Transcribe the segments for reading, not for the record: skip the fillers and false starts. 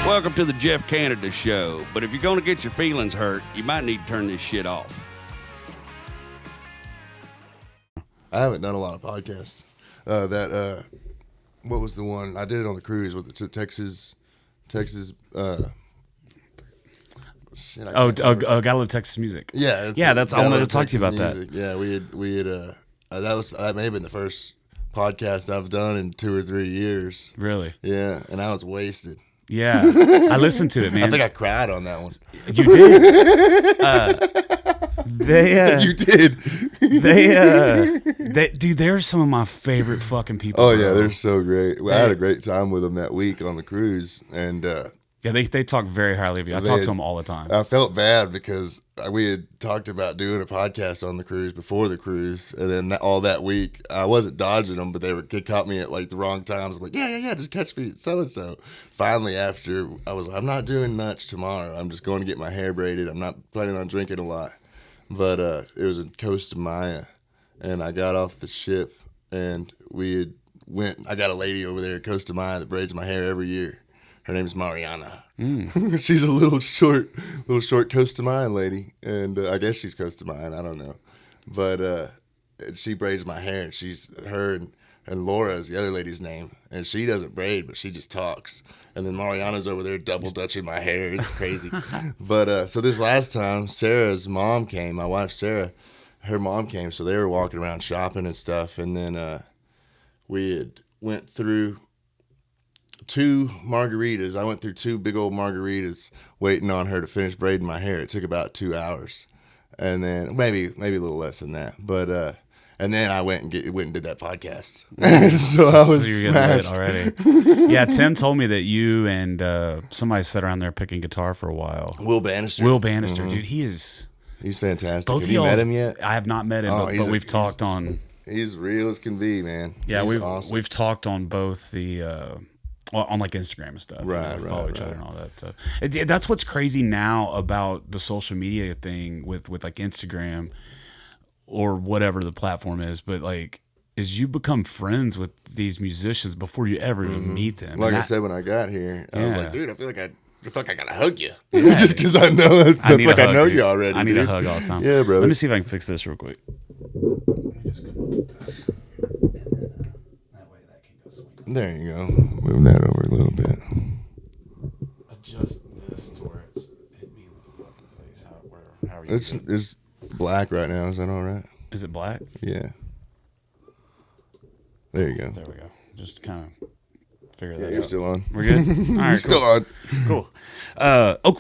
Welcome to the Jeff Canada Show. But if you're going to get your feelings hurt, you might need to turn this shit off. I haven't done a lot of podcasts. What was the one? I did it on the cruise with the Texas. Shit, Gotta Love Texas Music. Yeah, that's I wanted to talk to you about music. that. Yeah, we had that may have been the first podcast I've done in 2 or 3 years. Really? Yeah, and I was wasted. Yeah, I listened to it, man. I think I cried on that one. You did. You did. Dude, they're some of my favorite fucking people. Oh bro. yeah, they're so great. I had a great time with them that week on the cruise, and yeah, they talk very highly of you. I talk to them all the time. I felt bad because we had talked about doing a podcast on the cruise before the cruise, and then all that week I wasn't dodging them, but they caught me at like the wrong times. I'm like, yeah, just catch me so and so. Finally, after I was like, I'm not doing much tomorrow. I'm just going to get my hair braided. I'm not planning on drinking a lot. But it was in Costa Maya, and I got off the ship, and I got a lady over there at Costa Maya that braids my hair every year. Her name is Mariana. She's a little short Costa Mayan lady, and I guess she's Costa Mayan. I don't know, but she braids my hair. And she's her and Laura is the other lady's name, and she doesn't braid, but she just talks. And then Mariana's over there double dutching my hair. It's crazy. But so this last time, Sarah's mom came. My wife Sarah, her mom came, so they were walking around shopping and stuff, and then we had went through 2 margaritas. I went through 2 big old margaritas waiting on her to finish braiding my hair. It took about 2 hours, and then maybe a little less than that. But and then I went and did that podcast. So I was smashed already. Yeah, Tim told me that you and somebody sat around there picking guitar for a while. Will Bannister, dude, he's fantastic. Both Have you met him yet? I have not met him, but we've talked on. He's real as can be, man. Yeah, awesome. We've talked on both the. On like Instagram and stuff, right? Follow each other and all that stuff. That's what's crazy now about the social media thing with like Instagram or whatever the platform is. But like, is you become friends with these musicians before you ever even meet them. Like I said when I got here, I was like, dude, I feel like I gotta hug you, yeah, just because I know I know you already. I need dude. a hug all the time. Yeah, brother. Let me see if I can fix this real quick. Let me just come up with this. There you go. Move that over a little bit. Adjust this to where it's hit me in the fucking face. How are you? It's black right now. Is that all right? Is it black? Yeah. There you go. There we go. Just kind of figure that out. You're still on. We're good? All right, You're still on. Cool.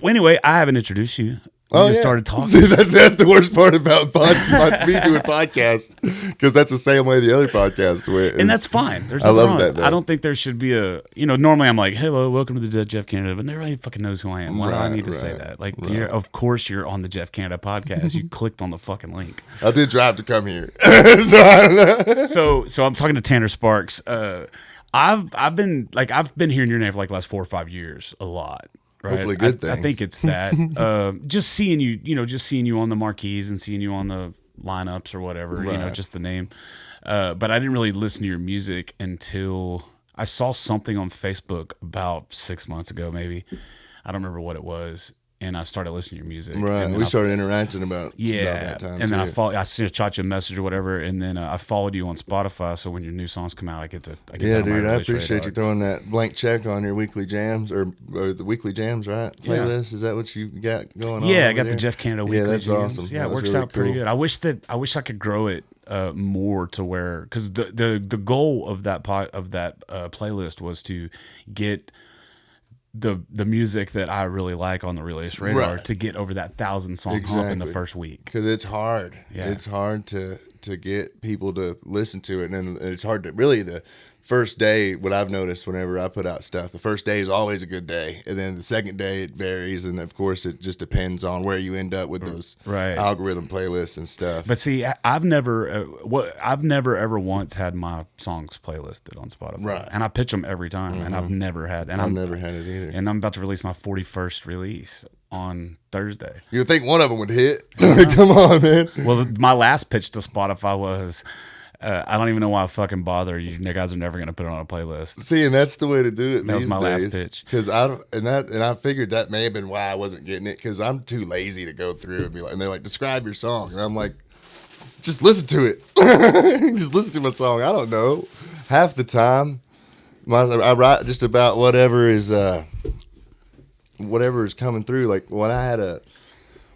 Anyway, I haven't introduced you. We just started talking. See, that's the worst part about me doing podcasts, because that's the same way the other podcasts went. And that's fine. There's I nothing love wrong. that, though. I don't think there should be normally I'm like, hello, welcome to the Jeff Canada, but nobody fucking knows who I am. Why do I need to say that? Like, of course you're on the Jeff Canada podcast. You clicked on the fucking link. I did drive to come here. So I don't know. So I'm talking to Tanner Sparks. I've been hearing your name for like the last 4 or 5 years a lot. Right? Hopefully good things. I think it's that. Just seeing you on the marquees and seeing you on the lineups or whatever, just the name. But I didn't really listen to your music until I saw something on Facebook about 6 months ago, maybe. I don't remember what it was. And I started listening to your music. Right. We started interacting about that time. And then I shot you a message or whatever, and then I followed you on Spotify. So when your new songs come out, I get that dude, I appreciate you throwing that blank check on your weekly jams or the weekly jams, right? Playlist. Is that what you got going on? Yeah, I got there? the Jeff Canada weekly that's jams. awesome. Yeah, it works really out pretty cool. good. I wish I could grow it more to where, because the goal of that playlist was to get the music that I really like on the Release Radar to get over that 1,000 song hump in the first week. Because it's hard. Yeah. It's hard to get people to listen to it, and it's hard to really the first day. What I've noticed whenever I put out stuff, the first day is always a good day, and then the second day it varies, and of course it just depends on where you end up with those algorithm playlists and stuff. But see, I've never ever once had my songs playlisted on Spotify, and I pitch them every time, and I've never had it either. And I'm about to release my 41st release on Thursday. You would think one of them would hit. Come on, man. Well, my last pitch to Spotify was I don't even know why I fucking bother. You guys are never gonna put it on a playlist. See, and that's the way to do it. That was these my last days. pitch. Because I don't, and I figured that may have been why I wasn't getting it. Because I'm too lazy to go through and be like, and they're like, describe your song, and I'm like, just listen to it. Just listen to my song. I don't know. Half the time, I write just about whatever is coming through. Like when I had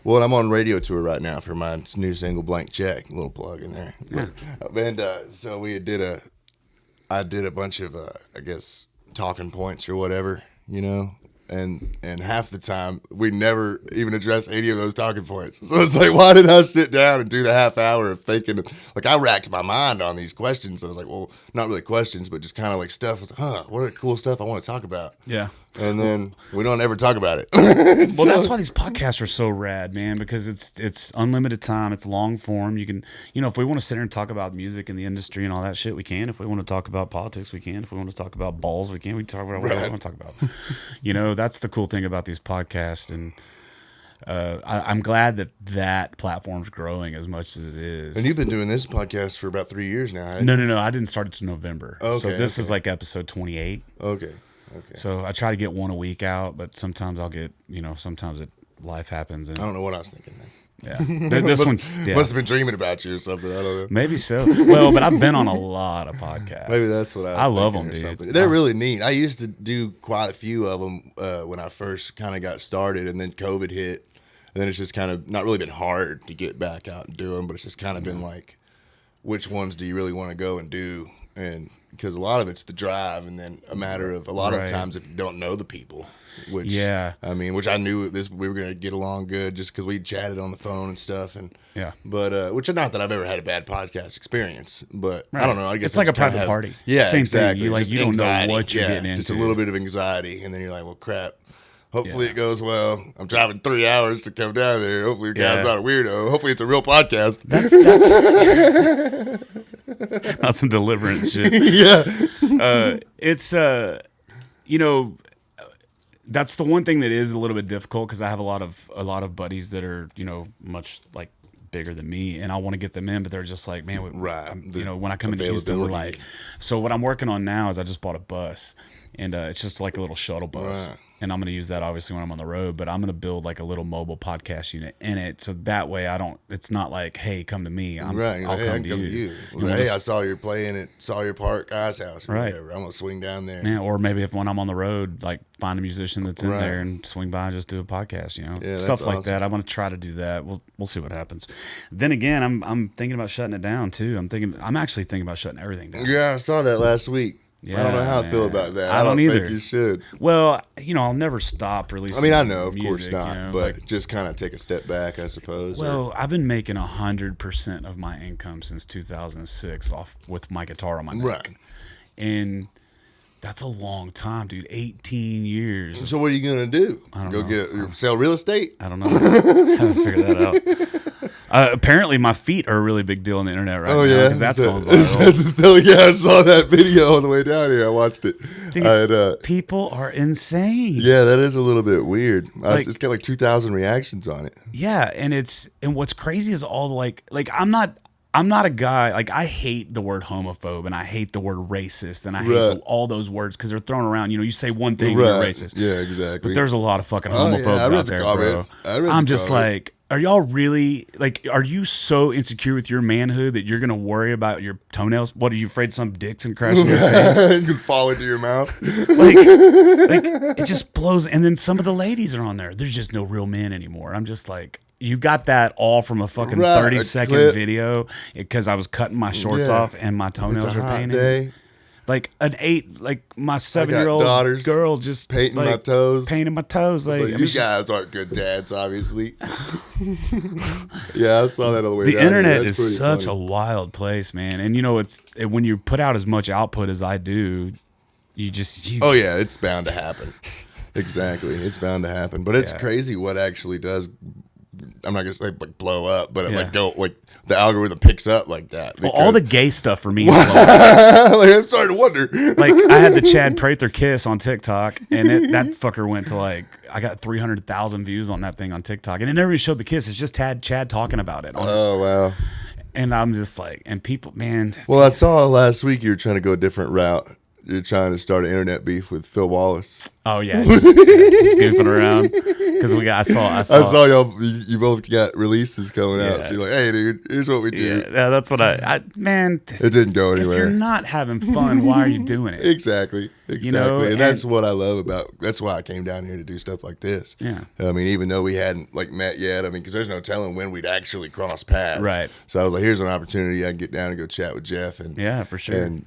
I'm on radio tour right now for my new single Blank Check. A little plug in there. Yeah. And so I did a bunch of I guess talking points or whatever, you know. And half the time we never even address any of those talking points. So it's like, why did I sit down and do the half hour of thinking? Like I racked my mind on these questions. And I was like, well, not really questions, but just kind of like stuff. I was like, what are cool stuff I want to talk about? Yeah. And then we don't ever talk about it. Well, that's why these podcasts are so rad, man, because it's unlimited time. It's long form. You can, if we want to sit here and talk about music and the industry and all that shit, we can. If we want to talk about politics, we can. If we want to talk about balls, we can. We can talk about whatever we want to talk about. That's the cool thing about these podcasts. And I'm glad that platform's growing as much as it is. And you've been doing this podcast for about 3 years now. No. I didn't start it till November. Okay, so this is like episode 28. Okay. So I try to get one a week out, but sometimes I'll get, sometimes life happens. And I don't know what I was thinking then. Yeah. This one must have been dreaming about you or something. I don't know. Maybe so. Well, but I've been on a lot of podcasts. Maybe that's what I love them, dude. Something. They're really neat. I used to do quite a few of them when I first kind of got started, and then COVID hit. And then it's just kind of not really been hard to get back out and do them, but it's just kind of been like, which ones do you really want to go and do? And because a lot of it's the drive, and then a matter of a lot of times if you don't know the people, which which I knew we were gonna get along good just because we chatted on the phone and stuff, and but which not that I've ever had a bad podcast experience, but I don't know. I guess it's like a private party. Yeah, same exactly. thing. You don't know what you're getting into. Just a little bit of anxiety, and then you're like, well, crap. Hopefully it goes well. I'm driving 3 hours to come down there. Hopefully the guy's not a weirdo. Hopefully it's a real podcast. That's not some deliverance shit. Yeah. It's that's the one thing that is a little bit difficult because I have a lot of buddies that are much like bigger than me, and I want to get them in, but they're just like, man, when I come into Houston, we're like. So what I'm working on now is I just bought a bus, and it's just like a little shuttle bus. Right. And I'm going to use that obviously when I'm on the road, but I'm going to build like a little mobile podcast unit in it. So that way it's not like, hey, come to me. I'll come to you. Hey, I saw you're playing at Sawyer Park Ice House or whatever. I'm going to swing down there. Yeah, or maybe when I'm on the road, like find a musician that's in there and swing by and just do a podcast, stuff like that. I want to try to do that. We'll see what happens. Then again, I'm thinking about shutting it down too. I'm actually thinking about shutting everything down. Yeah, I saw that last week. Yeah, I don't know how I feel about that. I don't either. think you should. Well, I'll never stop releasing. I mean, I know, of music, course not, but just kind of take a step back, I suppose. Well, I've been making 100% of my income since 2006 off with my guitar on my neck. Right. And that's a long time, dude. 18 years. So what are you gonna do? I don't know. Sell real estate? I don't know. I haven't figured that out. Apparently, my feet are a really big deal on the internet right now because that's going viral. Yeah, I saw that video on the way down here. I watched it. Dude, people are insane. Yeah, that is a little bit weird. It's got like 2,000 reactions on it. Yeah, and what's crazy is all like I'm not a guy, like I hate the word homophobe and I hate the word racist and I hate all those words because they're thrown around. You say one thing, you're racist. Yeah, exactly. But there's a lot of fucking homophobes out there, bro. I'm just like, are y'all really, like, are you so insecure with your manhood that you're going to worry about your toenails? What, are you afraid some dick's going to crash in your face? You can fall into your mouth. like, it just blows. And then some of the ladies are on there. There's just no real men anymore. I'm just like, you got that all from a fucking 30-second video because I was cutting my shorts off and my toenails were painted. Day. Like my 7-year-old girl just painting my toes. Painting my toes. Like, you guys aren't good dads, obviously. Yeah, I saw that on the way down. The internet is such a wild place, man. And when you put out as much output as I do, oh yeah, it's bound to happen. Exactly, it's bound to happen. But it's crazy what actually does. I'm not gonna say like blow up, but the algorithm picks up like that. Well, all the gay stuff for me. I'm starting to wonder. Like I had the Chad Prather kiss on TikTok, and that fucker went to I got 300,000 views on that thing on TikTok, and it never even showed the kiss. It's just Chad talking about it. Oh wow. And I'm just like, and people, man. Well, I saw last week you were trying to go a different route. You're trying to start an internet beef with Phil Wallace. Oh yeah, just goofing around because I saw y'all. You both got releases coming out. So you're like, hey, dude, here's what we do. Yeah, that's what man. It didn't go anywhere. If you're not having fun, why are you doing it? Exactly. You know, and that's what I love about. That's why I came down here to do stuff like this. Yeah. I mean, even though we hadn't like met yet, I mean, because there's no telling when we'd actually cross paths. Right. So I was like, here's an opportunity. I can get down and go chat with Jeff. And yeah, for sure. And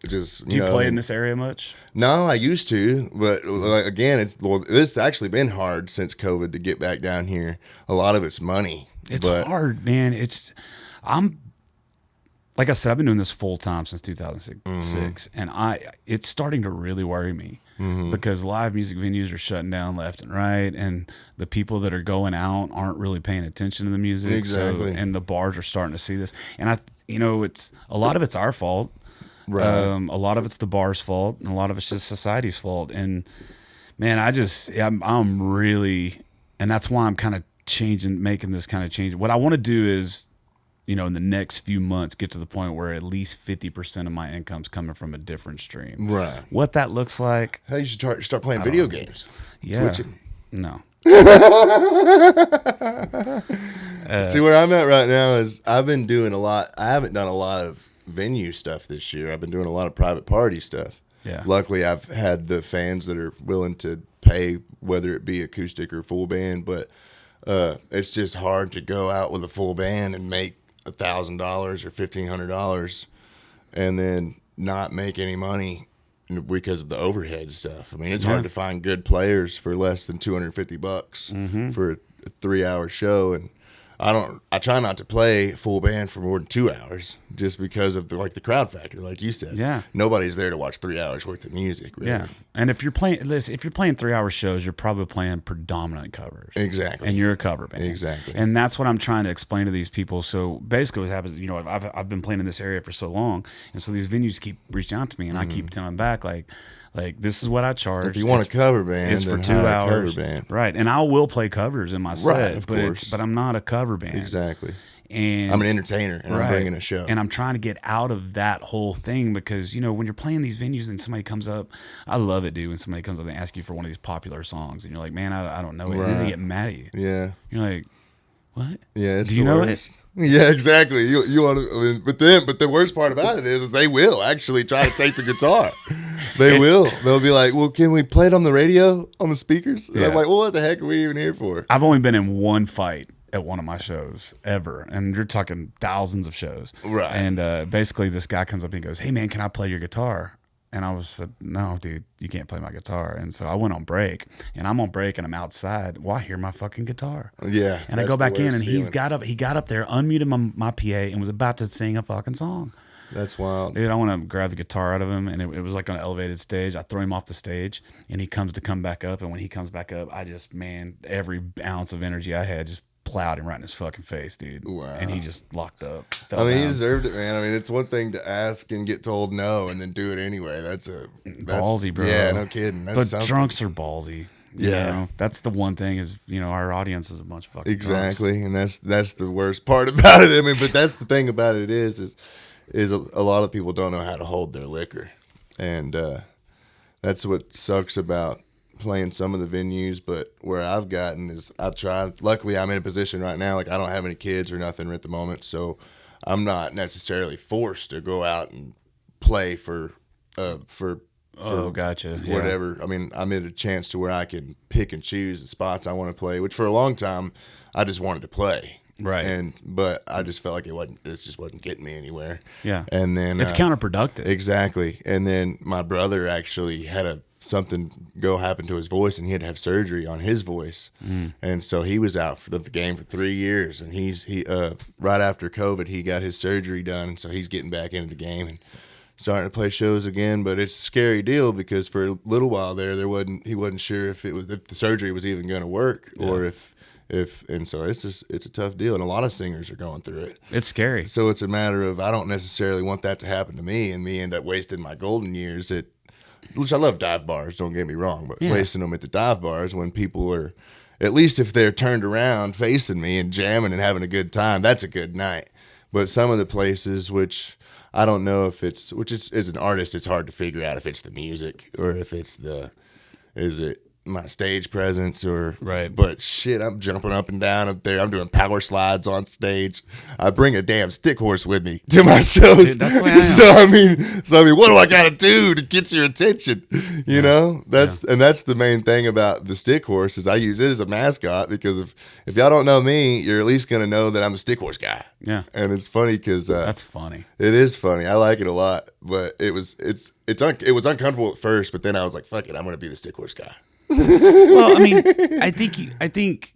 just do you play in this area much? No, I used to, but like, again, it's actually been hard since COVID to get back down here. A lot of it's money. It's hard, man. I'm like I said, I've been doing this full time since 2006, and it's starting to really worry me because live music venues are shutting down left and right, and the people that are going out aren't really paying attention to the music. Exactly. And the bars are starting to see this, and it's a lot of it's our fault. Right. A lot of it's the bar's fault, and a lot of it's just society's fault. And man, I'm really, and that's why I'm kind of making this kind of change. What I want to do is, in the next few months, get to the point where at least 50% of my income's coming from a different stream. Right. What that looks like. Hey, you should start playing video games. Yeah. Twitching. No. See, where I'm at right now is I've been doing a lot. I haven't done a lot of venue stuff this year. I've been doing a lot of private party stuff. Yeah. Luckily, I've had the fans that are willing to pay, whether it be acoustic or full band. But it's just hard to go out with a full band and make $1,000 or $1,500 and then not make any money because of the overhead stuff. I mean, it's hard to find good players for less than $250 for a 3-hour show, and I try not to play full band for more than 2 hours just because of the crowd factor, like you said. Yeah. Nobody's there to watch 3 hours worth of music, really. Yeah. And if you're playing 3-hour shows, you're probably playing predominant covers. Exactly. And you're a cover band. Exactly. And that's what I'm trying to explain to these people. So basically what happens, I've been playing in this area for so long, and so these venues keep reaching out to me, and I keep telling them back, like this is what I charge. If you want a cover band, it's for then 2 hire a hours. cover band. Right. And I will play covers in my set, of course. but I'm not a cover band. Exactly. And I'm an entertainer, and I'm bringing a show. And I'm trying to get out of that whole thing because, when you're playing these venues and somebody comes up, I love it, dude, when somebody comes up and asks you for one of these popular songs, and you're like, man, I don't know it. And then they get mad at you. Yeah. You're like, what? Yeah, it's Do you know it? Yeah, exactly. You want to, but the worst part about it is they will actually try to take the guitar. They will. They'll be like, "Well, can we play it on the radio, on the speakers?" And I'm like, "Well, what the heck are we even here for?" I've only been in one fight at one of my shows ever, and you're talking thousands of shows, right? And basically, this guy comes up and he goes, "Hey, man, can I play your guitar?" And I was said, "No, dude, you can't play my guitar." And so I went on break, and I'm on break, and I'm outside. Well, I hear my fucking guitar. Yeah. And I go back in, and he got up there, unmuted my PA, and was about to sing a fucking song. That's wild. Dude, I want to grab the guitar out of him, and it was like on an elevated stage. I throw him off the stage, and he come back up, and when he comes back up, I just, every ounce of energy I had just plowed him right in his fucking face, dude. Wow. And he just locked up. I mean, he deserved it, man. I mean, it's one thing to ask and get told no and then do it anyway. That's ballsy, bro. Yeah, no kidding. That's but drunks are ballsy. Yeah. That's the one thing is, our audience is a bunch of fucking exactly. drunks. And that's the worst part about it. I mean, but that's the thing about it is a lot of people don't know how to hold their liquor. And that's what sucks about playing some of the venues. But where I've gotten is luckily I'm in a position right now, like I don't have any kids or nothing at the moment, so I'm not necessarily forced to go out and play for gotcha. Yeah. Whatever. I mean, I'm in a chance to where I can pick and choose the spots I want to play, which for a long time I just wanted to play. Right. But I just felt like it just wasn't getting me anywhere. Yeah. And then it's counterproductive. Exactly. And then my brother actually had something happen to his voice, and he had to have surgery on his voice. And so he was out for the game for 3 years, and he right after COVID he got his surgery done, and so he's getting back into the game and starting to play shows again. But it's a scary deal because for a little while there he wasn't sure if the surgery was even going to work, or if and so it's a tough deal, and a lot of singers are going through it. It's scary. So it's a matter of, I don't necessarily want that to happen to me and me end up wasting my golden years which I love dive bars, don't get me wrong, but wasting them at the dive bars when people are, at least if they're turned around facing me and jamming and having a good time, that's a good night. But some of the places, which I don't know if it's, as an artist, it's hard to figure out if it's the music or if it's is it my stage presence or Right. But shit, I'm jumping up and down up there. I'm doing power slides on stage. I bring a damn stick horse with me to my shows. Dude, that's the way I am. So I mean, what do I gotta do to get your attention? You know, that's the main thing about the stick horse is I use it as a mascot because if y'all don't know me, you're at least gonna know that I'm a stick horse guy. Yeah. And it's funny because That's funny. it is funny. I like it a lot, but it was uncomfortable at first, but then I was like, fuck it, I'm gonna be the stick horse guy. Well, I mean, I think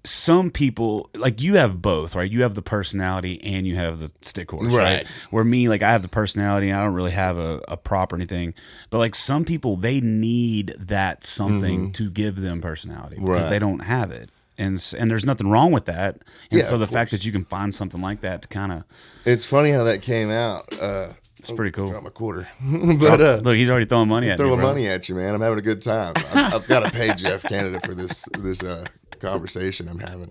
some people, like, you have both, right? You have the personality and you have the stick horse, right? Right. Where me, like, I have the personality and I don't really have a prop or anything. But like some people, they need that something to give them personality because Right. they don't have it. And there's nothing wrong with that. And Yeah, so the of fact course. that you can find something like that to kind of, It's funny how that came out. it's pretty cool. Drop my quarter, but Look, he's already throwing money at me, throwing bro. money at you, man. I'm having a good time. I've got to pay Jeff Canada for this conversation I'm having.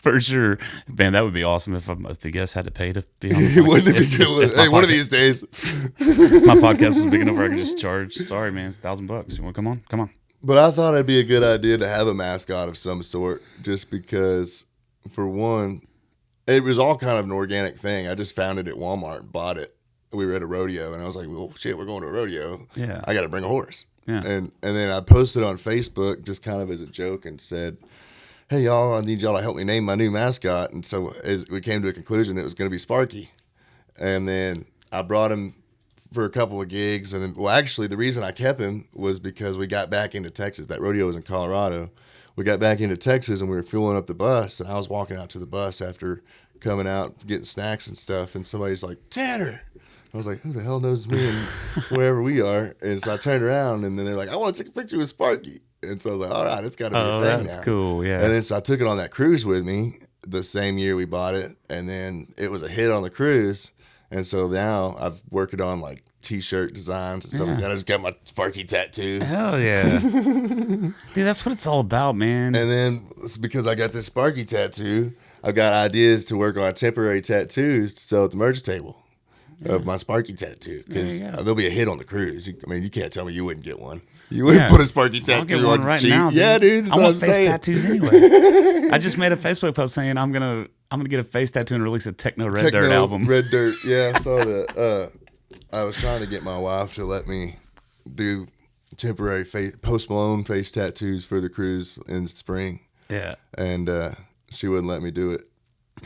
For sure. Man, that would be awesome if the guests had to pay to be on the He wouldn't podcast. be good. Hey, one of these days. My podcast was big enough where I could just charge. Sorry, man, it's $1,000. You want to come on? Come on. But I thought it'd be a good idea to have a mascot of some sort, just because, for one, it was all kind of an organic thing. I just found it at Walmart and bought it. We were at a rodeo, and I was like, well, shit, we're going to a rodeo. Yeah. I got to bring a horse. Yeah. And then I posted on Facebook just kind of as a joke and said, hey, y'all, I need y'all to help me name my new mascot. And so we came to a conclusion it was going to be Sparky. And then I brought him for a couple of gigs. And then, well, actually, the reason I kept him was because we got back into Texas. That rodeo was in Colorado. We got back into Texas and we were fueling up the bus. And I was walking out to the bus after coming out, getting snacks and stuff. And somebody's like, Tanner. I was like, who the hell knows me and wherever we are? And so I turned around and then they're like, I want to take a picture with Sparky. And so I was like, all right, it's got to be a thing that's now. cool. Yeah. And then so I took it on that cruise with me the same year we bought it. And then it was a hit on the cruise. And so now I've worked on like t-shirt designs and stuff like that. I just got my Sparky tattoo. Hell yeah. Dude, that's what it's all about, man. And then it's because I got this Sparky tattoo, I've got ideas to work on temporary tattoos to sell at the merch table of my Sparky tattoo. Because There you go. there'll be a hit on the cruise. I mean, you can't tell me you wouldn't get one. You wouldn't Yeah. put a Sparky I'll tattoo get one on right cheek. now. Yeah, dude. That's I what want I'm face saying. tattoos anyway. I just made a Facebook post saying I'm gonna get a face tattoo and release a Techno Red Dirt album. Red Dirt. Yeah, I saw that. I was trying to get my wife to let me do temporary Post Malone face tattoos for the cruise in spring, Yeah. and she wouldn't let me do it.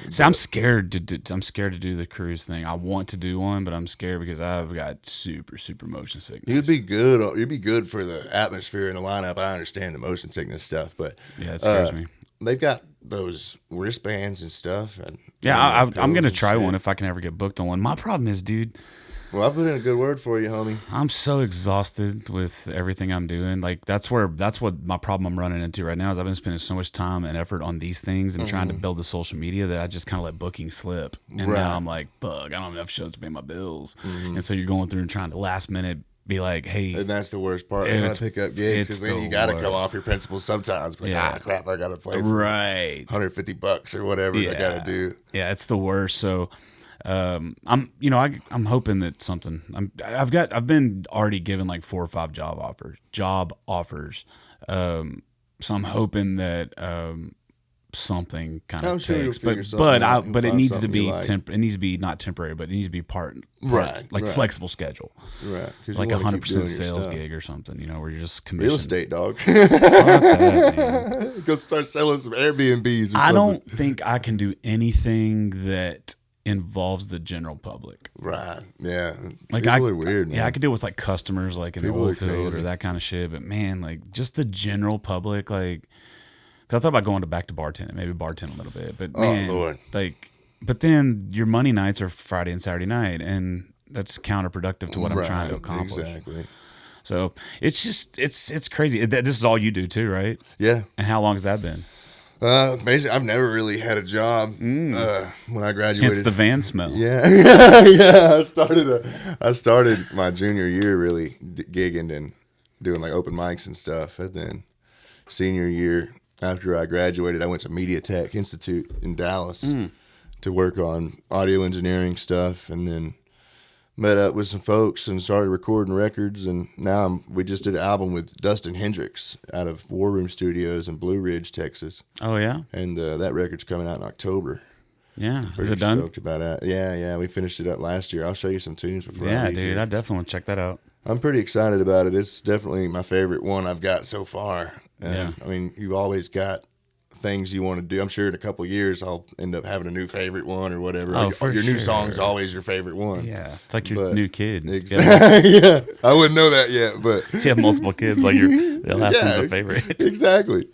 See, I'm scared to do the cruise thing. I want to do one, but I'm scared because I've got super motion sickness. You'd be good. You'd be good for the atmosphere and the lineup. I understand the motion sickness stuff, but Yeah, it scares me. they've got those wristbands and stuff. And Yeah, I'm pillows gonna and try shit. one if I can ever get booked on one. My problem is, dude, Well, I put in a good word for you, homie. I'm so exhausted with everything I'm doing. Like that's what my problem I'm running into right now is I've been spending so much time and effort on these things and trying to build the social media that I just kind of let booking slip. And Right. now I'm like, fuck, I don't have enough shows to pay my bills. And so you're going through and trying to last minute be like, hey, And that's the worst part. It's- Trying to pick up gigs it's because then the you got to worst. come off your principles sometimes. Like, Yeah. crap, I got to play for right. $150 or whatever I got to do. Yeah, it's the worst. So I'm hoping that something I've been already given like 4 or 5 job offers. So I'm hoping that something kind I'm of sure you'll takes, figure but something out and but it find needs to something be you like. it needs to be not temporary, but it needs to be part Right, like right. flexible schedule, Right. 'Cause you like wanna keep 100% doing your sales stuff. gig or something, where you're just commissioned. Real estate, dog. Fuck that, man. Go start selling some Airbnbs or I something. don't think I can do anything that involves the general public. Right. Yeah. Like People are weird, man. Yeah, I could deal with like customers like in People the are oil field or crazy. that kind of shit. But man, like just the general public, like, 'cause I thought about going back to bartending, maybe bartend a little bit. But man, Lord. like, but then your money nights are Friday and Saturday night, and that's counterproductive to what I'm trying to Right, accomplish. Exactly. So it's just it's crazy. This is all you do too, right? Yeah. And how long has that been? Basically, I've never really had a job when I graduated. Hence the van smell. Yeah, yeah. I started my junior year really gigging and doing like open mics and stuff, and then senior year after I graduated, I went to Media Tech Institute in Dallas to work on audio engineering stuff, and then met up with some folks and started recording records. And now we just did an album with Dustin Hendricks out of War Room Studios in Blue Ridge, Texas. Oh yeah, And that record's coming out in October. yeah. Is Pretty it done? Stoked about that. Yeah. We finished it up last year. I'll show you some tunes before. I Yeah, leave dude. here. I definitely want to check that out. I'm pretty excited about it. It's definitely my favorite one I've got so far. And, Yeah. I mean, you've always got things you want to do. I'm sure in a couple of years I'll end up having a new favorite one or whatever. Oh, Your for new sure. song's always your favorite one. Yeah, it's like your But- new kid. Exactly. Yeah. I wouldn't know that yet, but You have multiple kids, like the last one's the favorite. Exactly.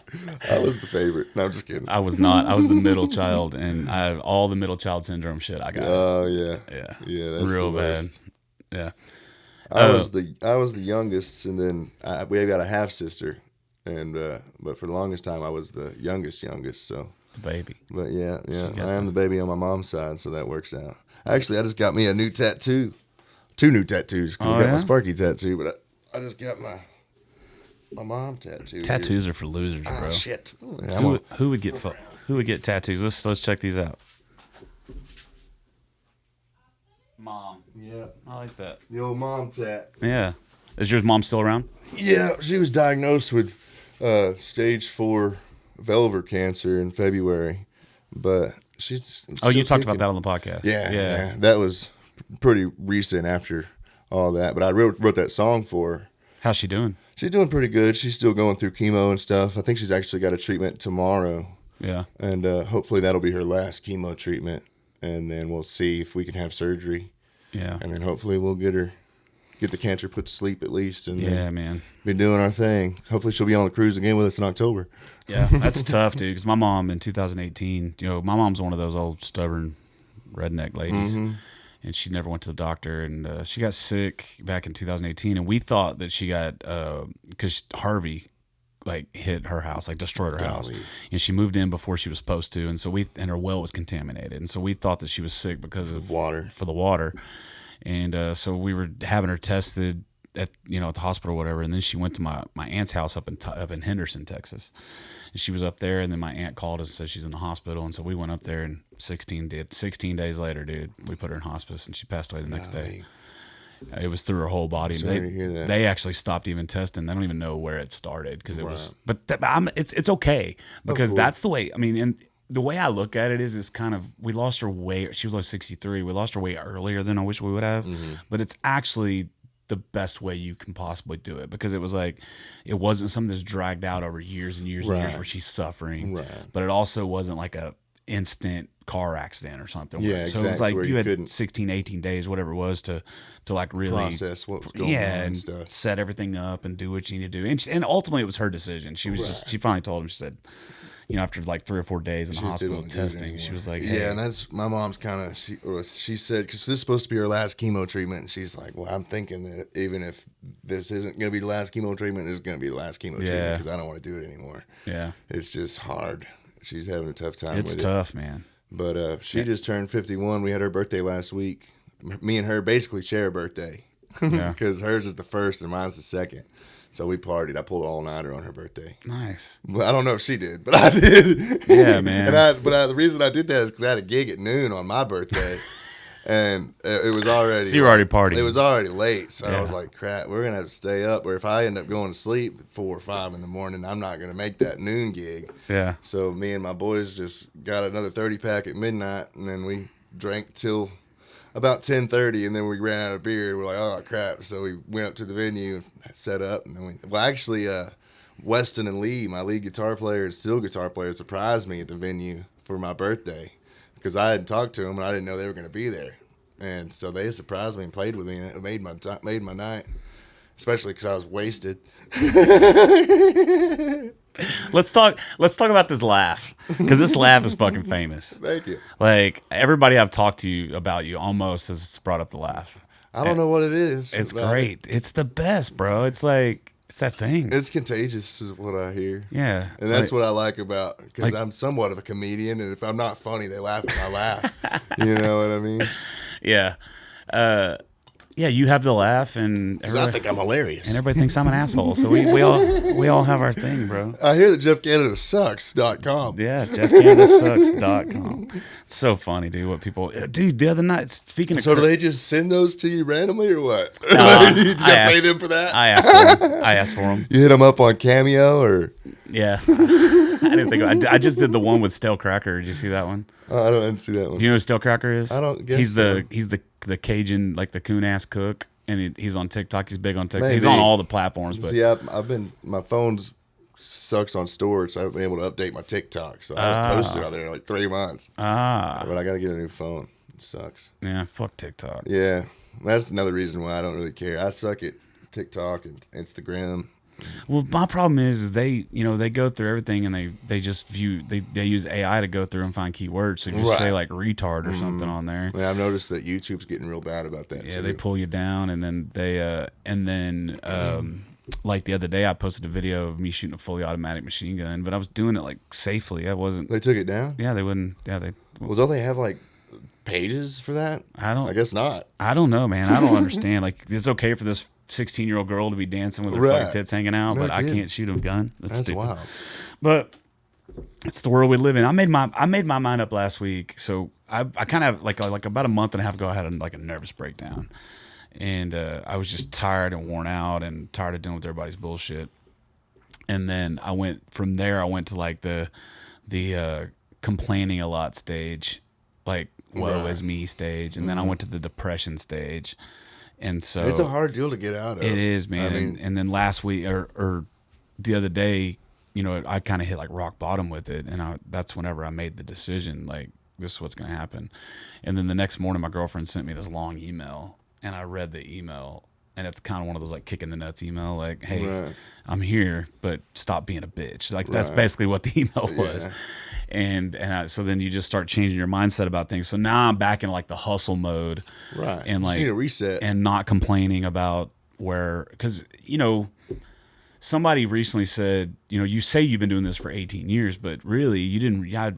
I was the favorite. No, I'm just kidding. I was not. I was the middle child, and I have all the middle child syndrome shit. I got Oh yeah. yeah, Yeah, that's real the bad. worst. Yeah, I was the youngest, and then we got a half sister, and but for the longest time I was the youngest. So, the baby. but yeah, got I am the baby on my mom's side, so that works out. Actually, I just got me a new tattoo, 2 new tattoos. 'Cause I got my Sparky tattoo, but I just got my mom tattoo. Tattoos are for losers, Here. bro. Oh shit! Who would get tattoos? Let's check these out. Mom. Yeah, I like that. the old mom tat. Yeah. Is your mom still around? Yeah, she was diagnosed with stage 4 vulvar cancer in February, but she's. Oh, you still talked about kicking. that on the podcast. Yeah, that was pretty recent after all that. But I wrote that song for her. How's she doing? She's doing pretty good. She's still going through chemo and stuff. I think she's actually got a treatment tomorrow, Yeah. and hopefully that'll be her last chemo treatment. And then we'll see if we can have surgery, Yeah. and then hopefully we'll get the cancer put to sleep at least, and Yeah, then man. be doing our thing. Hopefully she'll be on the cruise again with us in October. Yeah, that's tough, dude. Because my mom in 2018, my mom's one of those old stubborn redneck ladies, and she never went to the doctor. And she got sick back in 2018, and we thought that she got because Harvey hit her house, destroyed her house, Golly. and she moved in before she was supposed to, and so and her well was contaminated, and so we thought that she was sick because of Water. for the water, and so we were having her tested at the hospital or whatever, and then she went to my aunt's house up in Henderson, Texas, and she was up there, and then my aunt called us and said she's in the hospital, and so we went up there, and 16 days later, dude, we put her in hospice, and she passed away the next day. It was through her whole body. Sorry to hear that. They actually stopped even testing. They don't even know where it started because it was. But it's okay because that's the way. I mean, and the way I look at it is kind of we lost her way. She was like 63. We lost her way earlier than I wish we would have. But it's actually the best way you can possibly do it because it was it wasn't something that's dragged out over years and years and years where she's suffering. Right. But it also wasn't like a instant car accident or something. Yeah, So it was exactly, where you you had couldn't 16, 18 days, whatever it was to really Process what was going on and and stuff. set everything up and do what you need to do. And ultimately, it was her decision. She was she finally told him, she said, after 3 or 4 days in the She just hospital didn't do it testing, anymore. she was like, hey. Yeah, and that's my mom's kind of, she said, because this is supposed to be her last chemo treatment, and she's like, well, I'm thinking that even if this isn't going to be the last chemo treatment, it's going to be the last chemo treatment because I don't want to do it anymore. Yeah. It's just hard. She's having a tough time It's with tough, man. But she just turned 51. We had her birthday last week. Me and her basically share a birthday Yeah. because hers is the first and mine's the second. So we partied. I pulled all nighter on her birthday. Nice. Well, I don't know if she did, but I did. Yeah, man. The reason I did that is because I had a gig at noon on my birthday, and it was already. So you were already partying. It was already late, so Yeah. I was like, "Crap, we're gonna have to stay up." Or if I end up going to sleep at 4 or 5 in the morning, I'm not gonna make that noon gig. Yeah. So me and my boys just got another 30-pack at midnight, and then we drank till about 10:30, and then we ran out of beer. We're like, oh crap! So we went up to the venue and set up, and then Weston and Lee, my lead guitar player and steel guitar player, surprised me at the venue for my birthday because I hadn't talked to them and I didn't know they were going to be there, and so they surprised me and played with me, and it made my night, especially because I was wasted. Let's talk about this laugh because this laugh is fucking famous. Thank you. Everybody I've talked to you about you almost has brought up the laugh. I don't know what it is. It's about great. It's the best, bro. It's that thing. It's contagious, is what I hear. Yeah. And that's what I like about, because I'm somewhat of a comedian, and if I'm not funny, they laugh at my laugh. You know what I mean? Yeah. Yeah, you have the laugh, and 'Cause I think I'm hilarious. and everybody thinks I'm an asshole. So we all have our thing, bro. I hear that Jeff Canada sucks.com. Yeah, JeffCanadaSucks.com. It's so funny, dude. What people, dude, the other night, speaking of, So do they just send those to you randomly or what? No, you gotta I pay asked- them for that? I asked for them. You hit them up on Cameo or? Yeah, I didn't think. I just did the one with Stale Cracker. Did you see that one? Oh, I didn't see that one. Do you know who Stale Cracker is? I don't guess He's so. the Cajun, like the coon ass cook, and he's on TikTok. He's big on TikTok. Maybe. He's on all the platforms. But See, I've been, my phone's sucks on storage, so I haven't been able to update my TikTok. So I haven't posted on there in like 3 months. But I got to get a new phone. It sucks. yeah, fuck TikTok. Yeah, that's another reason why I don't really care. I suck at TikTok and Instagram. Well, my problem is they go through everything and they just they use AI to go through and find keywords. So you just say like retard or something on there. And I've noticed that YouTube's getting real bad about that Yeah, too. they pull you down, and then like the other day, I posted a video of me shooting a fully automatic machine gun, but I was doing it like safely. I wasn't. They took it down? Yeah, they wouldn't. Yeah, they. Well, don't they have like pages for that? I guess not. I don't know, man. I don't understand. Like, it's okay for this 16-year-old girl to be dancing with her Right. fucking tits hanging out, No but I kidding. can't shoot a gun. That's stupid. wild. But it's the world we live in. I made my mind up last week. So I kind of like about a month and a half ago, I had a nervous breakdown, and I was just tired and worn out and tired of dealing with everybody's bullshit. And then I went to like the complaining a lot stage, like woe is me stage, and then I went to the depression stage. And so It's a hard deal to get out of. it is, man. I mean, and then last week or the other day, I kind of hit like rock bottom with it, and that's whenever I made the decision, like, this is what's going to happen. And then the next morning, my girlfriend sent me this long email, and I read the email, and it's kind of one of those like kicking the nuts email, like, hey, Right. I'm here, but stop being a bitch. Like, that's Right. basically what the email was. Yeah. So then you just start changing your mindset about things. So now I'm back in like the hustle mode, right. and You like need a reset. and not complaining about because somebody recently said, you say you've been doing this for 18 years, but really you didn't.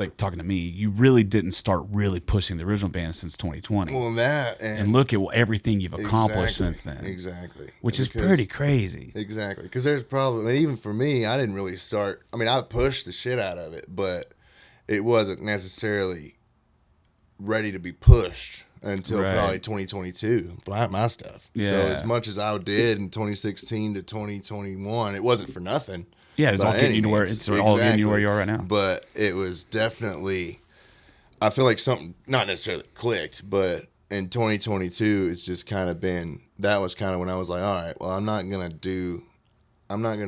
Like talking to me, you really didn't start really pushing the original band since 2020. Well, that and look at everything you've accomplished Exactly. since then. Exactly. Which is Because- pretty crazy. Exactly. Because there's probably, even for me, I didn't really start. I mean, I pushed the shit out of it, but it wasn't necessarily ready to be pushed until Right. probably 2022. My stuff. So Yeah. as much as I did in 2016 to 2021, it wasn't for nothing. Yeah, it's all by getting any you to where means. it's all getting you where you are right now. But it was definitely, I feel like something not necessarily clicked, but in 2022, it's just kind of been, that was kind of when I was like, all right, well, I'm not gonna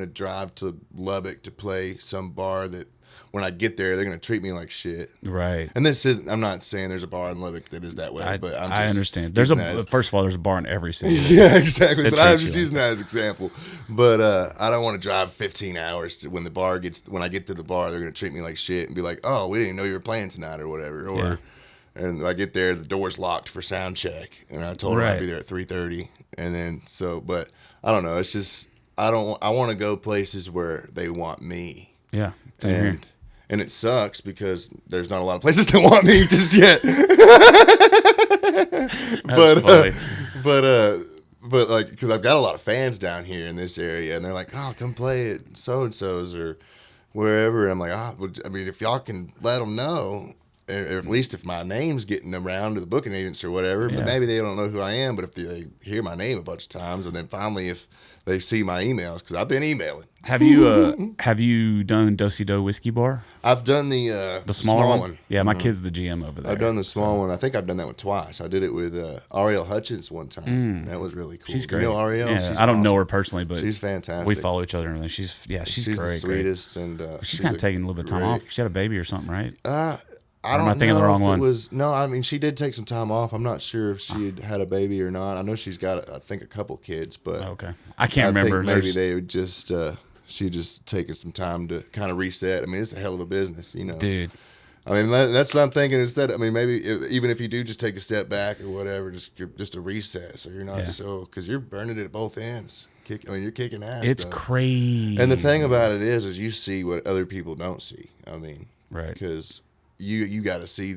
drive to Lubbock to play some bar that when I get there, they're gonna treat me like shit. Right. And this isn't, I'm not saying there's a bar in Lubbock that is that way, but I'm just I understand. There's using that as- first of all, there's a bar in every city. yeah, exactly. That But I'm treats you just like using that as an example. But I don't want to drive 15 hours to when I get to the bar, they're gonna treat me like shit and be like, "Oh, we didn't know you were playing tonight" or whatever. Or Yeah. and I get there, the door's locked for sound check, and I told her Right. I'd be there at 3:30, and then but I don't know. It's just I want to go places where they want me. Yeah. Same here. And it sucks because there's not a lot of places that want me just yet. funny. But like, because I've got a lot of fans down here in this area, and they're like, "Oh, come play at so and so's or wherever." And I'm like, I mean, if y'all can let them know, or at least if my name's getting around to the booking agents or whatever. But Yeah. maybe they don't know who I am. But if they hear my name a bunch of times, and then finally if they see my emails, because I've been emailing. Have you done Do-Si Do Whiskey Bar? I've done the Smaller one? Yeah, my kid's the GM over there. I've done the small one. I think I've done that one twice. I did it with Ariel Hutchins one time. That was really cool. She's great. You know Ariel? Yeah, She's I don't know awesome. her personally, but She's fantastic. we follow each other and everything. She's She's great. the sweetest, and She's kind of taking a little bit of time off. She had a baby or something, right? I am don't I thinking know the wrong if one? it was no. I mean, she did take some time off. I'm not sure if she had a baby or not. I know she's got, I think, a couple kids, but Okay, I can't remember. think maybe There's- they would just she just taking some time to kind of reset. I mean, it's a hell of a business, you know. dude. I mean, that's what I'm thinking. Instead, I mean, maybe even if you do just take a step back or whatever, just a reset, so you're not because you're burning it at both ends. You're kicking ass. It's though. crazy. And the thing about it is you see what other people don't see. I mean, Right. Because you got to see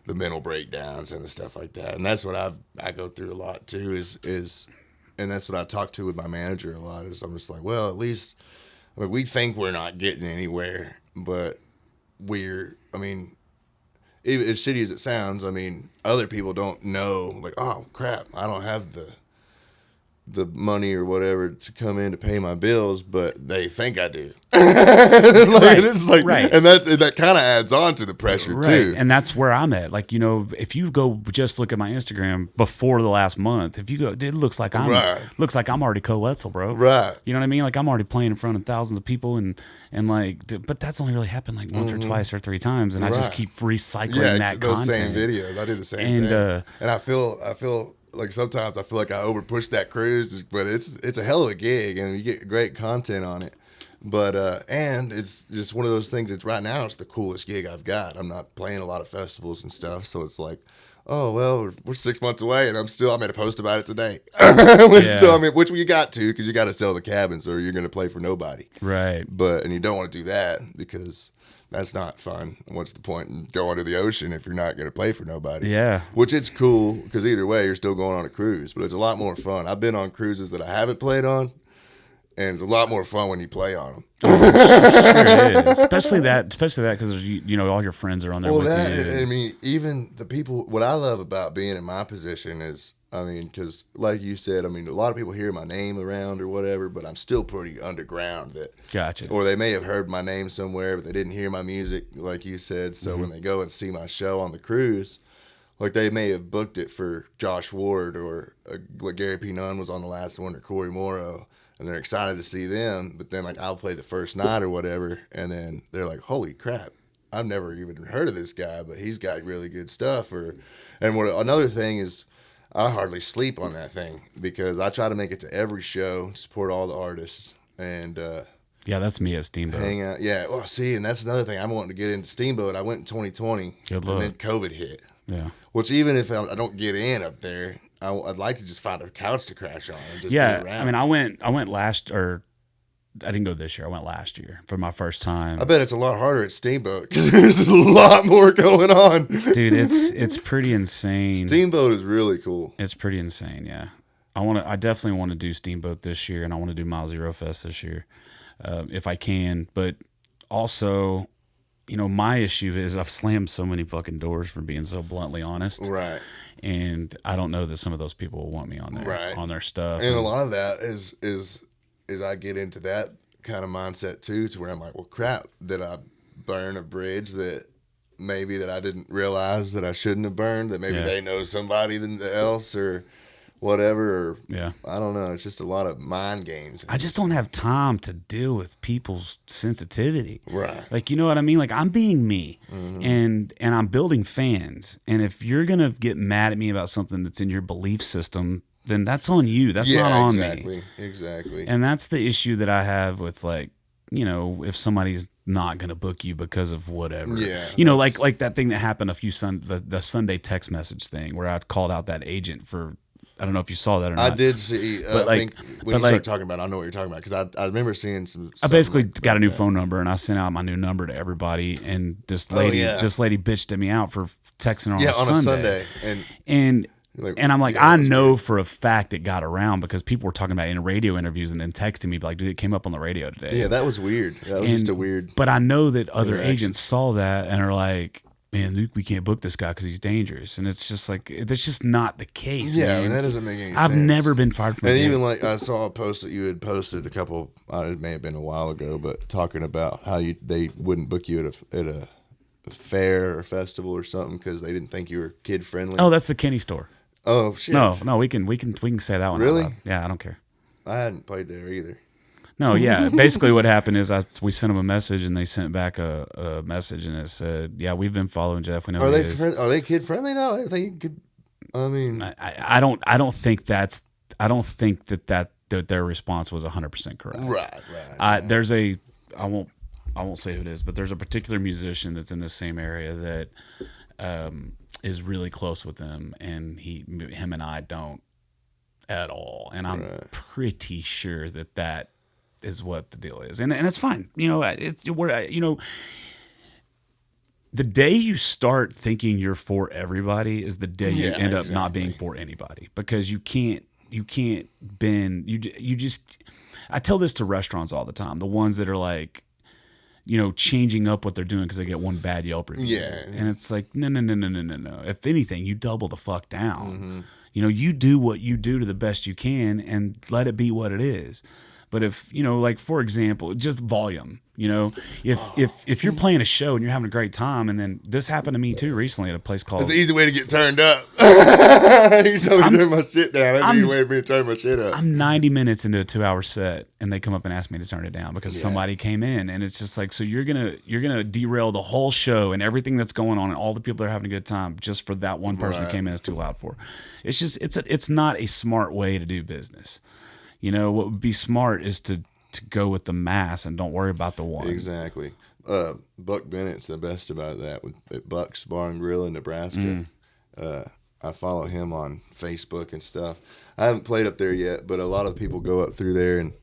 the mental breakdowns and the stuff like that. And that's what I go through a lot too. Is and that's what I talk to with my manager a lot. Is I'm just like, well, at least we think we're not getting anywhere, but I mean, even as shitty as it sounds, I mean, other people don't know, like, oh crap, I don't have the money or whatever to come in to pay my bills, but they think I do. Right. It's like, Right. and that kind of adds on to the pressure too. And that's where I'm at. Like, if you go just look at my Instagram before the last month, if you go, it looks like I'm already Ko Wetzel, bro. Right. You know what I mean? Like, I'm already playing in front of thousands of people, and like, but that's only really happened like once or twice or three times, and I just keep recycling that those content. same videos. I do the same thing, and I feel like sometimes I feel like I overpush that cruise, but it's a hell of a gig, and you get great content on it. But and it's just one of those things. It's right now, it's the coolest gig I've got. I'm not playing a lot of festivals and stuff, so it's like, oh well, we're 6 months away, and I made a post about it today. So I mean, which you got to, because you got to sell the cabins, or you're going to play for nobody, right? And you don't want to do that because that's not fun. What's the point in going to the ocean if you're not going to play for nobody? Yeah. Which it's cool, because either way, you're still going on a cruise, but it's a lot more fun. I've been on cruises that I haven't played on, and it's a lot more fun when you play on them. Sure it is. Especially that because all your friends are on there with you. I mean, even the people. What I love about being in my position is, I mean, because like you said, I mean, a lot of people hear my name around or whatever, but I'm still pretty underground. Gotcha. Or they may have heard my name somewhere, but they didn't hear my music, like you said. So when they go and see my show on the cruise, like they may have booked it for Josh Ward or like Gary P. Nunn was on the last one, or Corey Morrow. And they're excited to see them, but then like I'll play the first night or whatever, and then they're like, "Holy crap! I've never even heard of this guy, but he's got really good stuff." Another thing is, I hardly sleep on that thing because I try to make it to every show, support all the artists, and yeah, that's me at Steamboat. Hang out, yeah. Well, see, and that's another thing. I'm wanting to get into Steamboat. I went in 2020, Good luck. And then COVID hit. Yeah. Which even if I don't get in up there, I'd like to just find a couch to crash on and just be around. I mean, I went last, or I didn't go this year. I went last year for my first time. I bet it's a lot harder at Steamboat because there's a lot more going on. Dude, it's pretty insane. Steamboat is really cool. It's pretty insane, yeah. I definitely want to do Steamboat this year, and I want to do Mile Zero Fest this year, if I can. But also, my issue is I've slammed so many fucking doors, for being so bluntly honest. Right. And I don't know that some of those people will want me on their stuff. And a lot of that is I get into that kind of mindset too, to where I'm like, well, crap, did I burn a bridge that I didn't realize that I shouldn't have burned, that maybe they know somebody else or whatever, or I don't know. It's just a lot of mind games. I just don't have time to deal with people's sensitivity. Right. Like, you know what I mean? Like, I'm being me, and I'm building fans. And if you're going to get mad at me about something that's in your belief system, then that's on you. That's not on me. Exactly. And that's the issue that I have with, like, if somebody's not going to book you because of whatever. Yeah. Like that thing that happened the Sunday text message thing where I called out that agent for, I don't know if you saw that or not. I did see. But I think when you start talking about it, I know what you're talking about, because I remember seeing some. I basically got a new phone number, and I sent out my new number to everybody. And this lady bitched at me out for texting her on a Sunday. And I'm like, I know weird. For a fact it got around because people were talking about it in radio interviews and then texting me like, dude, it came up on the radio today. Yeah, that was weird. That was just a weird. But I know that other agents saw that and are like, man, Luke, we can't book this guy because he's dangerous. And it's just like, that's just not the case. Yeah, man. I mean, that doesn't make any sense. I've never been fired from. And even like I saw a post that you had posted it may have been a while ago, but talking about how they wouldn't book you at a fair or festival or something because they didn't think you were kid friendly. Oh, that's the Kenny store. Oh shit. No, we can say that one. Really? Yeah, I don't care. I hadn't played there either. No, yeah. Basically, what happened is we sent them a message, and they sent back a message, and it said, "Yeah, we've been following Jeff. We know are they kid friendly though? I think could. I mean, I don't think that their response was 100% correct. Right. There's I won't say who it is, but there's a particular musician that's in the same area that is really close with them, and him and I don't at all, and I'm pretty sure that is what the deal is, and it's fine. the day you start thinking you're for everybody is the day you Yeah, end up not exactly. being for anybody, because you can't bend. You just, I tell this to restaurants all the time. The ones that are like, changing up what they're doing because they get one bad Yelp review. Yeah. And it's like, no. If anything, you double the fuck down. You do what you do to the best you can and let it be what it is. But if, like, for example, just volume, if you're playing a show and you're having a great time, and then this happened to me too recently at a place called, It's an easy way to get turned up. You told me to turn my shit down. That's an easy way for me to turn my shit up. I'm 90 minutes into a 2-hour set and they come up and ask me to turn it down because somebody came in, and it's just like, so you're going to derail the whole show and everything that's going on and all the people that are having a good time just for that one person who came in that's too loud for. It's just, it's not a smart way to do business. What would be smart is to go with the mass and don't worry about the one. Exactly. Buck Bennett's the best about that at Buck's Bar and Grill in Nebraska. I follow him on Facebook and stuff. I haven't played up there yet, but a lot of people go up through there and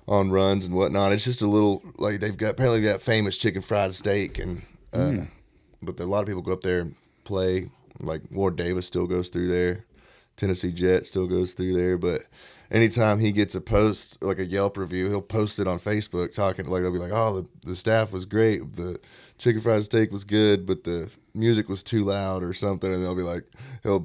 on runs and whatnot. It's just a little, like, they've got famous chicken fried steak, and but a lot of people go up there and play. Like Ward Davis still goes through there. Tennessee Jet still goes through there, but anytime he gets a post, like a Yelp review, he'll post it on Facebook talking, like, they'll be like, oh, the staff was great, the chicken fried steak was good, but the music was too loud or something, and they'll be like, he'll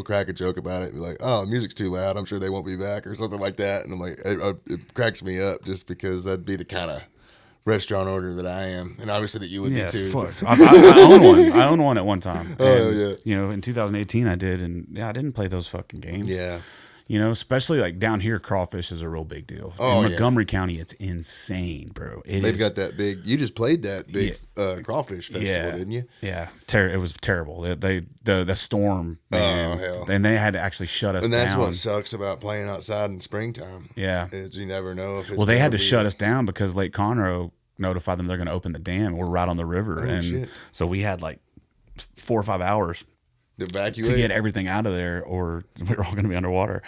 crack a joke about it and be like, oh, the music's too loud, I'm sure they won't be back, or something like that. And I'm like, it cracks me up just because that'd be the kind of restaurant owner that I am, and obviously that you would be too. Fuck. I own one. I owned one at one time. Oh, And, yeah. In 2018 I did, and I didn't play those fucking games. Yeah. Especially like down here, crawfish is a real big deal. Oh, in yeah. Montgomery County, it's insane, bro. They've got that big. You just played that big crawfish festival, didn't you? Yeah, it was terrible. The storm, man, hell. and they had to actually shut us And that's down. what sucks about playing outside in springtime. Yeah. Is you never know if it's. Well, they had to gonna be- shut us down because Lake Conroe notified them they're going to open the dam. We're right on the river, and shit. so we had like 4 or 5 hours to evacuate. to get everything out of there, or we were all going to be underwater.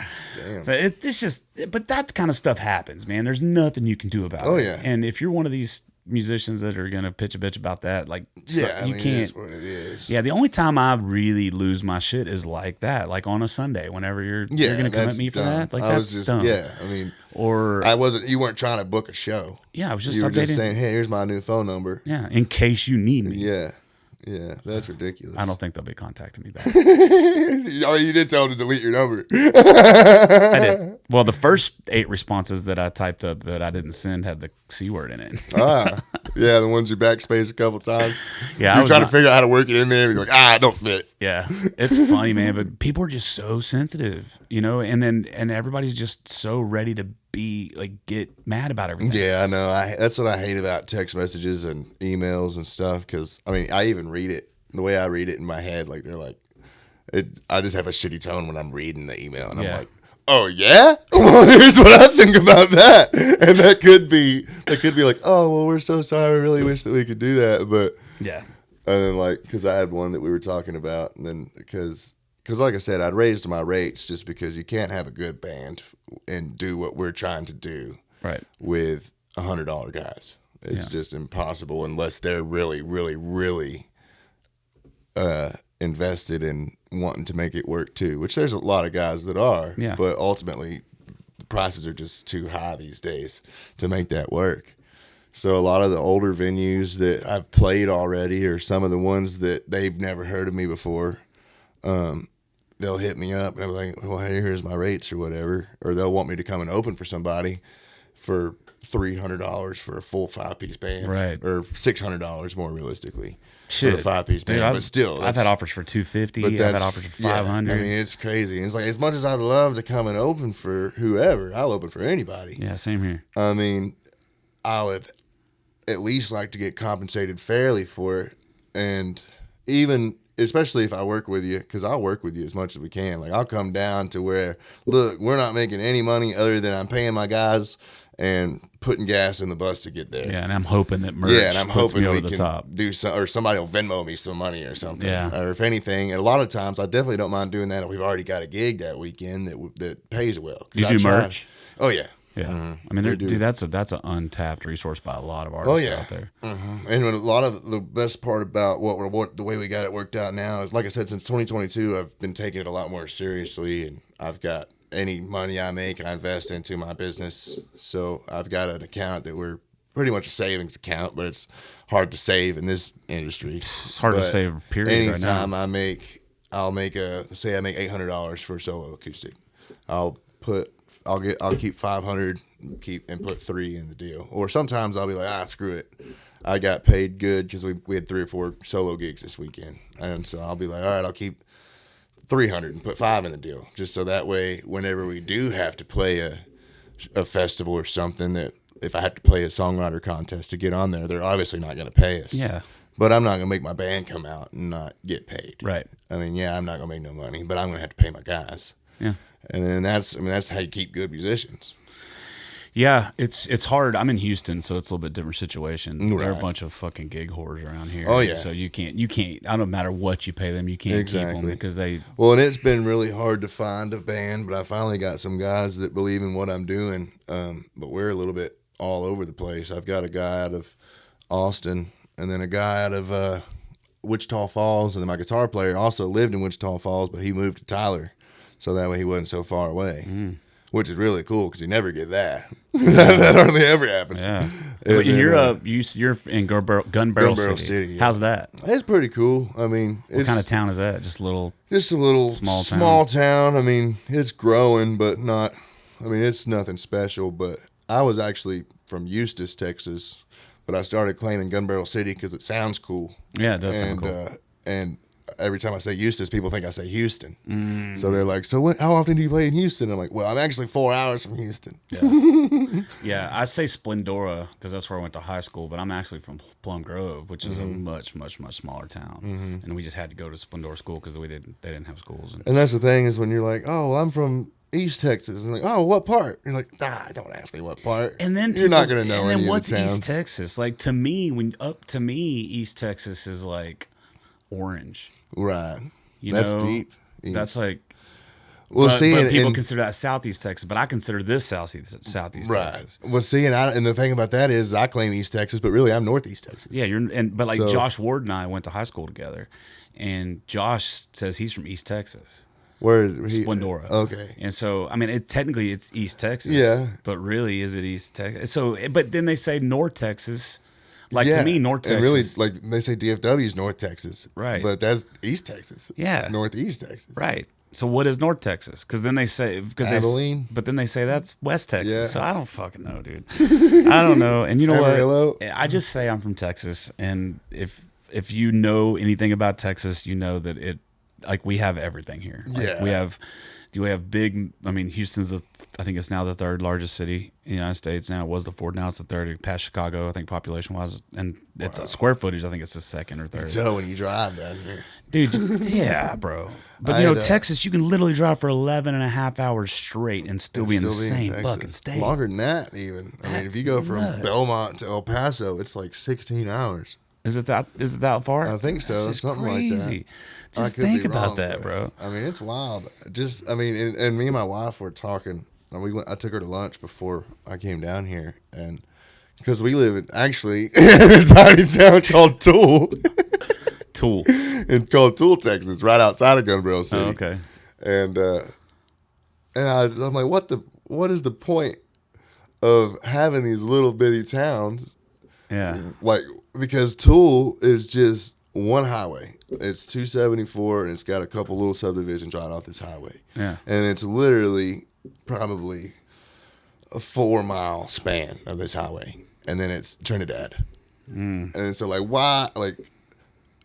Damn. So it's just, but that kind of stuff happens, man. There's nothing you can do about it. Oh, yeah. And if you're one of these musicians that are going to pitch a bitch about that, like, Yeah, you it can't. is what it is. Yeah, the only time I really lose my shit is like that, like on a Sunday, whenever you're going to come at that's me for dumb. that. Like, I that's was just dumb. yeah. I mean, Or you weren't trying to book a show. yeah, I was just You were updating. just saying, hey, here's my new phone number. Yeah, in case you need me. Yeah, that's ridiculous. I don't think they'll be contacting me back. I mean, you did tell them to delete your number. I did. Well, the first 8 responses that I typed up that I didn't send had the C word in it. Yeah, the ones you backspace a couple times. Yeah, I you're was trying not- to figure out how to work it in there. And you're like, it don't fit. Yeah, it's funny, man, but people are just so sensitive, and everybody's just so ready to be like get mad about everything. Yeah, I know. That's what I hate about text messages and emails and stuff. Because I mean, I even read it the way I read it in my head. Like they're like, I just have a shitty tone when I'm reading the email, and Yeah. I'm like, oh yeah, well, here's what I think about that, and that could be like, oh well, we're so sorry. We really wish that we could do that, but Yeah. and then like because I had one that we were talking about, and then because like I said, I'd raised my rates just because you can't have a good band and do what we're trying to do Right. with $100 guys. It's just impossible unless they're really, really, really invested in wanting to make it work too. Which there's a lot of guys that are, Yeah. but ultimately the prices are just too high these days to make that work. So a lot of the older venues that I've played already, or some of the ones that they've never heard of me before, they'll hit me up and I'm like, well, hey, here's my rates or whatever. Or they'll want me to come and open for somebody for $300 for a full 5-piece band. Right. Or $600 more realistically Shit. for a 5-piece band. Dude, but still. I've had offers for $250. I've had offers for $500. Yeah, I mean, it's crazy. It's like, as much as I'd love to come and open for whoever, I'll open for anybody. Yeah, same here. I mean, I would at least like to get compensated fairly for it. And even, especially if I work with you, because I'll work with you as much as we can. Like, I'll come down to where, look, we're not making any money other than I'm paying my guys and putting gas in the bus to get there. Yeah, and I'm hoping that merch Yeah, and I'm puts hoping me over we the can top. do some, or somebody will Venmo me some money or something. Yeah. Or if anything, and a lot of times I definitely don't mind doing that if we've already got a gig that weekend that pays well. 'Cause You I do try- merch? Oh yeah. Yeah, I mean, dude, that's an untapped resource by a lot of artists out there. And a lot of the best part about the way we got it worked out now is, like I said, since 2022, I've been taking it a lot more seriously, and I've got any money I make, I invest into my business. So I've got an account that we're pretty much a savings account, but it's hard to save in this industry. It's hard to save, period. Anytime right now. I'll make $800 for a solo acoustic. I'll keep 500, and put 3 in the deal. Or sometimes I'll be like, screw it. I got paid good because we had 3 or 4 solo gigs this weekend, and so I'll be like, all right, I'll keep 300 and put 5 in the deal, just so that way, whenever we do have to play a festival or something, that if I have to play a songwriter contest to get on there, they're obviously not going to pay us. Yeah. But I'm not going to make my band come out and not get paid. Right. I mean, yeah, I'm not going to make no money, but I'm going to have to pay my guys. Yeah. And then that's how you keep good musicians. Yeah, it's hard. I'm in Houston, so it's a little bit different situation. Right. There are a bunch of fucking gig whores around here. Oh, yeah. So you can't. I don't matter what you pay them, you can't keep them because they. Well, and it's been really hard to find a band, but I finally got some guys that believe in what I'm doing. But we're a little bit all over the place. I've got a guy out of Austin, and then a guy out of Wichita Falls, and then my guitar player also lived in Wichita Falls, but he moved to Tyler, so that way he wasn't so far away. Which is really cool because you never get that. That hardly ever happens. Yeah. But you're in Gun Barrel City. Yeah. How's that? It's pretty cool. I mean, What kind of town is that? Just a little small town. I mean, it's growing, but not. I mean, it's nothing special. But I was actually from Eustis, Texas, but I started claiming Gun Barrel City because it sounds cool. Yeah, it does sound cool. And every time I say Eustis, people think I say Houston. So they're like, how often do you play in Houston? I'm like, well, I'm actually 4 hours from Houston. Yeah, yeah, I say Splendora because that's where I went to high school, but I'm actually from Plum Grove, which is a much, much, much smaller town. And we just had to go to Splendora school because they didn't have schools. And that's the thing is when you're like, oh, well, I'm from East Texas. And like, oh, what part? You're like, don't ask me what part. And then you're not going to know. And any then what's of the towns. East Texas? Like to me, East Texas is like Orange. Right. That's deep. That's like. Well, but people consider that Southeast Texas, but I consider this Southeast right. Texas. Well, and the thing about that is I claim East Texas, but really I'm Northeast Texas. Yeah, Josh Ward and I went to high school together, and Josh says he's from East Texas. Where Splendora. Okay. And so, I mean, technically it's East Texas. Yeah. But really, is it East Texas? So, but then they say North Texas. To me, North Texas. And really, like they say DFW is North Texas. Right. But that's East Texas. Yeah. Northeast Texas. Right. So what is North Texas? Because then they say Abilene. But then they say that's West Texas. Yeah. So I don't fucking know, dude. I don't know. And you know Amarillo. what? I just say I'm from Texas, and if you know anything about Texas, you know that we have everything here. Yeah. We have big. I mean, Houston's I think it's now the 3rd largest city in the United States. Now it was the 4th. Now it's the 3rd, past Chicago. I think population wise, and it's square footage. I think it's the 2nd or 3rd. So when you drive down here, dude, yeah, bro. But Texas, you can literally drive for 11 and a half hours straight and still be in the same fucking state. Longer than that, even. I mean, if you go from Belmont to El Paso, it's like 16 hours. Is it that far? I think so. Something crazy. Like that. Just think about that, bro. I mean, it's wild. And me and my wife were talking. I took her to lunch before I came down here, and because we live in a tiny town called Tool. Called Tool, Texas, right outside of Gun Barrel City. Oh, okay. And I'm like, what is the point of having these little bitty towns? Yeah. Like, because Tool is just one highway. It's 274, and it's got a couple little subdivisions right off this highway. Yeah. And it's literally probably a 4-mile span of this highway. And then it's Trinidad. And so, like, why? Like,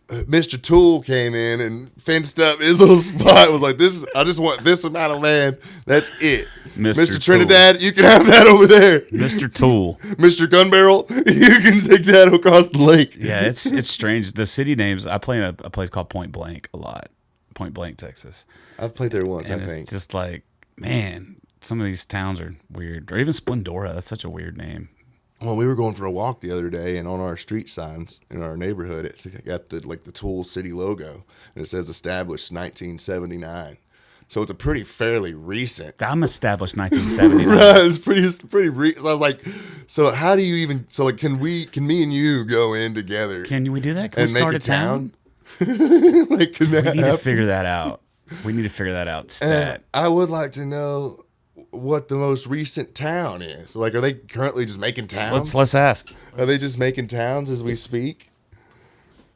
Mr. Tool came in and fenced up his little spot. Was like, I just want this amount of land. That's it. Mr. Trinidad, you can have that over there. Mr. Tool. Mr. Gun Barrel, you can take that across the lake. Yeah, it's strange. The city names, I play in a place called Point Blank a lot. Point Blank, Texas. I've played there once, and I think. It's just like, man, some of these towns are weird. Or even Splendora, that's such a weird name. Well, we were going for a walk the other day, and on our street signs in our neighborhood, it's got the Tool City logo, and it says established 1979. So it's a pretty fairly recent. I'm established 1970. Right, it's pretty recent. So I was like, so how do you even? So like, can me and you go in together? Can we do that? Can we and start make a town? like, can We that need to happen? figure that out. We need to figure that out. And Stat. I would like to know what the most recent town is. Like, are they currently just making towns? Let's ask. Are they just making towns as we speak?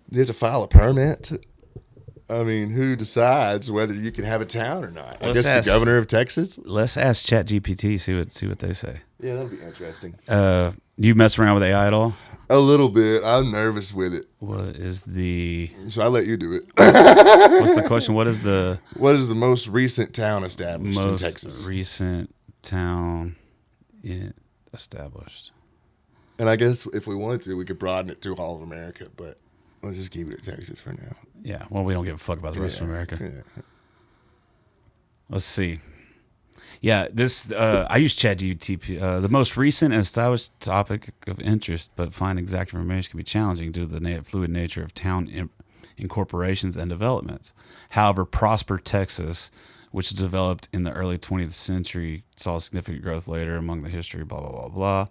Do you have to file a permit? I mean, who decides whether you can have a town or not? I Let's guess ask- the governor of Texas. Let's ask ChatGPT. See what they say. Yeah, that'll be interesting. Do you mess around with AI at all? A little bit. I'm nervous with it, What is the so I'll let you do it. what's the question? What is the What is the most recent town established in most Texas? recent town established? And I guess if we wanted to, we could broaden it to all of America, but let's just keep it at Texas for now. Yeah. Well, we don't give a fuck about the rest of America. Yeah. Let's see. Yeah, this I use ChatGPT. The most recent and established topic of interest, but find exact information can be challenging due to the fluid nature of town incorporations and developments. However, Prosper, Texas, which was developed in the early 20th century, saw significant growth later among the history. Blah blah blah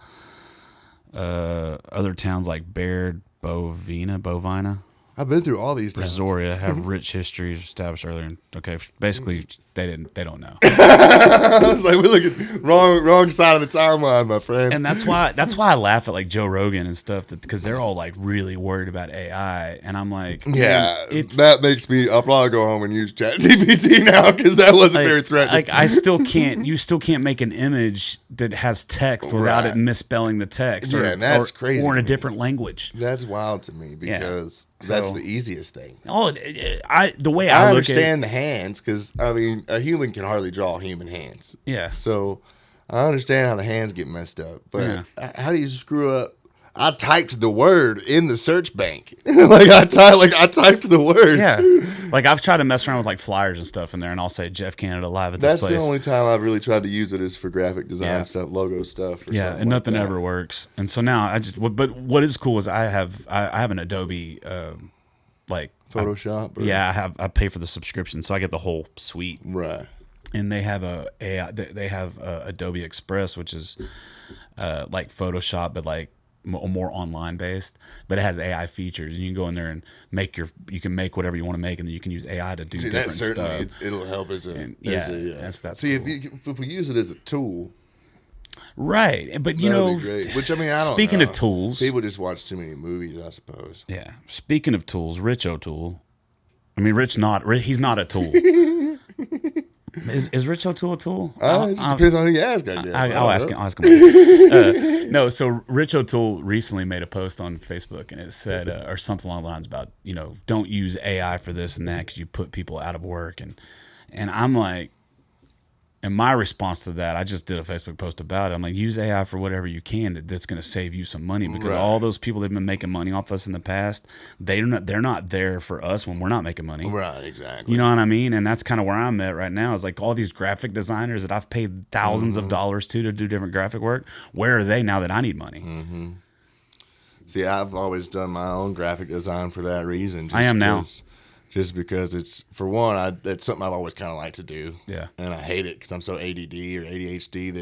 blah. Other towns like Baird, Bovina, I've been through all these towns. Brazoria have rich histories established earlier. Okay, basically they don't know. I was like, we're looking wrong side of the timeline, my friend. And that's why I laugh at like Joe Rogan and stuff, because they're all like really worried about AI, and I'm like, yeah, man, that makes me. I'll probably go home and use ChatGPT now because that wasn't like, very threatening. like I still can't. You still can't make an image that has text without Right. it misspelling the text, Yeah, and that's crazy or in a to me. different language. That's wild to me because So- that's the easiest thing. Oh, the way I I look understand the hands because I mean a human can hardly draw human hands. Yeah. So I understand how the hands get messed up, but Yeah. how do you screw up? I typed the word in the search bank. I typed the word. yeah, like I've tried to mess around with like flyers and stuff in there, and I'll say Jeff Canada live at That's this place. the only time I've really tried to use it is for graphic design Yeah. stuff, logo stuff. Or Yeah, something and like nothing that. ever works. And so now but what is cool is I have an Adobe like Photoshop. Or, I pay for the subscription, so I get the whole suite. Right. And they have they have Adobe Express, which is like Photoshop, but like more online based, but it has AI features, and you can go in there and you can make whatever you want to make, and then you can use AI to do See, that different certainly stuff. it'll help as a And, that's See, cool. if we use it as a tool, Right, but you that'd know, be great. Which I mean, I don't speaking know. of tools, People just watch too many movies, I suppose. yeah. Speaking of tools, Rich O'Toole. I mean, he's not a tool. Is Rich O'Toole a tool? It just depends on who you ask, I guess. I'll ask him. I'll ask him. No, so Rich O'Toole recently made a post on Facebook, and it said, or something along the lines about, don't use AI for this and that because you put people out of work, and I'm like, and my response to that, I just did a Facebook post about it. I'm like, use AI for whatever you can that's going to save you some money, because Right. all those people that've been making money off us in the past, they're not there for us when we're not making money. Right, exactly. You know what I mean? And that's kind of where I'm at right now, is like all these graphic designers that I've paid thousands of dollars to do different graphic work. Where are they now that I need money? See, I've always done my own graphic design for that reason. I am now. Just because it's, for one, it's something I've always kind of liked to do. Yeah. And I hate it because I'm so ADD or ADHD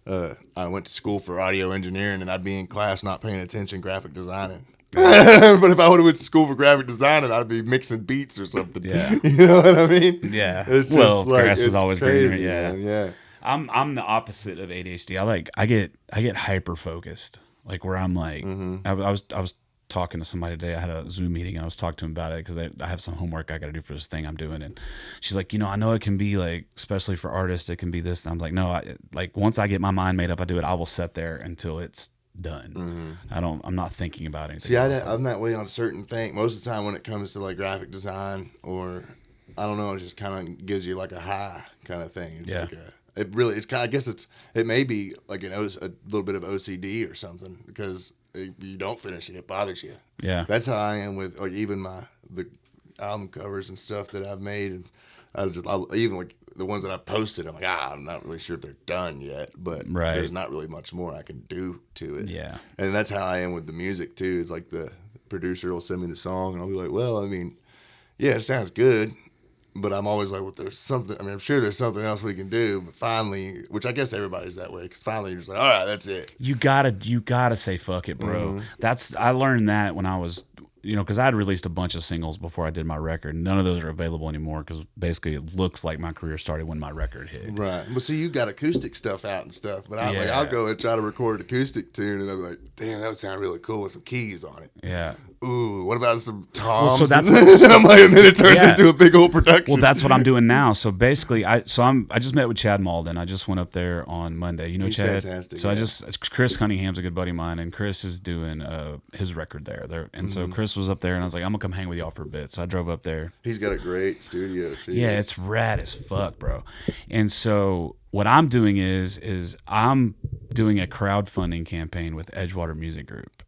that I went to school for audio engineering and I'd be in class not paying attention graphic designing. But if I would have went to school for graphic designing, I'd be mixing beats or something. Yeah. You know what I mean? Yeah. It's Well, just like, grass is it's always crazy, greener. Yeah. man. Yeah. I'm the opposite of ADHD. I get hyper focused, like where I'm like, I was talking to somebody today. I had a Zoom meeting and I was talking to him about it because I have some homework I got to do for this thing I'm doing. And she's like, I know it can be like, especially for artists, it can be this. And I'm like, no, like once I get my mind made up, I do it. I will sit there until it's done. I'm not thinking about anything. See, else. I'm that way on certain things. Most of the time when it comes to like graphic design or, I don't know, it just kind of gives you like a high kind of thing. It's Yeah. like it's kind of, I guess it may be like a little bit of OCD or something, because if you don't finish it, it bothers you. Yeah. That's how I am with, or even the album covers and stuff that I've made. And even like the ones that I've posted, I'm like, I'm not really sure if they're done yet, but Right. there's not really much more I can do to it. Yeah. And that's how I am with the music too. It's like the producer will send me the song and I'll be like, well, I mean, yeah, it sounds good. But I'm always like, well, there's something. I mean, I'm sure there's something else we can do. But finally, which I guess everybody's that way, because finally you're just like, all right, that's it. You gotta say fuck it, bro. I learned that when I was, because I had released a bunch of singles before I did my record. None of those are available anymore because basically it looks like my career started when my record hit. Right. Well, see, you got acoustic stuff out and stuff, but I'll go and try to record an acoustic tune, and I'll be like, damn, that would sound really cool with some keys on it. Yeah. Ooh, what about some toms? so that's and I'm like, and then it turns into a big old production. Well, that's what I'm doing now. So basically, I just met with Chad Malden. I just went up there on Monday. You know, He's Chad. fantastic, So yeah. Chris Cunningham's a good buddy of mine, and Chris is doing his record there. And so Chris was up there, and I was like, I'm gonna come hang with y'all for a bit. So I drove up there. He's got a great studio too. Yeah, it's rad as fuck, bro. And so what I'm doing is I'm doing a crowdfunding campaign with Edgewater Music Group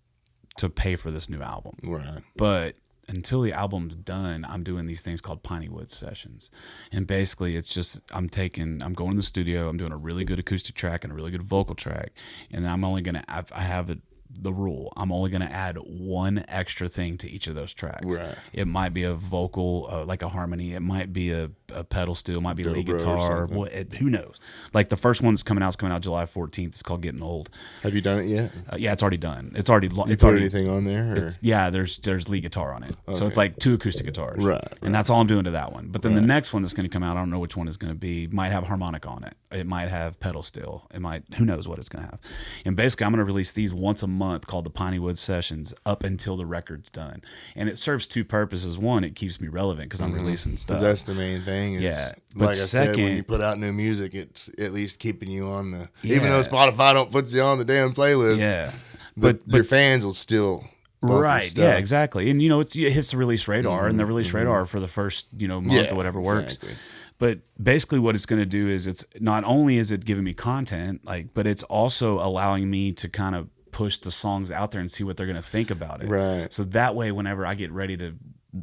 to pay for this new album. right. But until the album's done, I'm doing these things called Piney Woods sessions. And basically it's just I'm going to the studio, I'm doing a really good acoustic track and a really good vocal track, and I'm only going to I have the rule. I'm only going to add one extra thing to each of those tracks. Right. It might be a vocal, like a harmony. It might be a pedal steel. It might be lead Dobro or guitar. something. Who knows? Like the first one that's coming out July 14th. It's called Getting Old. Have you done it yet? Yeah, it's already done. It's already. You It's put already. anything on there? Or? Yeah, there's lead guitar on it. So it's like 2 acoustic guitars. Right. And that's all I'm doing to that one. But then the next one that's going to come out, I don't know which one is going to be. Might have harmonic on it. It might have pedal steel. It might. Who knows what it's going to have. And basically, I'm going to release these once a month called the Piney Woods Sessions up until the record's done. And it serves 2 purposes. One, it keeps me relevant because I'm releasing stuff. That's the main thing. Yeah. Like But I said, when second- you put out new music, it's at least keeping you on the. Even though Spotify don't put you on the damn playlist. Yeah. But your fans will still. bump your Right. stuff. Yeah, exactly. And it hits the release radar, and the release radar for the first month or whatever works. Exactly. But basically, what it's going to do is it's not only is it giving me content, but it's also allowing me to kind of push the songs out there and see what they're going to think about it. Right. So that way, whenever I get ready to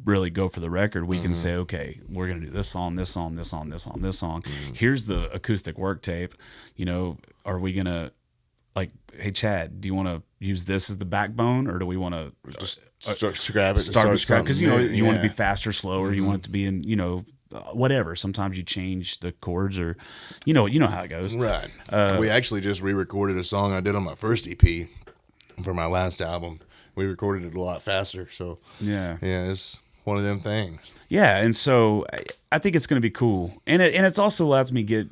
really go for the record, we can say, okay, we're going to do this song, this song, this song, this song, this song. Here's the acoustic work tape. Are we going to hey, Chad, do you want to use this as the backbone, or do we want to Just scrap it. start with scratch? Because you want to be Yeah. faster, slower. You want it to be in whatever. Sometimes you change the chords, or you know how it goes. Right. We actually just re-recorded a song I did on my first EP for my last album. We recorded it a lot faster, so Yeah. it's one of them things. Yeah, and so I think it's going to be cool, and it's also lets me get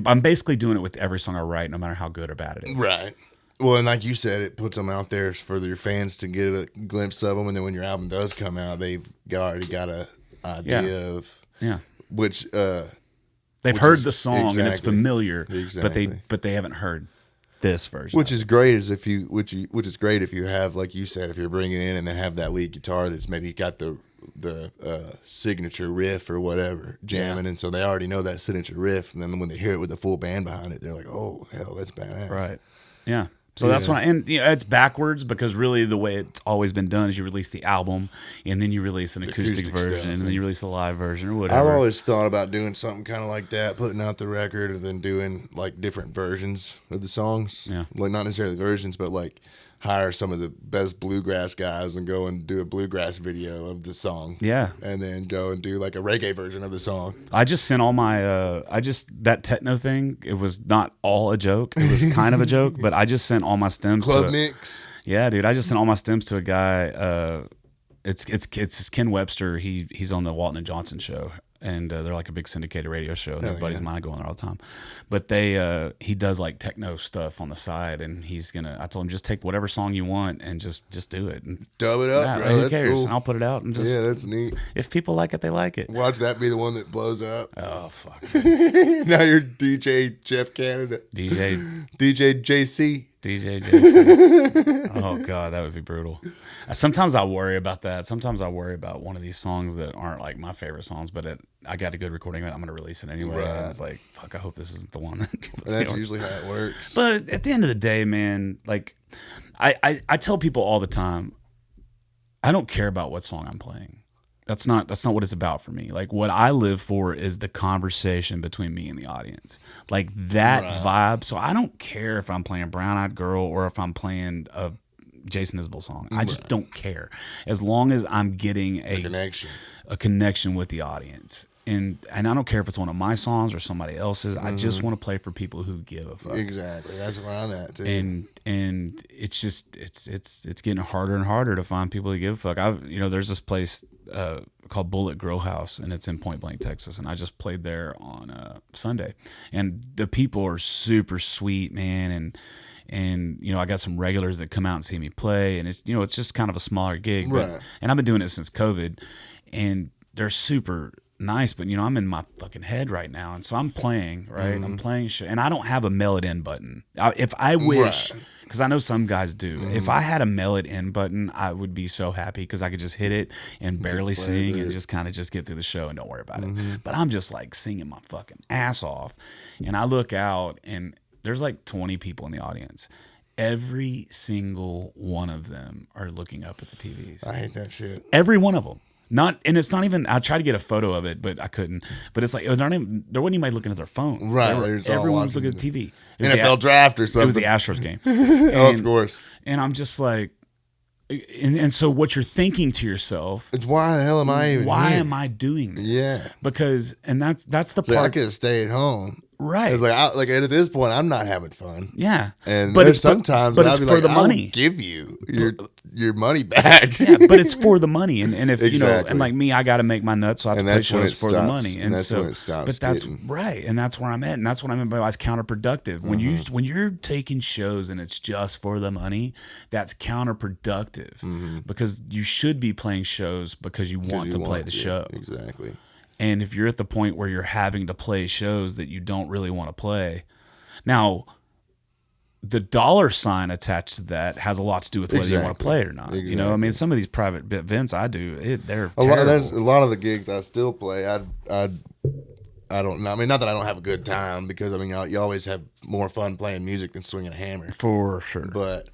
I'm basically doing it with every song I write, no matter how good or bad it is. Right. Well, and like you said, it puts them out there for your fans to get a glimpse of them, and then when your album does come out, they've already got a idea of which They've heard the song and it's exactly. familiar, Exactly. but they haven't heard this version. Which is great which is great if you have, like you said, if you're bringing in and they have that lead guitar that's maybe got the signature riff or whatever jamming, and so they already know that signature riff, and then when they hear it with the full band behind it, they're like, oh hell, that's badass. Right. Yeah. So that's why, and it's backwards because really the way it's always been done is you release the album and then you release an acoustic version stuff, and then you release a live version or whatever. I've always thought about doing something kind of like that, putting out the record and then doing like different versions of the songs. Yeah. Like not necessarily versions, but like hire some of the best bluegrass guys and go and do a bluegrass video of the song. Yeah. And then go and do like a reggae version of the song. I just sent all my, that techno thing, it was not all a joke. It was kind of a joke, but I just sent all my stems Club mix. Yeah, dude. I just sent all my stems to a guy. It's Ken Webster. He's on the Walton and Johnson show, and they're like a big syndicated radio show. And everybody's mine going there all the time. But he does like techno stuff on the side, and I told him just take whatever song you want and just do it. And Dub it up, bro. who That's cares? cool. And I'll put it out and just. Yeah, that's neat. If people like it, they like it. Watch that be the one that blows up. Oh fuck. Now you're DJ Jeff Canada. DJ JC. Jason. Oh god, that would be brutal. Sometimes I worry about that. Sometimes I worry about one of these songs that aren't like my favorite songs, but I got a good recording of it. I'm going to release it anyway. Right. And it's like, fuck, I hope this isn't the one. That's usually how it works. But at the end of the day, man, like I tell people all the time, I don't care about what song I'm playing. That's not what it's about for me. Like what I live for is the conversation between me and the audience. Like that vibe. So I don't care if I'm playing Brown Eyed Girl or if I'm playing a Jason Isbell song. I just don't care as long as I'm getting a connection with the audience. And I don't care if it's one of my songs or somebody else's. I just want to play for people who give a fuck. Exactly. That's where I'm at too. And it's just it's getting harder and harder to find people that give a fuck. There's this place called Bullet Grow House, and it's in Point Blank, Texas. And I just played there on Sunday, and the people are super sweet, man. And I got some regulars that come out and see me play, and it's just kind of a smaller gig, but and I've been doing it since COVID, and they're super nice, but I'm in my fucking head right now, and so I'm playing, right? I'm playing shit, and I don't have a mail it in button. If I wish, because I know some guys do. If I had a mail it in button, I would be so happy because I could just hit it and barely sing and just kind of just get through the show and don't worry about it. But I'm just like singing my fucking ass off, and I look out and there's like 20 people in the audience. Every single one of them are looking up at the TVs. I hate that shit. Every one of them. It's not even. I tried to get a photo of it, but I couldn't. But it's like there wasn't anybody looking at their phone. Right, everyone was looking at the TV. NFL draft or something. It was the Astros game. Of course. And I'm just like, and so what you're thinking to yourself? It's why the hell am I even? Why here? am I doing this? Yeah. Because that's the like, part. I could have stayed home. Right. It's like at this point, I'm not having fun. Yeah. And but it's sometimes, but it's for for the money. I'll give you your money back. Yeah, but it's for the money, and if exactly. and like me, I got to make my nuts, so I have to play shows for the money, and that's when it stops. But that's right, and that's where I'm at, and that's what I mean by it's counterproductive. When you're taking shows and it's just for the money, that's counterproductive because you should be playing shows because you want to play the show. Exactly. And if you're at the point where you're having to play shows that you don't really want to play, now the dollar sign attached to that has a lot to do with whether you want to play it or not. Exactly. I mean, some of these private events I do, they're a terrible. lot of the gigs I still play. I don't know. I mean, not that I don't have a good time because I mean, you always have more fun playing music than swinging a hammer. For sure. But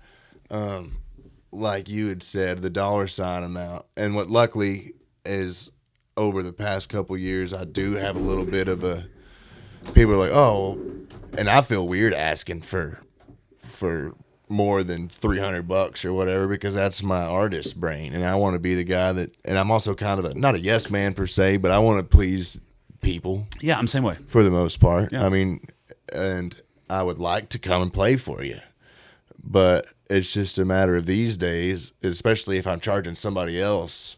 like you had said, the dollar sign amount, and what luckily is over the past couple years, I do have a little bit of a. People are like, oh, and I feel weird asking for more than $300 or whatever because that's my artist brain, and I want to be the guy that. And I'm also kind of not a yes man per se, but I want to please people. Yeah, I'm the same way for the most part. Yeah. I mean, and I would like to come and play for you, but it's just a matter of these days, especially if I'm charging somebody else.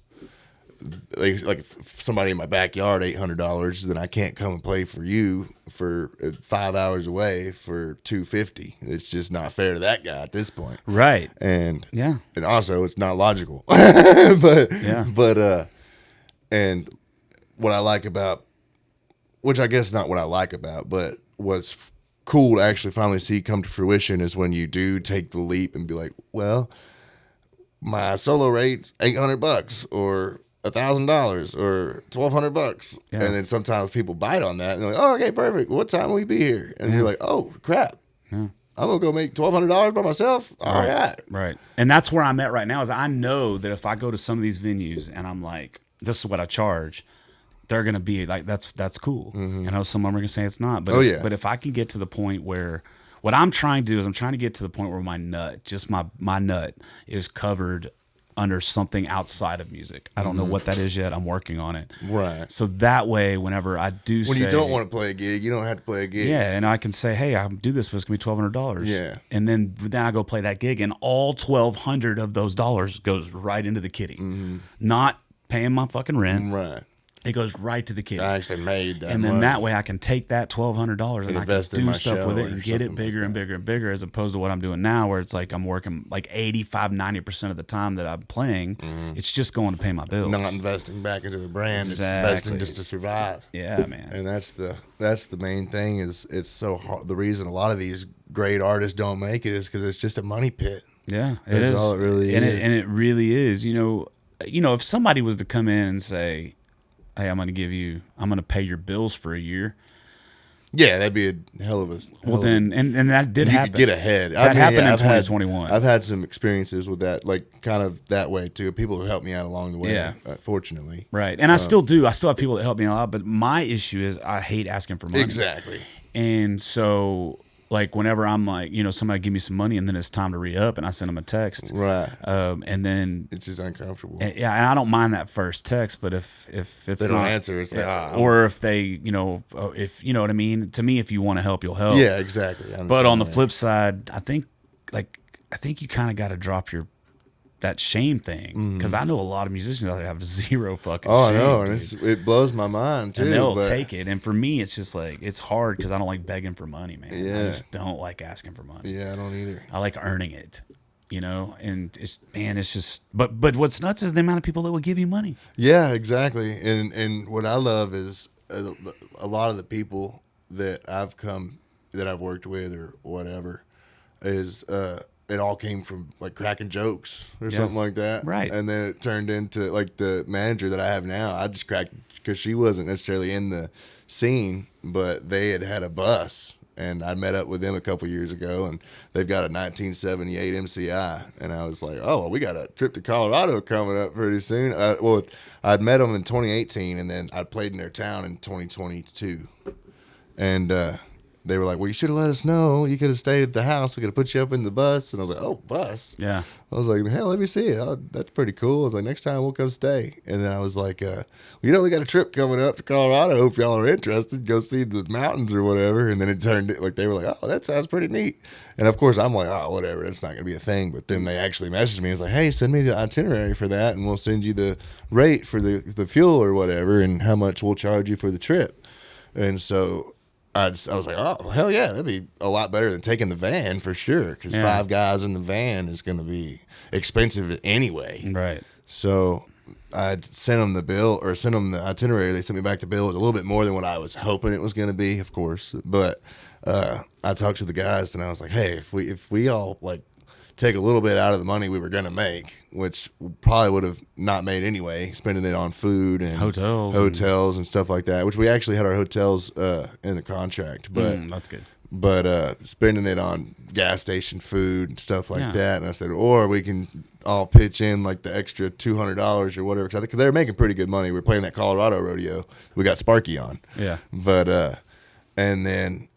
Like if somebody in my backyard $800, then I can't come and play for you for 5 hours away for $250. It's just not fair to that guy at this point, right? And yeah, and also it's not logical. but and what I like about, which I guess not what I like about, but what's cool to actually finally see come to fruition is when you do take the leap and be like, well, my solo rate $800 or $1,000 or $1,200, and then sometimes people bite on that and they're like, "Oh, okay, perfect. What time will we be here?" And you're like, "Oh, crap, I'm gonna go make $1,200 by myself." All right. And that's where I'm at right now. Is I know that if I go to some of these venues and I'm like, "This is what I charge," they're gonna be like, "That's cool." I know some of them are gonna say it's not, but but if I can get to the point where what I'm trying to do is I'm trying to get to the point where my nut, just my nut, is covered under something outside of music. I don't know what that is yet. I'm working on it. Right. So that way, whenever I do when you don't want to play a gig, you don't have to play a gig. Yeah, and I can say, hey, I do this, but it's going to be $1,200. Yeah. And then I go play that gig, and all $1,200 of those dollars goes right into the kitty. Not paying my fucking rent. Right. It goes right to the kitty. I actually made that. And then that way I can take that $1,200 and I can do stuff with it and get it bigger and bigger and bigger, as opposed to what I'm doing now, where it's like I'm working like 85-90% of the time that I'm playing. It's just going to pay my bills. Not investing back into the brand. Exactly. It's investing just to survive. Yeah, man. And that's the main thing. Is it's so hard. The reason a lot of these great artists don't make it is because it's just a money pit. Yeah, that's all it really is. And it really is. You know, if somebody was to come in and say, hey, I'm going to pay your bills for a year. Yeah, that'd be a hell of a. And that did happen. You could get ahead. That happened in 2021. I've had some experiences with that, like kind of that way too. People who helped me out along the way. Fortunately. Right, and I still do. I still have people that help me a lot. But my issue is I hate asking for money. Exactly. And so like whenever I'm like, somebody give me some money and then it's time to re-up and I send them a text. Right. And then It's just uncomfortable. yeah, and I don't mind that first text, but if it's They not don't answer. It's like, or if they, if you know what I mean, to me, if you want to help, you'll help. yeah, exactly. But on the flip side, I think you kind of got to drop that shame thing, because I know a lot of musicians out there have zero fucking Oh, shame, I know, dude. and it blows my mind too. And they'll but take it. And for me, it's just like, it's hard because I don't like begging for money, man. Yeah. I just don't like asking for money. Yeah, I don't either. I like earning it, and it's just, but what's nuts is the amount of people that will give you money. Yeah, exactly. And what I love is a lot of the people that I've worked with or whatever is it all came from like cracking jokes or something like that. Right. And then it turned into like the manager that I have now. I just cracked because she wasn't necessarily in the scene, but they had a bus. And I met up with them a couple years ago, and they've got a 1978 MCI. And I was like, oh, well, we got a trip to Colorado coming up pretty soon. I'd met them in 2018, and then I played in their town in 2022. And they were like, well, you should have let us know. You could have stayed at the house. We could have put you up in the bus. And I was like, oh, bus? Yeah. I was like, hell, let me see it. Oh, that's pretty cool. I was like, next time we'll come stay. And then I was like, we got a trip coming up to Colorado. Hope y'all are interested. Go see the mountains or whatever. And then it turned like they were like, oh, that sounds pretty neat. And of course, I'm like, oh, whatever. It's not going to be a thing. But then they actually messaged me. It's like, hey, send me the itinerary for that, and we'll send you the rate for the fuel or whatever, and how much we'll charge you for the trip. And so I was like, oh, hell yeah, that'd be a lot better than taking the van for sure, because 5 guys in the van is going to be expensive anyway. Right. So I sent them the itinerary. They sent me back the bill. It was a little bit more than what I was hoping it was going to be, of course. But I talked to the guys, and I was like, hey, if we all like take a little bit out of the money we were going to make, which probably would have not made anyway, spending it on food and hotels and stuff like that, which we actually had our hotels in the contract, but that's good. But spending it on gas station food and stuff like that. And I said, or we can all pitch in like the extra $200 or whatever, because they're making pretty good money. We're playing that Colorado rodeo. We got Sparky on. Yeah. But and then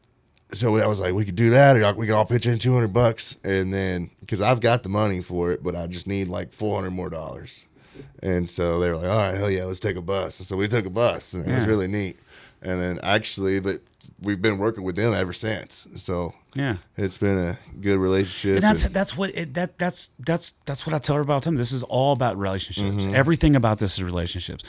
so I was like, we could do that, or we could all pitch in $200, and then because I've got the money for it, but I just need like $400 more. And so they were like, all right, hell yeah, let's take a bus. And so we took a bus, and it was really neat. And then actually, but we've been working with them ever since. So yeah, it's been a good relationship. And that's what I tell everybody all the time. This is all about relationships. Everything about this is relationships.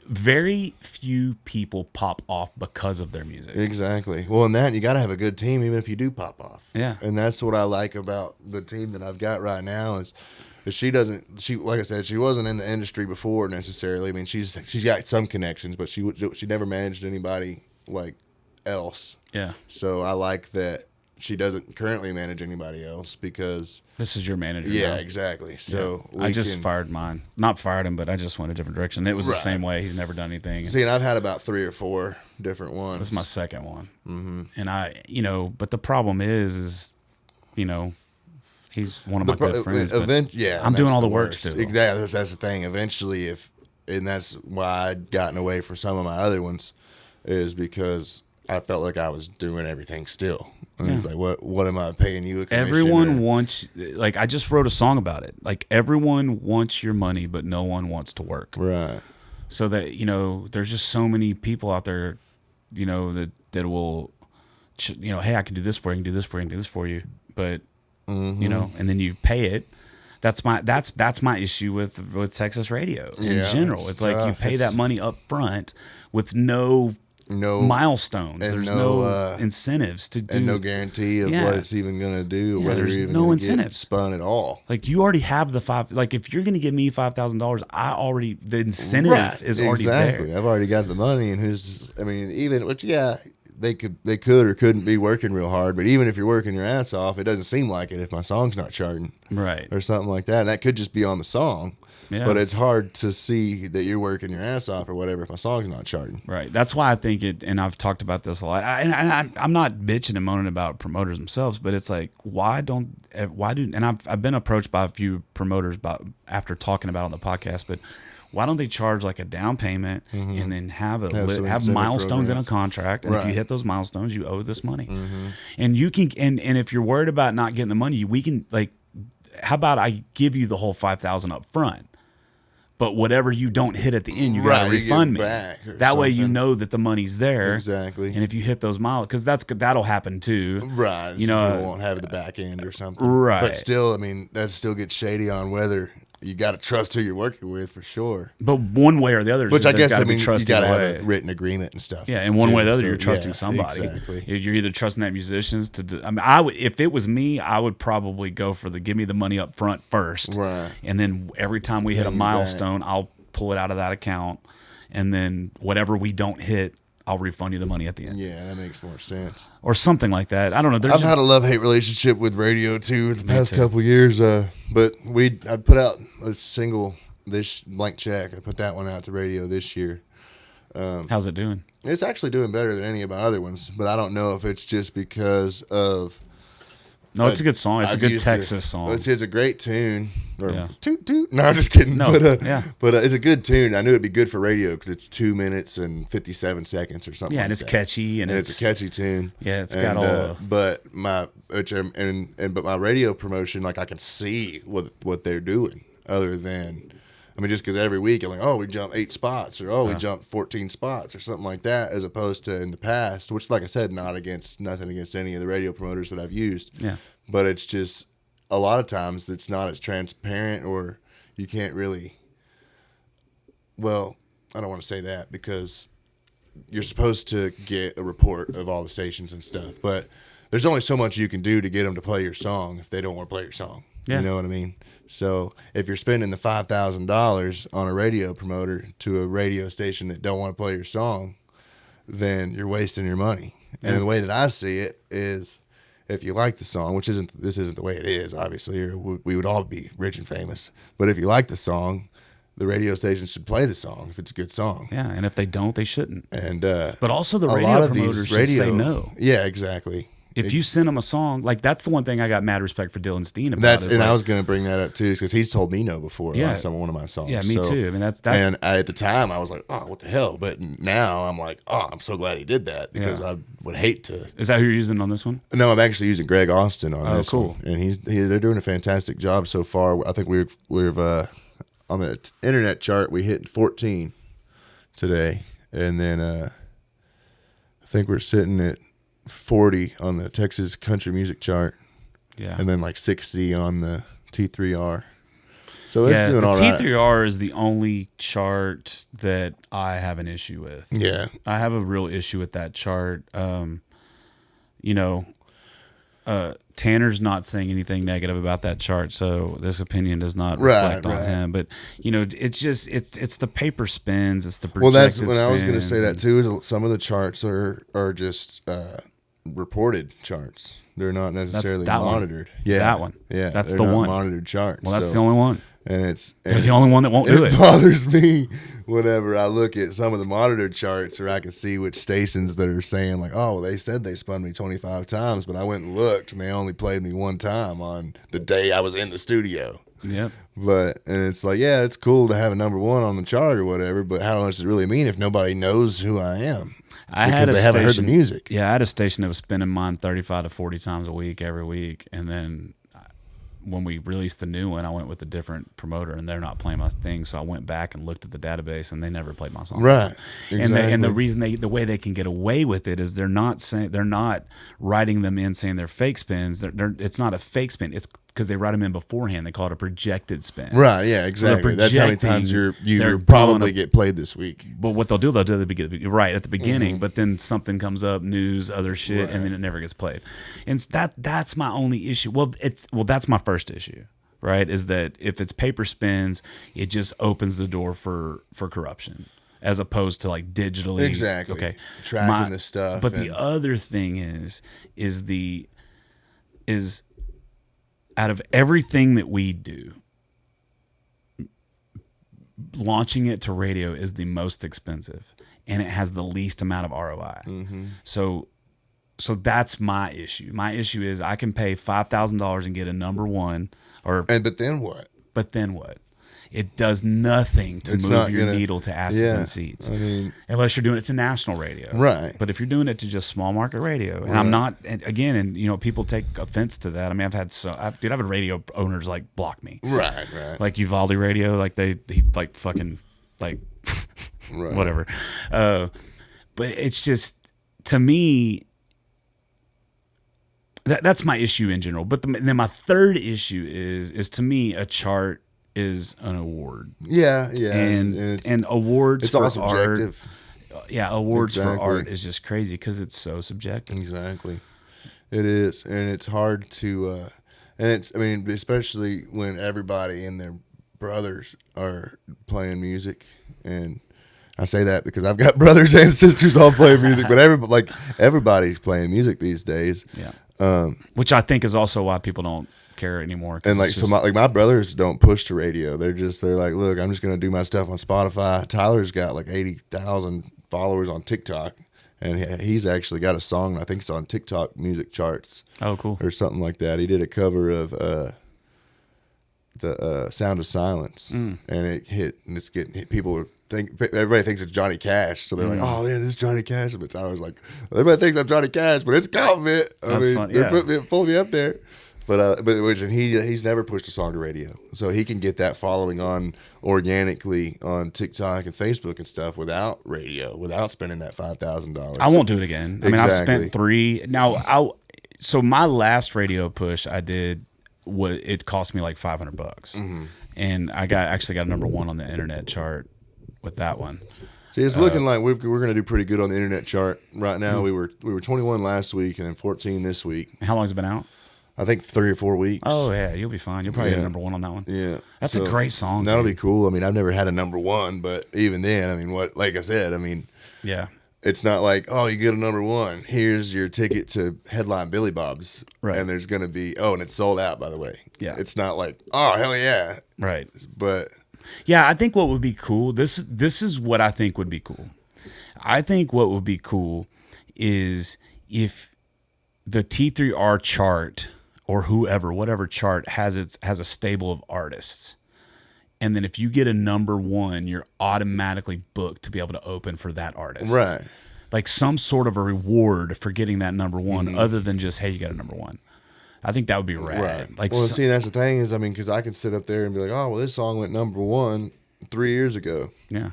Very few people pop off because of their music. Exactly. Well, and that you got to have a good team, even if you do pop off. Yeah. And that's what I like about the team that I've got right now is she like I said, she wasn't in the industry before necessarily. I mean, she's got some connections, but she never managed anybody like else. Yeah. So I like that she doesn't currently manage anybody else, because this is your manager. Yeah, now. Exactly. So I just fired mine. Not fired him, but I just went a different direction. It was the same way. He's never done anything. See, and I've had about 3 or 4 different ones. This is my second one. And but the problem is, he's one of my good friends. I'm doing all the work still. Exactly. That's the thing. Eventually, and that's why I'd gotten away from some of my other ones, is because I felt like I was doing everything still. And it's like, what am I paying you a commission? Everyone wants, like, I just wrote a song about it. Like, everyone wants your money, but no one wants to work. Right. So that, there's just so many people out there, that will, hey, I can do this for you, I can do this for you, I can do this for you. But, and then you pay it. That's my issue with Texas radio in general. It's like you pay that money up front with no milestones. There's no incentives to do, and no guarantee of what it's even going to do, or whether there's you're even no going to incentive get spun at all. Like, you already have the if you're going to give me $5,000, the incentive is already there. I've already got the money, and they could or couldn't be working real hard, but even if you're working your ass off, it doesn't seem like it if my song's not charting, right, or something like that. And that could just be on the song. Yeah. But it's hard to see that you're working your ass off or whatever if my song's not charting. Right. That's why I think and I've talked about this a lot. I'm not bitching and moaning about promoters themselves, but it's like, and I've been approached by a few promoters after talking about it on the podcast, but Why don't they charge like a down payment and then have some incentive milestones in a programs. contract? And if you Right. hit those milestones, you owe this money. And you can, and if you're worried about not getting the money, we can like, how about I give you the whole 5,000 up front? But whatever you don't hit at the end, you got Right, to you give refund me. back or That way you something. know that the money's there. Exactly. And if you hit those miles, because that'll happen too. Right. You so know, people won't have the back end or something. Right. But still, I mean, that still gets shady on whether you got to trust who you're working with for sure. But one way or the other, Which I there's guess, gotta I be mean, you trusting got to have away. a written agreement and stuff. Yeah, and one way or the other, So, you're trusting yeah, somebody. Exactly. You're either trusting that musicians to. I mean, I would, if it was me, I would probably go for the give me the money up front first, Right. and then every time we hit a Pay you milestone, I'll pull it out of that account, and then whatever we don't hit, I'll refund you the money at the end, Yeah, that makes more sense. or something like that. I don't know. There's I've just- had a love-hate relationship with radio too the past too. couple years. But I put out a single, this Blank Check. I put that one out to radio this year. how's it doing? It's actually doing better than any of my other ones, but I don't know if it's just because of. No, it's a good song. It's a I've good used Texas song. It's a great tune. Or Yeah. toot toot. No, I'm just kidding. No, yeah. But it's a good tune. I knew it'd be good for radio because it's 2 minutes and 57 seconds or something. Yeah, like and it's that. catchy, and It's a catchy tune. Yeah, it's got all the- But my but my radio promotion, like I can see what they're doing. Other than, I mean, just because every week I'm like, oh, we jumped 8 spots, or we jumped 14 spots, or something like that, as opposed to in the past, which, like I said, nothing against any of the radio promoters that I've used. Yeah. But it's just a lot of times it's not as transparent, or you can't really. Well, I don't want to say that because you're supposed to get a report of all the stations and stuff, but there's only so much you can do to get them to play your song if they don't want to play your song. Yeah. You know what I mean? So if you're spending the $5,000 on a radio promoter to a radio station that don't want to play your song, then you're wasting your money. And the way that I see it is, if you like the song, which this isn't the way it is, obviously, or we would all be rich and famous. But if you like the song, the radio station should play the song if it's a good song. Yeah, and if they don't, they shouldn't. And But also the a radio lot of promoters these should say no. Yeah, exactly. If you send them a song, like that's the one thing I got mad respect for Dylan Steen about. That's is and like, I was going to bring that up too, because he's told me no before Yeah. on some one of my songs. Yeah, me So- too. I mean, that's And at the time, I was like, "Oh, what the hell?" But now I'm like, "Oh, I'm so glad he did that because Yeah. I would hate to." Is that who you're using on this one? No, I'm actually using Greg Austin on Oh, this cool. one, and they're doing a fantastic job so far. I think we've on the internet chart we hit 14 today, and then I think we're sitting at 40 on the Texas country music chart, Yeah. and then like 60 on the T3R. So it's Yeah, doing the all right. T3R is the only chart that I have an issue with. Yeah, I have a real issue with that chart. You know, Tanner's not saying anything negative about that chart, so this opinion does not reflect on right. him. But you know, it's just it's the paper spins, it's the well, projected that's when I was going to spins, say that and- too. Is some of the charts are just reported charts. They're not necessarily that one. monitored. Yeah, That one. Yeah, That's they're the not one. monitored charts. Well, that's so- the only one. and They're the only one that won't do it it. bothers me whenever I look at some of the monitored charts, or I can see which stations that are saying like, "Oh, well, they said they spun me 25 times, but I went and looked, and they only played me one time on the day I was in the studio." Yep. And it's like, yeah, it's cool to have a number one on the chart or whatever, but how much does it really mean if nobody knows who I am? I Because had a they station, haven't heard the music. Yeah, I had a station that was spinning mine 35 to 40 times a week every week, and then when we released the new one, I went with a different promoter, and they're not playing my thing. So I went back and looked at the database, and they never played my song. Right. And the Exactly. reason the way they can get away with it is they're not writing them in saying they're fake spins. It's not a fake spin. It's because they write them in beforehand. They call it a projected spin. Right, yeah, exactly. That's how many times they're you probably going get played this week. But what they'll do at the beginning, right at the beginning, but then something comes up, news, other shit, and then it never gets played. And that's my only issue. That's my first issue, right? Is that if it's paper spins, it just opens the door for corruption, as opposed to like digitally. Exactly. Okay. Tracking the stuff. But the other thing is out of everything that we do, launching it to radio is the most expensive, and it has the least amount of ROI. So that's my issue. My issue is I can pay $5,000 and get a number one, but then what? but then what? it does nothing to It's move not your gonna- needle to asses yeah, and seats. I mean, Unless you're doing it to national radio. Right. But if you're doing it to just small market radio, and I'm not, and again, and you know, people take offense to that. I mean, I've had radio owners like block me. right. Like Uvalde Radio, like he like fucking like Right. whatever. But it's just, to me, that's my issue in general. But then my third issue is to me, a chart is an award. Yeah. And awards it's for all subjective. art. Yeah, awards for Exactly. art is just crazy because it's so subjective. Exactly. It is, and it's hard to, and it's. I mean, especially when everybody and their brothers are playing music, and I say that because I've got brothers and sisters all playing music, but everybody's playing music these days. Yeah. Which I think is also why people don't care anymore. 'Cause And like, it's so just- my brothers don't push to radio. They're like, look, I'm just gonna do my stuff on Spotify. Tyler's got like 80,000 followers on TikTok, and he's actually got a song. I think it's on TikTok music charts. Oh, cool. Or something like that. He did a cover of the Sound of Silence, and it hit, and it's getting hit. Everybody thinks it's Johnny Cash, so they're like, "Oh man, this is Johnny Cash." But I was like, everybody thinks I'm Johnny Cash, but it's compliment. That's fun, yeah. They pulled me up there. But he's never pushed a song to radio, so he can get that following on organically on TikTok and Facebook and stuff without radio, without spending that $5,000. I won't do it again. I mean, I've Exactly. spent 3 now. So my last radio push I did, it cost me like $500, and I actually got a number 1 on the internet chart with that one. See, it's looking like we're going to do pretty good on the internet chart right now. We were 21 last week and then 14 this week. How long has it been out? I think 3 or 4 weeks. Oh yeah, you'll be fine. You'll probably get a Yeah. number 1 on that one. Yeah, That's a great song. That'll dude. be cool. I mean, I've never had a number 1, but even then, I mean, like I said, I mean, Yeah. it's not like, oh, you get a number 1. Here's your ticket to headline Billy Bob's, Right. and there's going to be and it's sold out, by the way. Yeah. It's not like, oh hell yeah, Right. but Yeah, I think what would be cool. This is what I think would be cool. I think what would be cool is if the T3R chart or whatever chart has a stable of artists. And then if you get a number 1, you're automatically booked to be able to open for that artist. right. Like some sort of a reward for getting that number 1 other than just, hey, you got a number 1. I think that would be rad. Right. Like Well, see, that's the thing is, I mean, because I can sit up there and be like, oh, well, this song went number 1 3 years ago, yeah.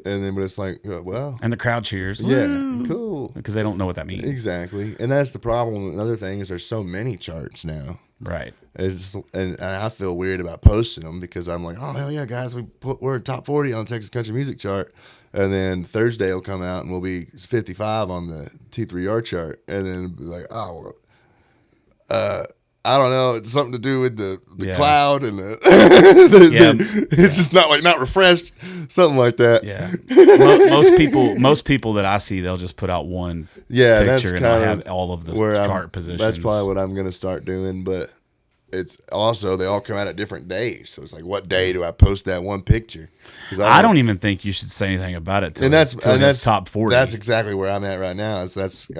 and then but it's like, well, And the crowd cheers. yeah, cool. Because they don't know what that means. Exactly, and that's the problem. Another thing is there's so many charts now. Right. And I feel weird about posting them because I'm like, oh hell yeah, guys, we're in top 40 on the Texas Country Music Chart, and then Thursday will come out and we'll be 55 on the T3R chart, and then be like, oh, well, I don't know, it's something to do with the Yeah. cloud and the, Yeah. it's just not refreshed, something like that. Yeah. Most people that I see, they'll just put out one Yeah, picture that's and kind they'll of have all of the where chart positions. That's probably what I'm going to start doing. But it's also they all come out at different days, so it's like, what day do I post that one picture? 'Cause I don't even think you should say anything about it. And that's top 40. That's exactly where I'm at right now. I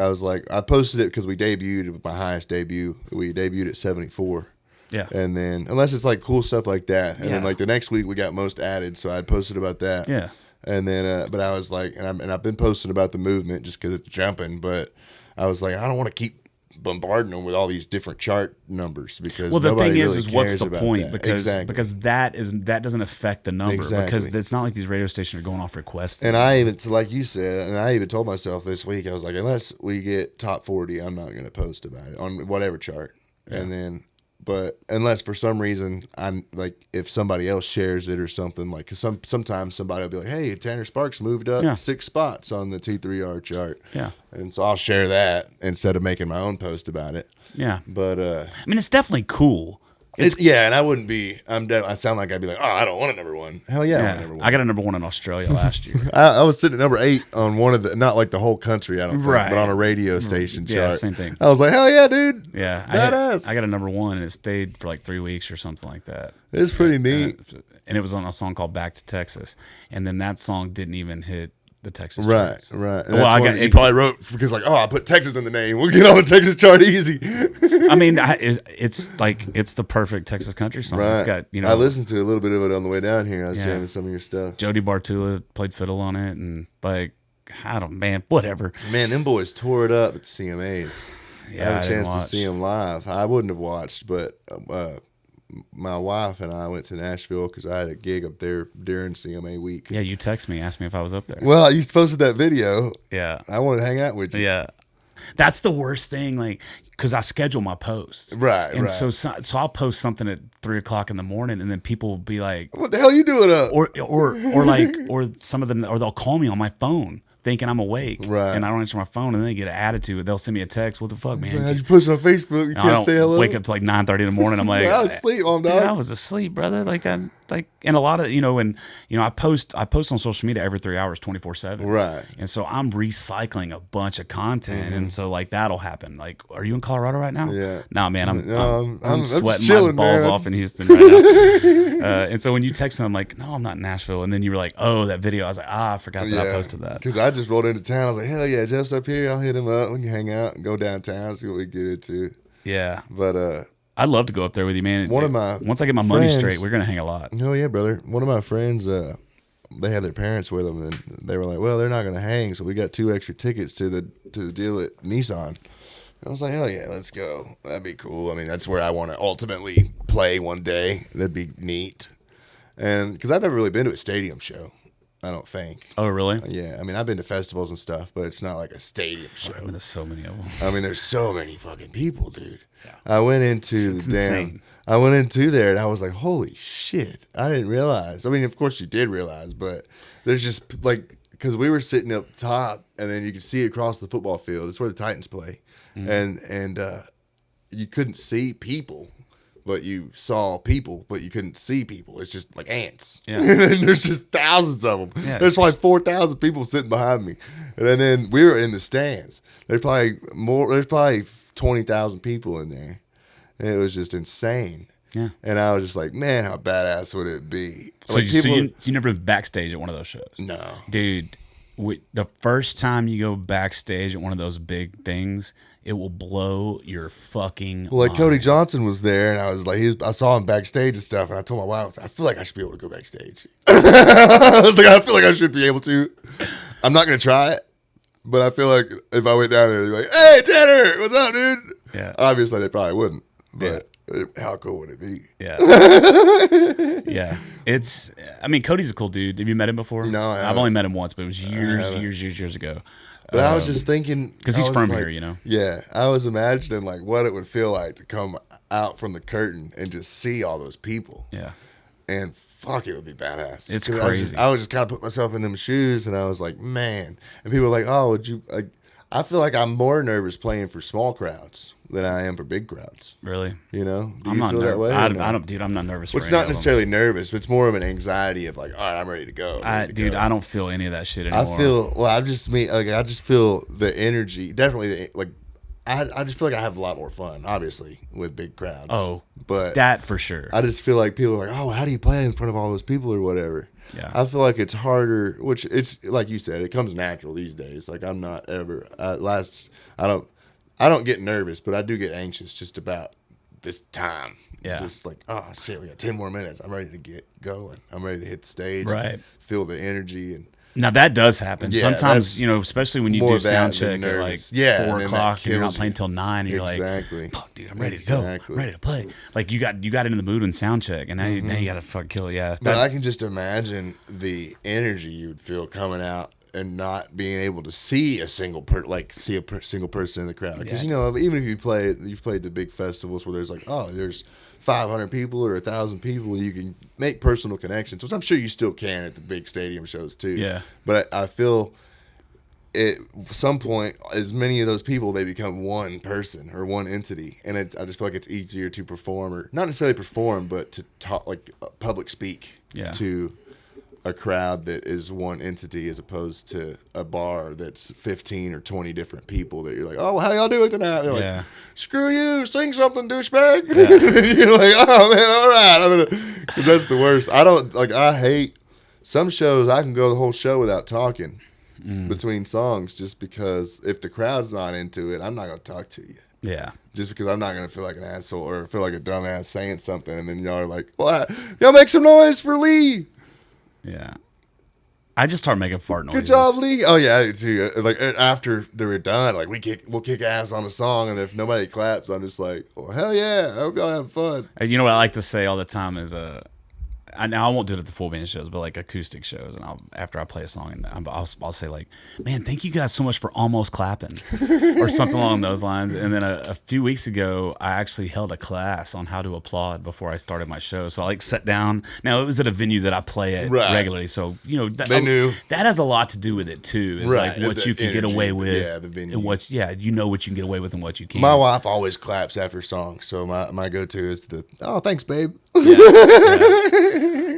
was like, I posted it because we debuted with my highest debut. We debuted at 74. Yeah. And then unless it's like cool stuff like that, and Yeah. then like the next week we got most added, so I posted about that. Yeah. And then, but I was like, and I've been posting about the movement just because it's jumping. But I was like, I don't want to keep bombarding them with all these different chart numbers because Well, the thing nobody is really what's cares the about point? that. Because Exactly. that doesn't affect the number because Exactly. it's not like these radio stations are going off requests. And I even, so like you said, and I even told myself this week, I was like, unless we get top 40, I'm not going to post about it on whatever chart. And then, but unless for some reason I'm like, if somebody else shares it or something, like, cause sometimes somebody will be like, hey, Tanner Sparks moved up 6 spots on the T3R chart. Yeah. And so I'll share that instead of making my own post about it. Yeah. But, I mean, it's definitely cool. yeah, and I wouldn't be. I sound like I'd be like, oh, I don't want a number 1. Hell yeah, I want a number 1. I got a number 1 in Australia last year. I was sitting at number 8 on one of the, not like the whole country, I don't think, Right. but on a radio station Yeah, chart. same thing. I was like, hell yeah, dude. Yeah. Badass. I got a number 1 and it stayed for like 3 weeks or something like that. It's pretty neat. And it was on a song called Back to Texas. And then that song didn't even hit the Texas Right, charts. right. And Well, that's I one got he probably wrote because like, oh, I put Texas in the name. We'll get on the Texas chart easy. I mean, it's like it's the perfect Texas country song. Right. It's got I listened to a little bit of it on the way down here. I was Yeah. jamming some of your stuff. Jody Bartula played fiddle on it, and like whatever. Man, them boys tore it up at the CMAs. Yeah, I had I a didn't chance to watch. see them live. I wouldn't have watched, but my wife and I went to Nashville because I had a gig up there during CMA week. Yeah, you text me, asked me if I was up there. Well, you posted that video. Yeah, I wanted to hang out with you. yeah. That's the worst thing, like, because I schedule my posts, Right, And right. so I'll post something at 3:00 in the morning, and then people will be like, What the hell you doing up? or some of them, or they'll call me on my phone thinking I'm awake, Right. And I don't answer my phone, and then they get an attitude. They'll send me a text. What the fuck, man? How'd you post on Facebook? You I can't don't say hello. wake up to like 9:30 in the morning. I'm like, I was asleep, dude, dog. I was asleep, brother. And a lot of I post on social media every 3 hours, 24/7. Right. And so I'm recycling a bunch of content, and so like that'll happen. Like, are you in Colorado right now? Yeah. Nah, man, I'm I'm sweating chilling, my balls man. off in Houston right now. And so when you text me, I'm like, no, I'm not in Nashville. And then you were like, oh, that video. I was like, I forgot that I posted that. Because I just rolled into town. I was like, hell yeah, Jeff's up here. I'll hit him up. We can hang out and go downtown, see what we get into. Yeah, But I'd love to go up there with you, man. One of my once I get my money friends- straight, we're gonna hang a lot. no, yeah, brother. One of my friends, they had their parents with them, and they were like, well, they're not gonna hang, so we got 2 extra tickets to the deal at Nissan. I was like, hell yeah, let's go. That'd be cool. I mean, that's where I want to ultimately play one day. That'd be neat. And because I've never really been to a stadium show, I don't think. Oh, really? Yeah, I mean, I've been to festivals and stuff, but it's not like a stadium I show. mean, there's so many of them. I mean, there's so many fucking people, dude. I went into It's the damn. insane. I went into there and I was like, holy shit! I didn't realize. I mean, of course you did realize, but there's just like because we were sitting up top and then you could see across the football field. It's where the Titans play, and you couldn't see people. But you saw people, but you couldn't see people. It's just like ants. Yeah. And there's just thousands of them. Yeah. There's probably 4,000 people sitting behind me. And then we were in the stands. There's probably 20,000 people in there. And it was just insane. Yeah. And I was just like, man, how badass would it be? So, Like, you never been backstage at one of those shows? No. Dude, the first time you go backstage at one of those big things, it will blow your fucking Well, like mind. Cody Johnson was there, and I was like, I saw him backstage and stuff, and I told my wife, I was like, I feel like I should be able to go backstage. I was like, I feel like I should be able to. I'm not gonna try it, but I feel like if I went down there, they'd be like, "Hey, Tanner, what's up, dude?" Yeah. Obviously, they probably wouldn't, but how cool would it be? Yeah. Yeah. I mean, Cody's a cool dude. Have you met him before? No, I I've haven't. only met him once, but it was years ago. But I was just thinking, Because he's I was from like- here, you know? Yeah, I was imagining like what it would feel like to come out from the curtain and just see all those people. Yeah. And fuck, it would be badass. It's 'Cause crazy. I would just kind of put myself in them shoes, and I was like, man. And people were like, oh, would you? Like, I feel like I'm more nervous playing for small crowds than I am for big crowds. Really? You know? Do I'm you not feel that nervous. way? or I no? don't, dude, I'm not nervous Well, for it's any not of them. necessarily nervous, but it's more of an anxiety of like, all right, I'm ready to go. I'm ready to Dude, go. I don't feel any of that shit anymore. I just feel the energy. Definitely, like, I just feel like I have a lot more fun, obviously, with big crowds. Oh, but that for sure. I just feel like people are like, oh, how do you play in front of all those people or whatever? Yeah. I feel like it's harder, which it's like you said, it comes natural these days. Like I'm not ever I don't get nervous, but I do get anxious just about this time. Yeah. Just like, oh shit, we got 10 more minutes. I'm ready to get going. I'm ready to hit the stage. Right. Feel the energy and Now that does happen. Yeah, Sometimes, that's especially when you more do of that sound than check at like nervous. Yeah, 4 and then that o'clock and you're not kills playing you. till 9, and you're Exactly. like, fuck, dude, I'm ready to go. Exactly. I'm ready to play. Like you got into the mood in sound check, and now you gotta fucking kill it. Yeah. But I can just imagine the energy you would feel coming out and not being able to see a single single person in the crowd. Because even if you've played the big festivals where there's like, oh, there's 500 people or 1,000 people, you can make personal connections, which I'm sure you still can at the big stadium shows too. Yeah. But I feel at some point, as many of those people, they become one person or one entity, and I just feel like it's easier to perform, or not necessarily perform, but to talk, like public speak to a crowd that is one entity as opposed to a bar that's 15 or 20 different people that you're like, oh, how y'all doing tonight? They're Yeah. like, screw you, sing something, douchebag. You're like, oh man, all right, I'm gonna, because that's the worst. I hate some shows. I can go the whole show without talking. between songs, just because if the crowd's not into it, I'm not gonna talk to you. Yeah. Just because I'm not gonna feel like an asshole or feel like a dumbass saying something, and then y'all are like, "What? Y'all make some noise for Lee." Yeah. I just start making fart noises. Good job, Lee. Oh yeah, I do too. Like after they're done, like we'll kick ass on a song, and if nobody claps, I'm just like, well, hell yeah, I hope y'all have fun. You know what I like to say all the time is I won't do it at the full band shows, but like acoustic shows, and after I play a song, and I'll say like, man, thank you guys so much for almost clapping, or something along those lines. And then a few weeks ago, I actually held a class on how to applaud before I started my show. So I like sat down. Now it was at a venue that I play at regularly, so They knew. that has a lot to do with it too. Is like what you can get away with, the venue, and what you know what you can get away with and what you can't. My wife always claps after songs, so my go-to is oh, thanks, babe.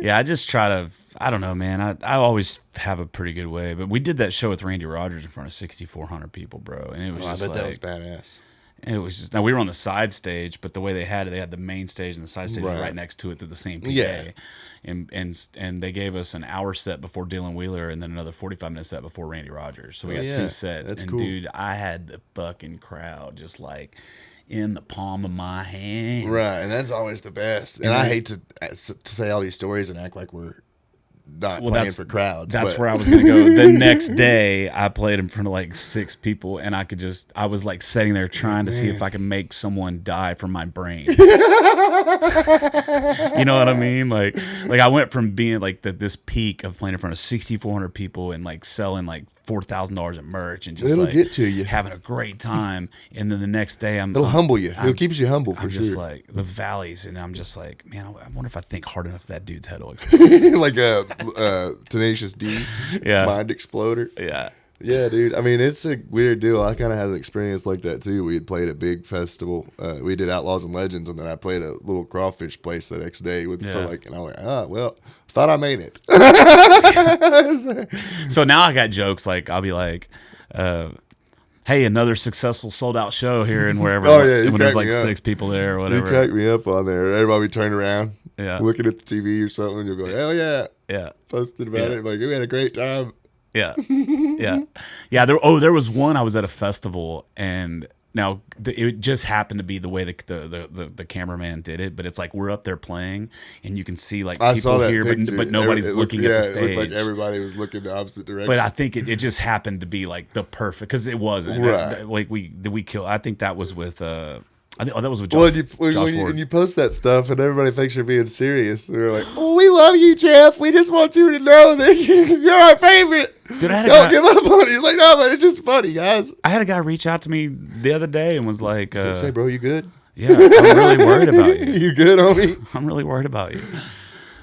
Yeah, I just try to. I don't know, man. I always have a pretty good way, but we did that show with Randy Rogers in front of 6,400 people, bro, and it was just I bet like that was badass. it was just. Now we were on the side stage, but the way they had the main stage and the side stage was Right. right next to it through the same PA, Yeah. and they gave us an hour set before Dylan Wheeler, and then another 45-minute set before Randy Rogers. So we got yeah. two sets, That's and cool. dude, I had the fucking crowd just like in the palm of my hands, Right, and that's always the best. And I hate to say all these stories and act like we're not playing for crowds. That's but where I was gonna go. The next day, I played in front of like 6 people, and I was like sitting there trying to see if I could make someone die from my brain. You know what I mean? Like I went from being like this peak of playing in front of 6,400 people and like selling like $4,000 in merch and just It'll like get to you. having a great time, and then the next day it'll humble you. It keeps you humble for I'm just sure. like the valleys, and I'm just like, man, I wonder if I think hard enough, that dude's head will explode. Like a Tenacious D, Yeah. mind exploder. Yeah. Yeah, dude. I mean, it's a weird deal. I kind of had an experience like that too. We had played a big festival. We did Outlaws and Legends, and then I played a little crawfish place the next day and I was like, well, thought I made it. So now I got jokes like I'll be like, "Hey, another successful sold out show here and wherever." Oh, yeah, you when there's crack like me up. 6 people there or You whatever. crack me up on there. Everybody would turn around, Yeah. looking at the TV or something, and you'll go, hell yeah. Yeah, Posted about Yeah. it. Like, we had a great time. yeah, yeah. There was one. I was at a festival, and now it just happened to be the way the cameraman did it. But it's like we're up there playing, and you can see like I saw people that here, picture. but nobody's It looked- looking at the It stage. looked like everybody was looking the opposite direction. But I think it just happened to be like the perfect, because it wasn't Right. like we killed. I think that was with that was with Well, Josh, when Josh you, Ward. when you post that stuff and everybody thinks you're being serious, they're like, "Oh, we love you, Jeff. We just want you to know that you're our favorite. Dude, I had a Don't guy- give up on it." He's like, "No, but it's just funny, guys." I had a guy reach out to me the other day and was like, Say, bro, you good? "Yeah, I'm really worried about you. You good, homie? I'm really worried about you."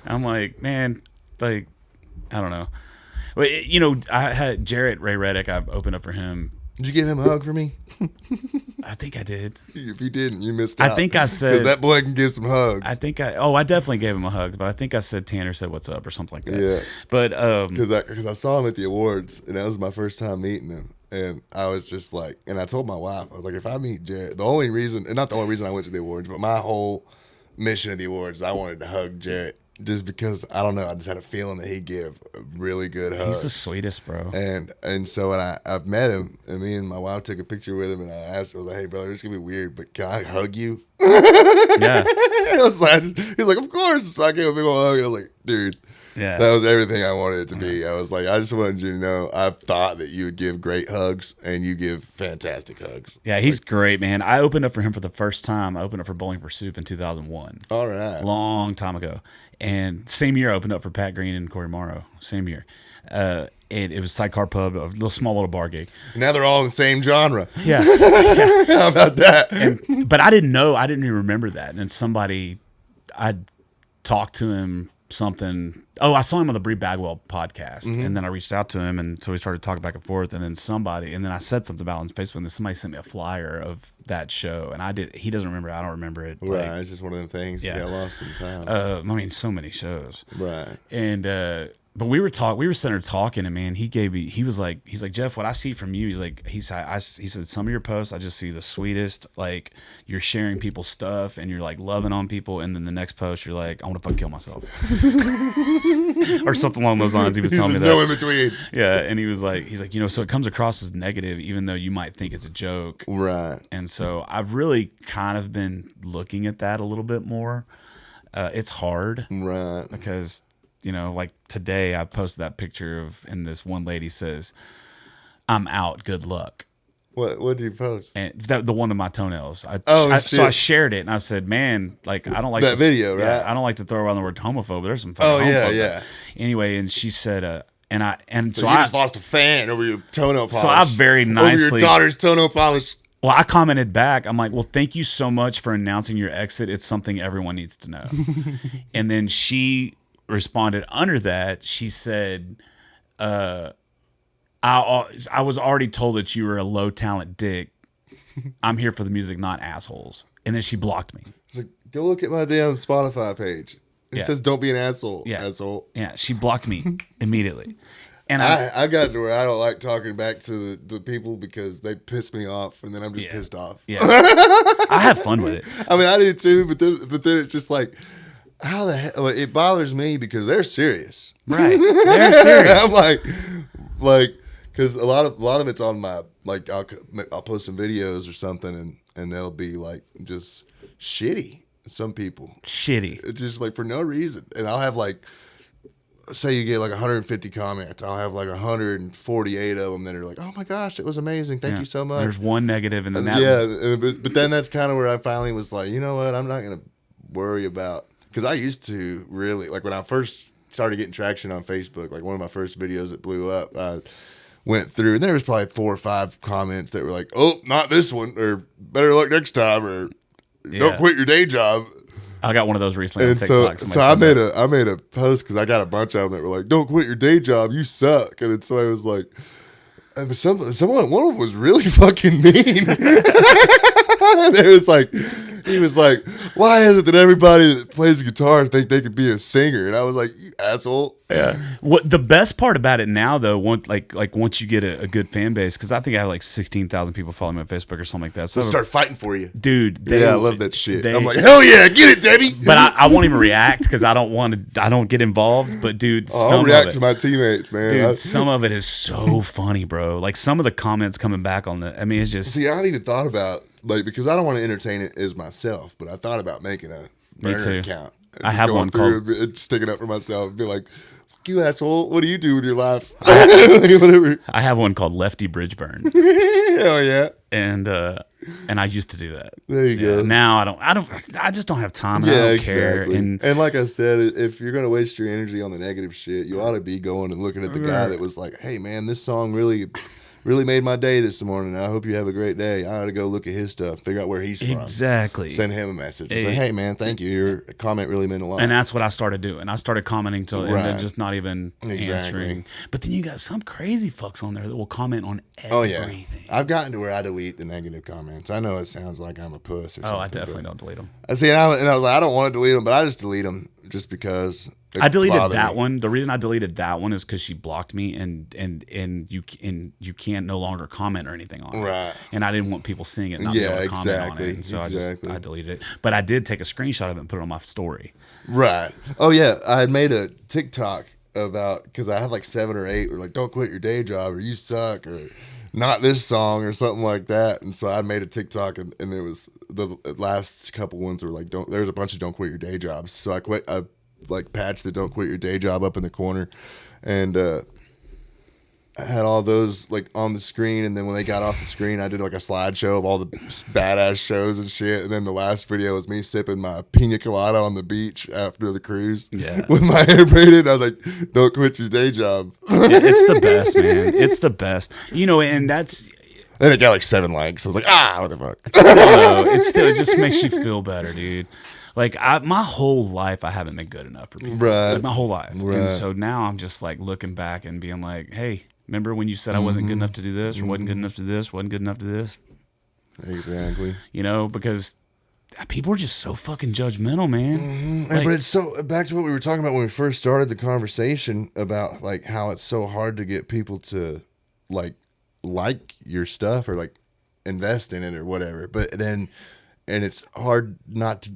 I'm like, man, like, I don't know. Well, I had Jarrett Ray Reddick. I opened up for him. Did you give him a hug for me? I think I did. If you didn't, you missed out. I think I said- because that boy can give some hugs. I definitely gave him a hug, but I think I said Tanner said what's up or something like that. Yeah. But Because I saw him at the awards, and that was my first time meeting him. And I was just like, and I told my wife, I was like, if I meet Jarrett, the only reason, and not the only reason I went to the awards, but my whole mission of the awards, I wanted to hug Jarrett just because, I don't know, I just had a feeling that he'd give really good hugs. he's the sweetest, bro. And so when I've met him, and me and my wife took a picture with him, and I asked her, I was like, "Hey, brother, it's gonna be weird, but can I hug you?" Yeah, He's like, "Of course." So I gave him a big old hug, and I was like, "Dude, yeah. that was everything I wanted it to be." I was like, I just wanted you to know, I've thought that you would give great hugs, and you give fantastic hugs. Yeah, he's great, man. I opened up for him for the first time. I opened up for Bowling for Soup in 2001. All right. Long time ago. And same year I opened up for Pat Green and Corey Morrow. Same year. It was Sidecar Pub, a little bar gig. Now they're all in the same genre. Yeah. How about that? But I didn't even remember that. And then I talked to him something. Oh, I saw him on the Bree Bagwell podcast, and then I reached out to him, and so we started talking back and forth. And then I said something about it on Facebook, and then somebody sent me a flyer of that show, and he doesn't remember it. I don't remember it. Right. It's just one of the things Yeah. you got lost in time. I mean, so many shows. Right. And But we were sitting there talking, and man, he's like, Jeff, what I see from you, he said some of your posts, I just see the sweetest, like you're sharing people's stuff and you're like loving on people, and then the next post you're like, I want to fucking kill myself, or something along those lines. He was telling me that. No in between. Yeah, and he's like, so it comes across as negative, even though you might think it's a joke, Right. And so I've really kind of been looking at that a little bit more. It's hard, Right. because like today I posted that picture and this one lady says, "I'm out. Good luck." What did you post? And the one of my toenails. Shit. So I shared it and I said, "Man, like I don't like that video, right? Yeah, I don't like to throw around the word homophobe. But there's some fucking homophobes." yeah. Anyway, and she said, so you I just lost a fan over your toenail polish. So I very nicely over your daughter's toenail polish. Well, I commented back. I'm like, well, thank you so much for announcing your exit. It's something everyone needs to know. And then she responded under that. She said, I was already told that you were a low talent dick. I'm here for the music, not assholes. And then she blocked me. It's like, go look at my damn Spotify page. It says, "Don't be an asshole." Yeah. Asshole. Yeah. She blocked me immediately. And I got to where I don't like talking back to the people because they piss me off, and then I'm just pissed off. Yeah. I have fun with it. I mean, I do too, but then it's just like, how the hell? It bothers me because they're serious, right? They're serious. I'm like, because a lot of it's on my, like, I'll post some videos or something, and they'll be like just shitty. Some people shitty, it's just like for no reason, and I'll have like, say you get like 150 comments, I'll have like 148 of them that are like, "Oh my gosh, it was amazing, thank you so much." There's one negative, and then that. Yeah, but then that's kind of where I finally was like, you know what, I'm not gonna worry about, because I used to really, like when I first started getting traction on Facebook, like one of my first videos that blew up, I went through and there was probably 4 or 5 comments that were like, "Oh, not this one," or "Better luck next time," or "Don't quit your day job." I got one of those recently on And TikTok. so I made a post because I got a bunch of them that were like, "Don't quit your day job, you suck." And then so I was like, but one of them was really fucking mean. And he was like, "Why is it that everybody that plays guitar think they could be a singer?" And I was like, "You asshole." Yeah. What the best part about it now, though, once you get a good fan base, because I think I have like 16,000 people following me on Facebook or something like that. So They'll start fighting for you, dude. I love that shit. I'm like, hell yeah, get it, Debbie. But I won't even react because I don't get involved. But dude, I'll react to my teammates, man. Dude, some of it is so funny, bro. Like some of the comments coming back on the, I mean, it's just. See, I haven't even thought about, like, because I don't want to entertain it as myself, but I thought about making a burner account. I have one called, sticking up for myself and be like, "Fuck you, asshole. What do you do with your life?" Whatever. I have one called Lefty Bridgeburn. Hell yeah. And I used to do that. There you go. Now I just don't have time. And I don't care. And like I said, if you're gonna waste your energy on the negative shit, you ought to be going and looking at the guy that was like, "Hey man, this song really made my day this morning. I hope you have a great day." I ought to go look at his stuff, figure out where he's from. Exactly. Send him a message. Say, "Hey man, thank you. Your comment really meant a lot." And that's what I started doing. I started commenting and then just not even answering. But then you got some crazy fucks on there that will comment on everything. Oh yeah. I've gotten to where I delete the negative comments. I know it sounds like I'm a puss or something. Oh, I definitely don't delete them. I see, and I was like, I don't want to delete them, but I just delete them just because. I deleted that one. The reason I deleted that one is because she blocked me, and you can't no longer comment or anything on it. Right. And I didn't want people seeing it, and not be able to comment on it. And so I deleted it. But I did take a screenshot of it and put it on my story. Right. Oh yeah, I had made a TikTok about, because I had like 7 or 8 were like, "Don't quit your day job," or "You suck," or "Not this song," or something like that. And so I made a TikTok, and it was the last couple ones were like, there's a bunch of "Don't quit your day jobs." So I like patched the "Don't quit your day job" up in the corner, and I had all those like on the screen. And then when they got off the screen, I did like a slideshow of all the badass shows and shit. And then the last video was me sipping my pina colada on the beach after the cruise, with my hair braided. I was like, "Don't quit your day job." It's the best, man. It's the best. And that's. Then it got like 7 likes. I was like, what the fuck? It just makes you feel better, dude. Like my whole life, I haven't been good enough for people. Right. Like my whole life. Right. And so now I'm just like looking back and being like, hey, remember when you said I wasn't good enough to do this, or wasn't good enough to do this, wasn't good enough to this? Exactly. Because people are just so fucking judgmental, man. Mm-hmm. Like, but it's so back to what we were talking about when we first started the conversation about like how it's so hard to get people to like your stuff or like invest in it or whatever. But then, and it's hard not to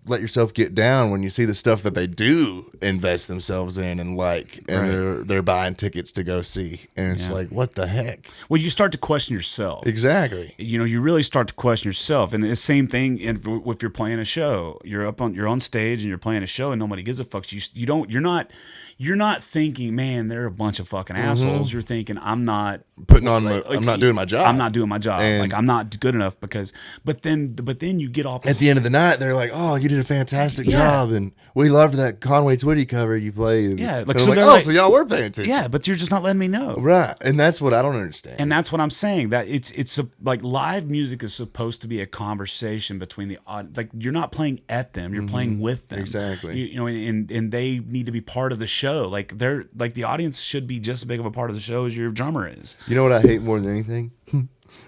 let yourself get down when you see the stuff that they do invest themselves in and like, and they're buying tickets to go see, and it's like, what the heck? well, you start to question yourself. Exactly. You know, you really start to question yourself, and the same thing if you're playing a show. You're on stage and you're playing a show, and nobody gives a fuck. You're not thinking, man, they're a bunch of fucking assholes. You're thinking, I'm not putting on I'm not doing my job. I'm not doing my job. And like I'm not good enough because. But then you get off at the end of the night, they're like, "Oh, you did a fantastic job, and we loved that Conway Twitty cover you played." And Yeah, like, so y'all were paying attention. Yeah, but you're just not letting me know. Right, and that's what I don't understand. And that's what I'm saying. That it's like live music is supposed to be a conversation between the audience. Like you're not playing at them, you're playing with them. Exactly. You know, and they need to be part of the show. Like they're like the audience should be just as big of a part of the show as your drummer is. You know what I hate more than anything?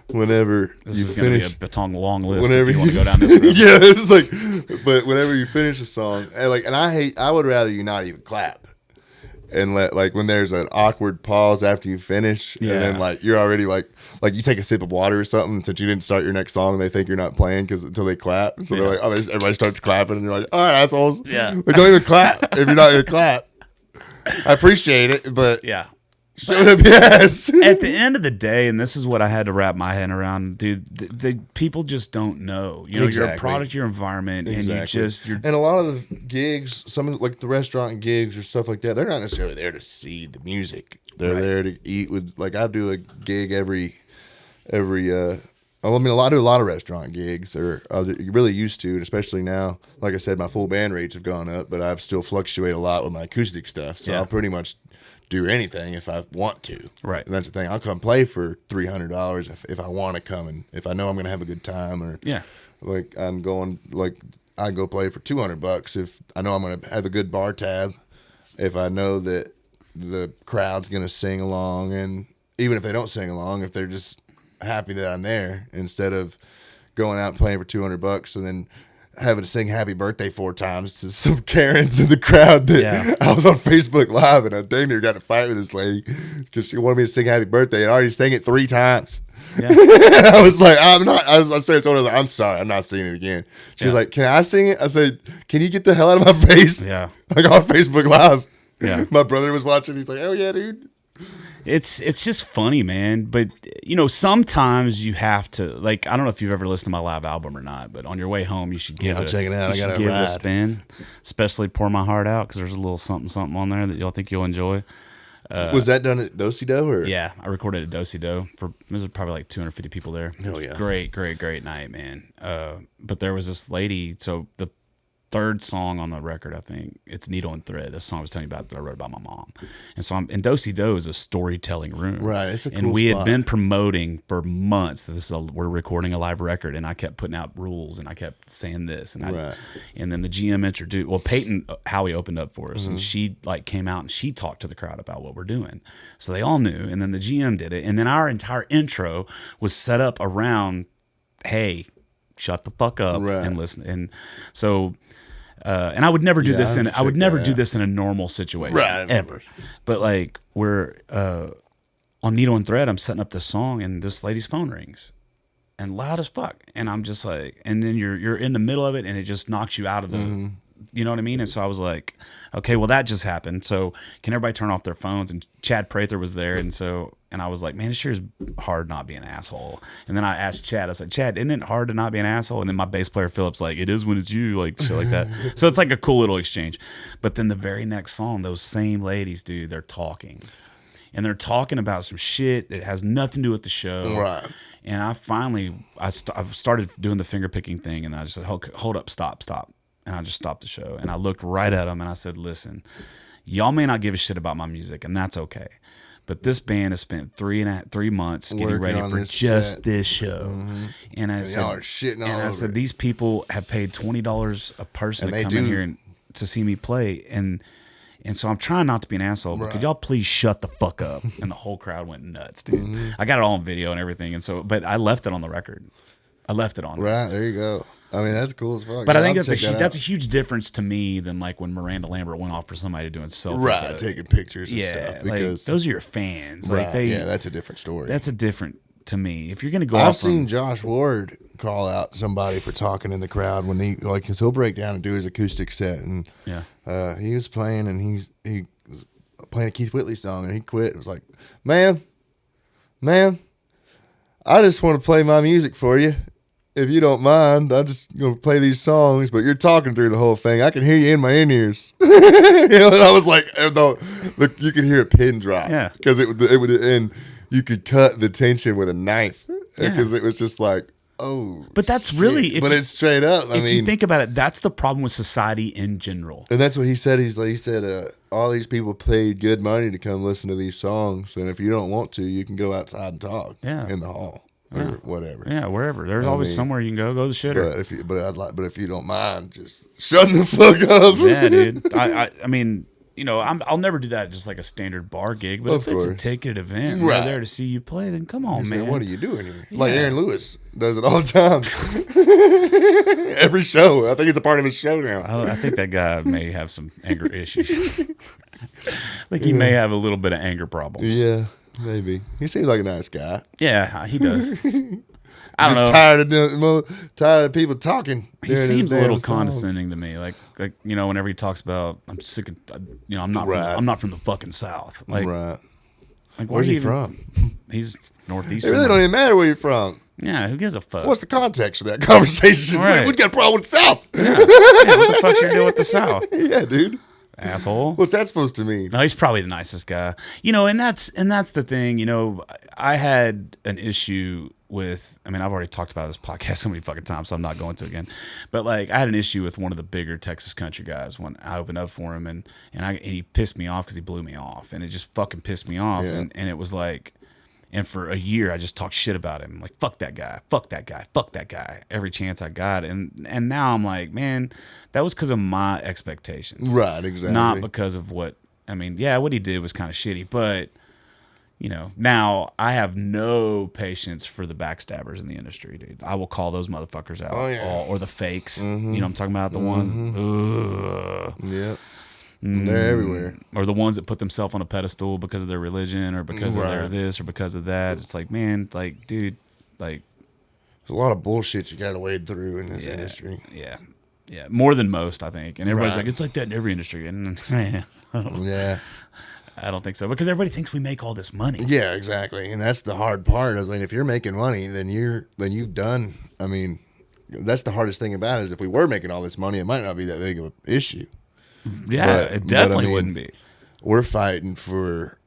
Whenever This you is going to finish, be a long list. whenever If you want to go down this road. yeah, it's like, but whenever you finish a song, and I would rather you not even clap, and let like when there's an awkward pause after you finish, and then like you're already like you take a sip of water or something since you didn't start your next song, and they think you're not playing until they clap, so they're like, oh, everybody starts clapping, and you're like, all right, assholes, like, don't even clap if you're not gonna clap. I appreciate it, but Yeah. showed up, yes. At the end of the day, and this is what I had to wrap my head around, dude. The people just don't know. You know, you're a product of your environment, and you're. And a lot of the gigs, some of like the restaurant gigs or stuff like that, they're not necessarily there to see the music. They're there to eat with. Like I do a gig every. I do a lot of restaurant gigs, or you really used to, and especially now. Like I said, my full band rates have gone up, but I still fluctuate a lot with my acoustic stuff. So I'll pretty much do anything if I want to. Right. And that's the thing. I'll come play for $300 if I want to come, and if I know I'm going to have a good time, or like I'm going, like I go play for $200 if I know I'm going to have a good bar tab, if I know that the crowd's going to sing along, and even if they don't sing along, if they're just happy that I'm there, instead of going out and playing for $200 and then having to sing happy birthday 4 times to some Karens in the crowd that I was on Facebook Live, and I dang near got in a fight with this lady because she wanted me to sing happy birthday, and I already sang it 3 times. Yeah. I was like, I started told her, like, I'm sorry, I'm not singing it again. She was like, can I sing it? I said, can you get the hell out of my face? Yeah. Like on Facebook Live. Yeah. My brother was watching. He's like, oh yeah, dude. It's just funny, man. But you know, sometimes you have to, like, I don't know if you've ever listened to my live album or not, but on your way home, you should give I'll check it out. I got give it a ride. spin, especially Pour My Heart Out, because there's a little something on there that y'all think you'll enjoy. Was that done at Do-Si-Do or? Yeah, I recorded at Do-Si-Do there's probably like 250 people there. Hell yeah. Great night, man. But there was this lady, so the third song on the record, I think, it's Needle and Thread. This song I was telling you about that I wrote about my mom. And so and Do-Si-Do is a storytelling room. Right, it's a cool And we spot. had been promoting for months that we're recording a live record, and I kept putting out rules, and I kept saying this, and and then the GM introduced, Peyton Howie opened up for us, and she like came out and she talked to the crowd about what we're doing, so they all knew, and then the GM did it, and then our entire intro was set up around, hey, shut the fuck up and listen, and so. And I would never do this I would never do this in a normal situation, ever. But like we're on Needle and Thread, I'm setting up this song, and this lady's phone rings, and loud as fuck, and I'm just like, and then you're in the middle of it, and it just knocks you out of the, you know what I mean? And so I was like, okay, well that just happened. So can everybody turn off their phones? And Chad Prather was there, and I was like, man, it sure is hard not being an asshole. And then I asked Chad, I said, Chad, isn't it hard to not be an asshole? And then my bass player Philip's like, it is when it's you, like shit like that. So it's like a cool little exchange. But then the very next song, those same ladies, dude, they're talking. And they're talking about some shit that has nothing to do with the show. Right. And I started doing the finger picking thing, and then I just said, hold up, stop. And I just stopped the show. And I looked right at them, and I said, listen, y'all may not give a shit about my music, and that's okay. But this band has spent 3 months getting ready for just this show. And I said, y'all are shitting all over it. these people have paid $20 a person to come in here and to see me play. And so I'm trying not to be an asshole, but could y'all please shut the fuck up? And the whole crowd went nuts, dude. I got it all on video and everything. And so, but I left it on the record. I left it on. Right, there you go. I mean, that's cool as fuck. But I Yeah, think I'll that's check that that's a out. huge difference to me than like when Miranda Lambert went off for somebody doing selfies. Right, taking pictures and yeah, stuff. like, Because those are your fans. right, Like they, yeah, that's a different story. that's a different to me. If you're gonna go I've off seen from, Josh Ward call out somebody for talking in the crowd when he like, cause he'll break down and do his acoustic set, and yeah, he was playing and he was playing a Keith Whitley song and he quit. It was like, man, I just want to play my music for you. If you don't mind, I'm just gonna play these songs, but you're talking through the whole thing. I can hear you in my in-ears. You know, and I was like, no, look, you could hear a pin drop. Yeah. Because it would, and you could cut the tension with a knife. Yeah. Because it was just like, oh. But that's shit. really- if but you- it's straight up. I if mean, you think about it, that's the problem with society in general. and that's what he said. He said, all these people paid good money to come listen to these songs, and if you don't want to, you can go outside and talk. Yeah. In the hall or whatever. Yeah, wherever. There's I always mean, somewhere you can go the shitter. But if you don't mind, just shut the fuck up. Yeah, dude. I mean, you know, I'll never do that just like a standard bar gig, but Of if it's a course. ticketed event, and Right. they're there to see you play, then come on, Man, man. what are you doing here? Like Yeah. Aaron Lewis does it all the time. Every show. I think it's a part of his show now. I think that guy may have some anger issues. I think he may have a little bit of anger problems. Yeah, maybe. He seems like a nice guy. Yeah, he does. I don't Just know. tired of people talking. He during his seems a damn little songs. condescending to me. Like you know, whenever he talks about, I'm sick of, you know, I'm not Right. I'm not from the fucking South. Like, Right. like Where's he even- from? He's northeast. It really don't even matter where you're from. Yeah, who gives a fuck? What's the context of that conversation? Right. We got a problem with the South. Yeah, what the fuck's your deal with the South, Yeah, dude. asshole? What's that supposed to mean? No, he's probably the nicest guy. You know, and that's the thing. You know, I had an issue with. I mean, I've already talked about this podcast so many fucking times, so I'm not going to again. But like, I had an issue with one of the bigger Texas country guys when I opened up for him, and he pissed me off because he blew me off, and it just fucking pissed me off, Yeah. and it was like. And for a year, I just talked shit about him. Like, fuck that guy, fuck that guy, fuck that guy. Every chance I got. And now I'm like, man, that was because of my expectations. Right, exactly. Not because of what, I mean, yeah, what he did was kind of shitty. But, you know, now I have no patience for the backstabbers in the industry, dude. I will call those motherfuckers out. Oh, yeah. Or the fakes. You know what I'm talking about? The ones, ugh. Yep. They're everywhere. Or the ones that put themselves on a pedestal because of their religion or because of their Right. this or because of that. It's like, man, like, dude, like, There's a lot of bullshit you got to wade through in this industry. yeah, more than most, I think. And everybody's Right. like, it's like that in every industry, and Yeah. I don't think so because everybody thinks we make all this money. Yeah, exactly. And that's the hard part. I mean, if you're making money, then you've done. I mean, that's the hardest thing about it is if we were making all this money, it might not be that big of an issue. Yeah, But- it definitely but I mean, wouldn't be. We're fighting for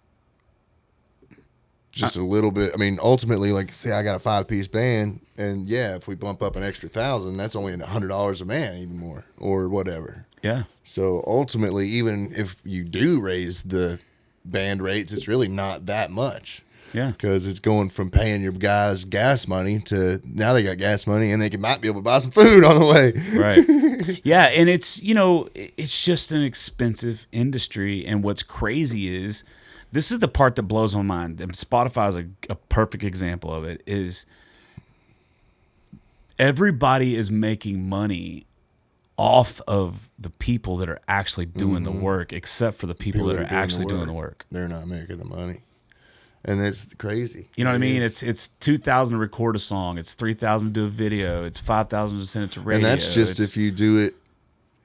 just a little bit. I mean, ultimately, like, say I got a 5-piece band, and yeah, if we bump up an extra $1,000, that's only $100 a man, even more, or whatever. Yeah, So ultimately, even if you do raise the band rates, it's really not that much. yeah. Because it's going from paying your guys gas money to now they got gas money and might be able to buy some food on the way. Right. Yeah, and it's, you know, it's just an expensive industry. And what's crazy is this is the part that blows my mind. And Spotify is a perfect example of it. Is everybody is making money off of the people that are actually doing the work, except for the people that are actually doing the work. They're not making the money, and it's crazy. You know what I mean? is. It's $2,000 to record a song. It's $3,000 to do a video. It's $5,000 to send it to radio. And that's just It's- if you do it,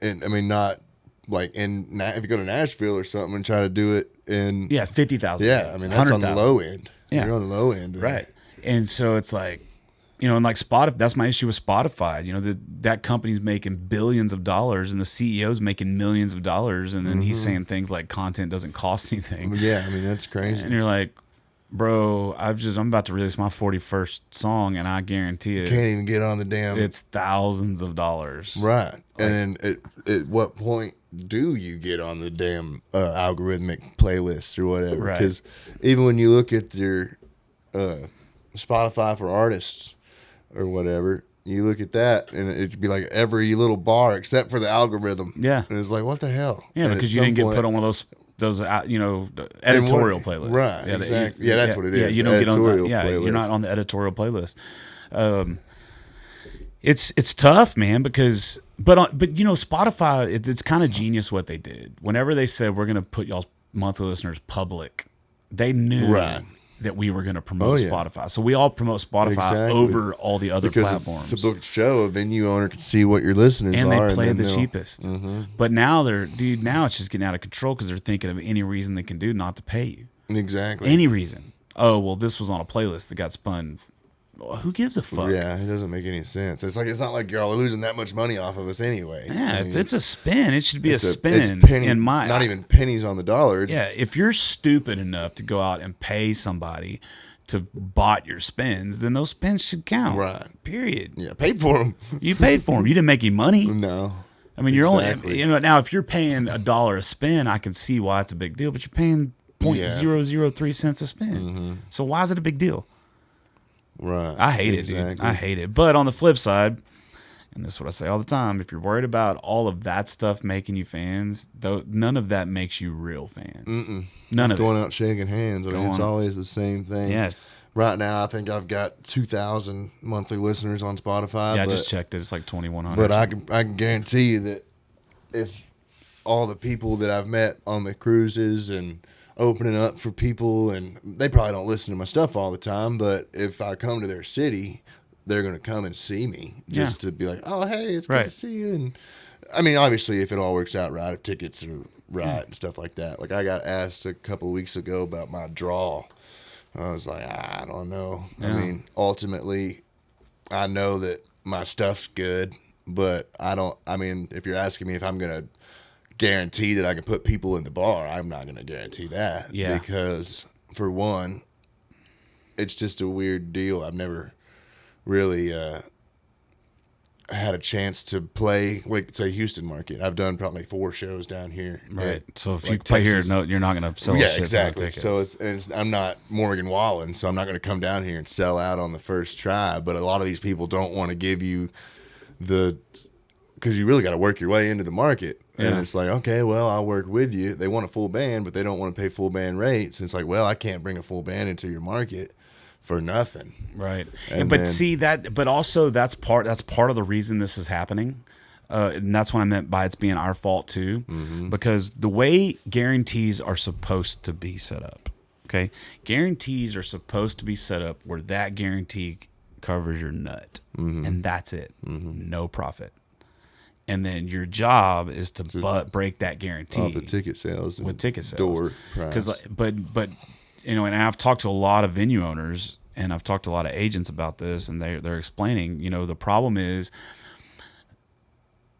and I mean not like if you go to Nashville or something and try to do it in yeah, 50,000. yeah, I mean that's on the 100,000. low end. Yeah. You're on the low end, Right. And so it's like, you know, and like Spotify, that's my issue with Spotify. You know, that company's making billions of dollars and the CEO's making millions of dollars. And then he's saying things like content doesn't cost anything. Yeah, I mean that's crazy. And you're like, bro, I'm about to release my 41st song and I guarantee it, Can't even get on the damn it's thousands of dollars. right. And then at what point do you get on the damn algorithmic playlists or whatever? Right. Because even when you look at your Spotify for artists or whatever, you look at that and it'd be like every little bar except for the algorithm. Yeah. And it's like, what the hell? Yeah, And at because you some didn't get point- put on one of those you know, editorial what- playlists. right, Yeah, exactly. Yeah, that's what it Yeah, is, you don't get on. editorial Yeah, you're playlist. not on the editorial playlist. It's tough, man, because but you know, Spotify, it's kind of genius what they did. Whenever they said we're gonna put y'all's monthly listeners public, they knew that we were gonna promote Spotify. So we all promote Spotify over all the other platforms. To book a show, a venue owner can see what your listeners and are, they play the cheapest. But now now it's just getting out of control because they're thinking of any reason they can do not to pay you. Exactly. Any reason. Oh, well, this was on a playlist that got spun. Well, who gives a fuck? Yeah, it doesn't make any sense. It's not like y'all are losing that much money off of us anyway. Yeah, if it's a spin, it should be a spin. Not even pennies on the dollar. If you're stupid enough to go out and pay somebody to bot your spins, then those spins should count. Right. Period. Yeah, paid for them. You paid for them. You didn't make any money. No. I mean, you're only, now if you're paying $1 a spin, I can see why it's a big deal, but you're paying 0.003 cents a spin. So why is it a big deal? Right. I hate it, dude. I hate it. But on the flip side, and this is what I say all the time, if you're worried about all of that stuff making you fans, though, none of that makes you real fans. None of it. Going out shaking hands. I mean, it's always the same thing. Yeah. Right now, I think I've got 2,000 monthly listeners on Spotify. Yeah, I just checked it. It's like 2,100. But I can guarantee you that if all the people that I've met on the cruises and opening up for people, and they probably don't listen to my stuff all the time, but if I come to their city, they're going to come and see me just to be like, oh, hey, it's good to see you. And I mean, obviously, if it all works out right, if tickets are right and stuff like that. Like, I got asked a couple of weeks ago about my draw. I was like, I don't know. I mean, ultimately, I know that my stuff's good, but if you're asking me if I'm going to guarantee that I can put people in the bar, I'm not going to guarantee that. Yeah. Because, for one, it's just a weird deal. I've never really had a chance to play, like, say, Houston market. I've done probably 4 shows down here. Right. So if you play Texas, here, you're not going to sell shit exactly. tickets. So I'm not Morgan Wallen, so I'm not going to come down here and sell out on the first try. But a lot of these people don't want to give you because you really got to work your way into the market. And it's like, okay, well, I'll work with you. They want a full band, but they don't want to pay full band rates. And it's like, well, I can't bring a full band into your market for nothing. Right. But also that's part of the reason this is happening. And that's what I meant by it's being our fault too. Because the way guarantees are supposed to be set up, okay? Guarantees are supposed to be set up where that guarantee covers your nut. And that's it. No profit. And then your job is to break that guarantee off the ticket sales with ticket sales. Door price. But you know, and I've talked to a lot of venue owners and I've talked to a lot of agents about this, and they're explaining, you know, the problem is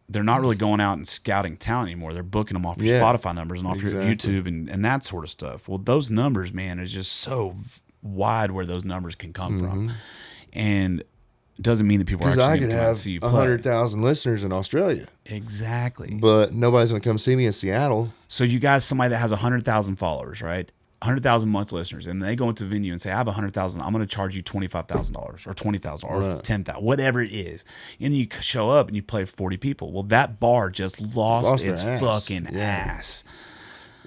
they're not really going out and scouting talent anymore. They're booking them off your Spotify numbers and off your YouTube and that sort of stuff. Well, those numbers, man, is just so wide where those numbers can come from, and it doesn't mean that people are actually going to come and see you play. 100,000 listeners in Australia. Exactly. But nobody's going to come see me in Seattle. So you got somebody that has 100,000 followers, right? 100,000 monthly listeners, and they go into a venue and say, I have 100,000, I'm going to charge you $25,000 or $20,000 or $10,000, whatever it is. And you show up and you play 40 people. Well, that bar just lost its fucking ass.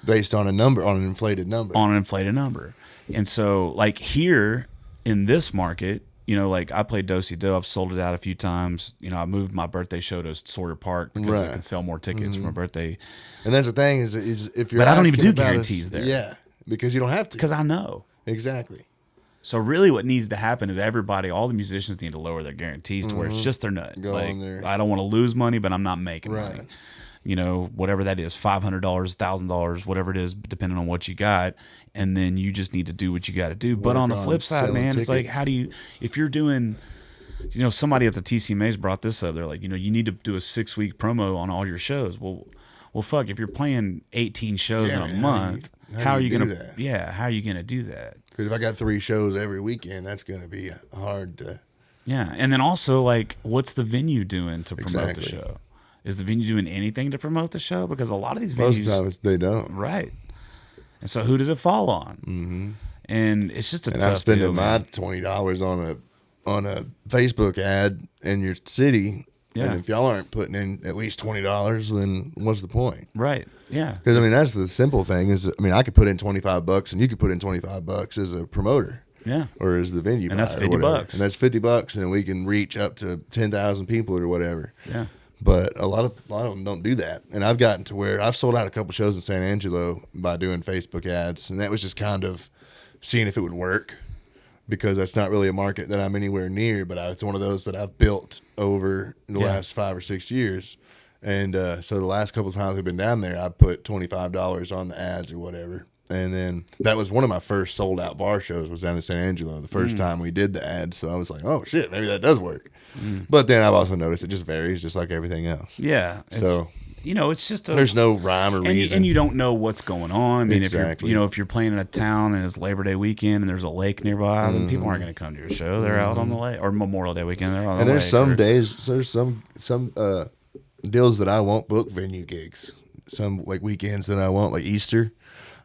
Based on an inflated number. And so, like, here in this market, you know, like, I played Do-Si-Do. I've sold it out a few times. You know, I moved my birthday show to Sawyer Park because I can sell more tickets for my birthday. And that's the thing is if you're But I don't even do guarantees there. Yeah, because you don't have to. Because I know. Exactly. So really what needs to happen is all the musicians need to lower their guarantees to where it's just their nut. Like, I don't want to lose money, but I'm not making money. You know, whatever that is, $500, $1,000, whatever it is, depending on what you got. And then you just need to do what you got to do. But on the flip side, man, it's like, how do you, if you're doing, you know, somebody at the TCMAs brought this up. They're like, you know, you need to do a 6-week promo on all your shows. Well, fuck, if you're playing 18 shows in a month, how are you going to, how are you going to do that? Because if I got 3 shows every weekend, that's going to be hard to. Yeah. And then also, like, what's the venue doing to promote the show? Is the venue doing anything to promote the show? Because a lot of these venues, most of the times they don't. Right. And so who does it fall on? And it's just a tough deal. I'm spending my $20 on a Facebook ad in your city. Yeah. And if y'all aren't putting in at least $20, then what's the point? Right. Yeah. Because I mean, that's the simple thing. I could put in $25 and you could put in $25 as a promoter. Yeah. Or is the venue And that's buy it or $50. whatever. And that's $50, and then we can reach up to 10,000 people or whatever. Yeah. But a lot of them don't do that. And I've gotten to where I've sold out a couple shows in San Angelo by doing Facebook ads, and that was just kind of seeing if it would work, because that's not really a market that I'm anywhere near, but it's one of those that I've built over the last 5 or 6 years. And so the last couple of times we've been down there, I put $25 on the ads or whatever. And then that was one of my first sold out bar shows, was down in San Angelo, the first time we did the ads. So I was like, oh shit, maybe that does work. But then I've also noticed it just varies, just like everything else. Yeah. So it's just there's no rhyme or reason. And you don't know what's going on. I mean, Exactly. if you're playing in a town and it's Labor Day weekend and there's a lake nearby, then people aren't going to come to your show. They're out on the lake, or Memorial Day weekend. They're on the lake. And there's some days, there's some deals that I won't book venue gigs. Some like weekends that I won't, like Easter.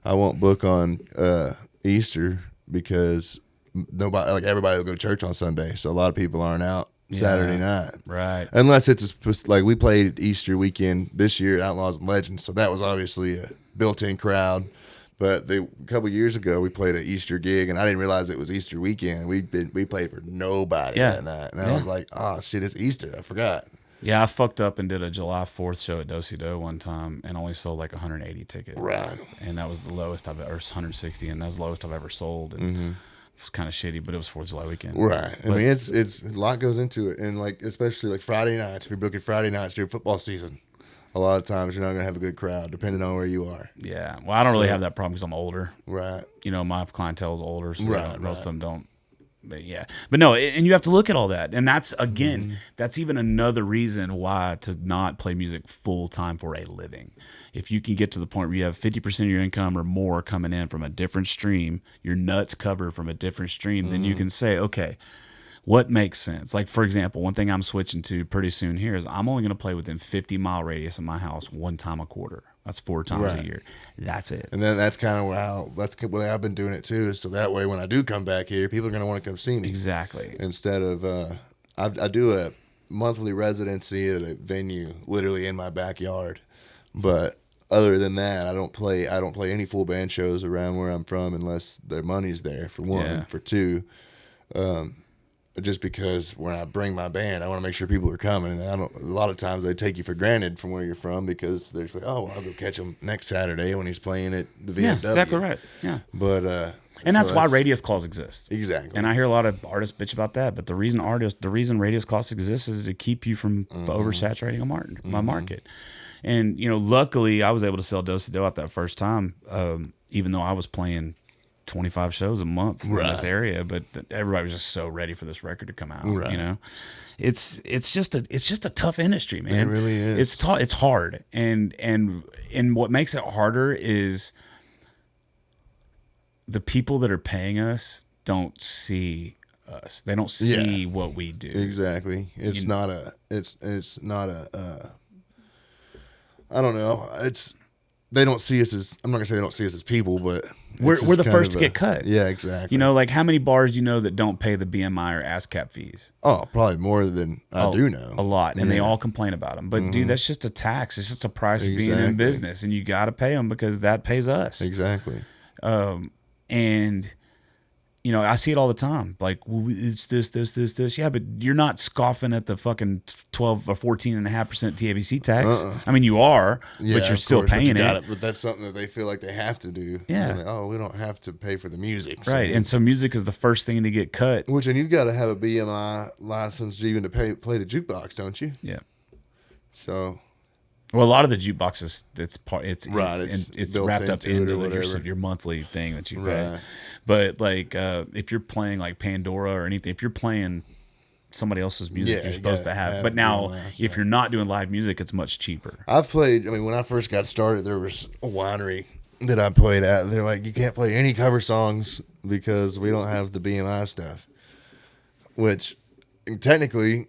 I won't book on Easter because nobody, like everybody will go to church on Sunday. So a lot of people aren't out Saturday night. Right. Unless it's like we played Easter weekend this year at Outlaws and Legends. So that was obviously a built-in crowd. But a couple years ago, we played an Easter gig, and I didn't realize it was Easter weekend. We played for nobody that night. And I was like, oh, shit, it's Easter. I forgot. Yeah, I fucked up and did a July 4th show at Do-Si-Do one time and only sold like 180 tickets. Right. And that was the lowest I've ever, 160, and that was the lowest I've ever sold. And it was kind of shitty, but it was 4th of July weekend. Right. I mean, it's a lot goes into it. And like, especially like Friday nights, if you're booking Friday nights during football season, a lot of times you're not going to have a good crowd, depending on where you are. Yeah. Well, I don't really have that problem because I'm older. Right. My clientele is older, so Right, most of them don't. But yeah, but no, and you have to look at all that, and that's again, that's even another reason why to not play music full time for a living. If you can get to the point where you have 50% of your income or more coming in from a different stream, your nuts covered from a different stream, then you can say, okay, what makes sense? Like, for example, one thing I'm switching to pretty soon here is I'm only going to play within 50-mile radius of my house one time a quarter. That's 4 times a year. That's it. And then that's kind of how the way I've been doing it too. Is so that way when I do come back here, people are going to want to come see me. Exactly. Instead of I do a monthly residency at a venue literally in my backyard, but other than that, I don't play any full band shows around where I'm from unless their money's there, for one. Yeah. For two, just because when I bring my band, I want to make sure people are coming. And a lot of times they take you for granted from where you're from because they're like, oh, well, I'll go catch him next Saturday when he's playing at the VFW. Yeah, exactly right. Yeah. But and that's why radius clause exists. Exactly. And I hear a lot of artists bitch about that, but the reason radius clause exists is to keep you from oversaturating my market. And luckily I was able to sell Do-Si-Do out that first time, even though I was playing 25 shows a month in this area, but everybody was just so ready for this record to come out. Right. It's just a tough industry, man. It really is. It's hard, and what makes it harder is the people that are paying us don't see us. They don't see what we do. Exactly. It's not a. I don't know. They don't see us as. I'm not gonna say they don't see us as people, but we're the first to get cut. Yeah, exactly. Like how many bars do you know that don't pay the BMI or ASCAP fees? Oh, probably more than I do know. A lot, and they all complain about them. But dude, that's just a tax. It's just a price of being in business, and you got to pay them because that pays us. Exactly. And I see it all the time. Like, well, it's this. Yeah, but you're not scoffing at the fucking 12 or 14.5% TABC tax. I mean, you are, but you're still paying it. But that's something that they feel like they have to do. Yeah. Like, we don't have to pay for the music. Right. And so music is the first thing to get cut. And you've got to have a BMI license even to play the jukebox, don't you? Yeah. So. Well, a lot of the jukeboxes, it's wrapped up into your monthly thing that you pay. Right. But like, if you're playing like Pandora or anything, if you're playing somebody else's music, you're supposed to have. But now, if you're not doing live music, it's much cheaper. I've played. I mean, when I first got started, there was a winery that I played at. They're like, you can't play any cover songs because we don't have the BMI stuff. Which, technically,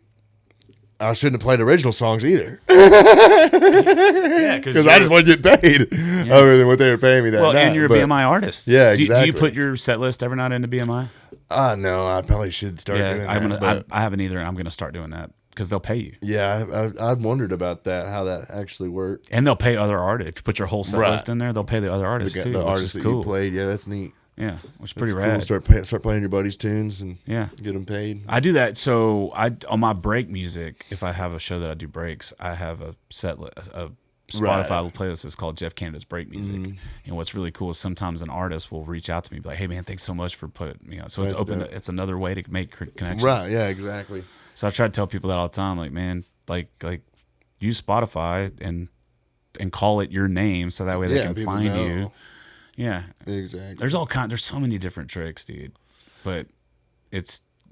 I shouldn't have played original songs either. Yeah, because I just want to get paid other than what they were paying me that night. And you're a BMI artist. Yeah, exactly. Do you put your set list every night into BMI? No, I probably should start doing that. I haven't either, and I'm going to start doing that because they'll pay you. Yeah, I've wondered about that, how that actually worked. And they'll pay other artists. If you put your whole set list in there, they'll pay the other artists too. The artists that cool. you played, yeah, that's neat. Yeah, which is pretty It's rad. cool. Start playing your buddies' tunes and Yeah. get them paid. I do that. So on my break music, if I have a show that I do breaks, I have a Spotify playlist that's called Jeff Canada's Break Music. And what's really cool is sometimes an artist will reach out to me, and be like, "Hey man, thanks so much for putting me on." So it's That's open. dope. It's another way to make connections. Right? Yeah, exactly. So I try to tell people that all the time, like, man, like use Spotify and call it your name, so that way they can people find know. you. Yeah, Exactly. there's so many different tricks, dude. But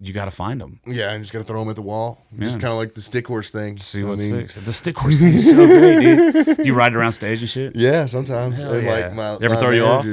you got to find them. Yeah, and just gotta throw them at the wall. Yeah. Just kind of like the stick horse thing. See what sticks. The stick horse thing is so great, dude. You ride around stage and shit. Yeah, sometimes. Hell And yeah. like They ever throw you off?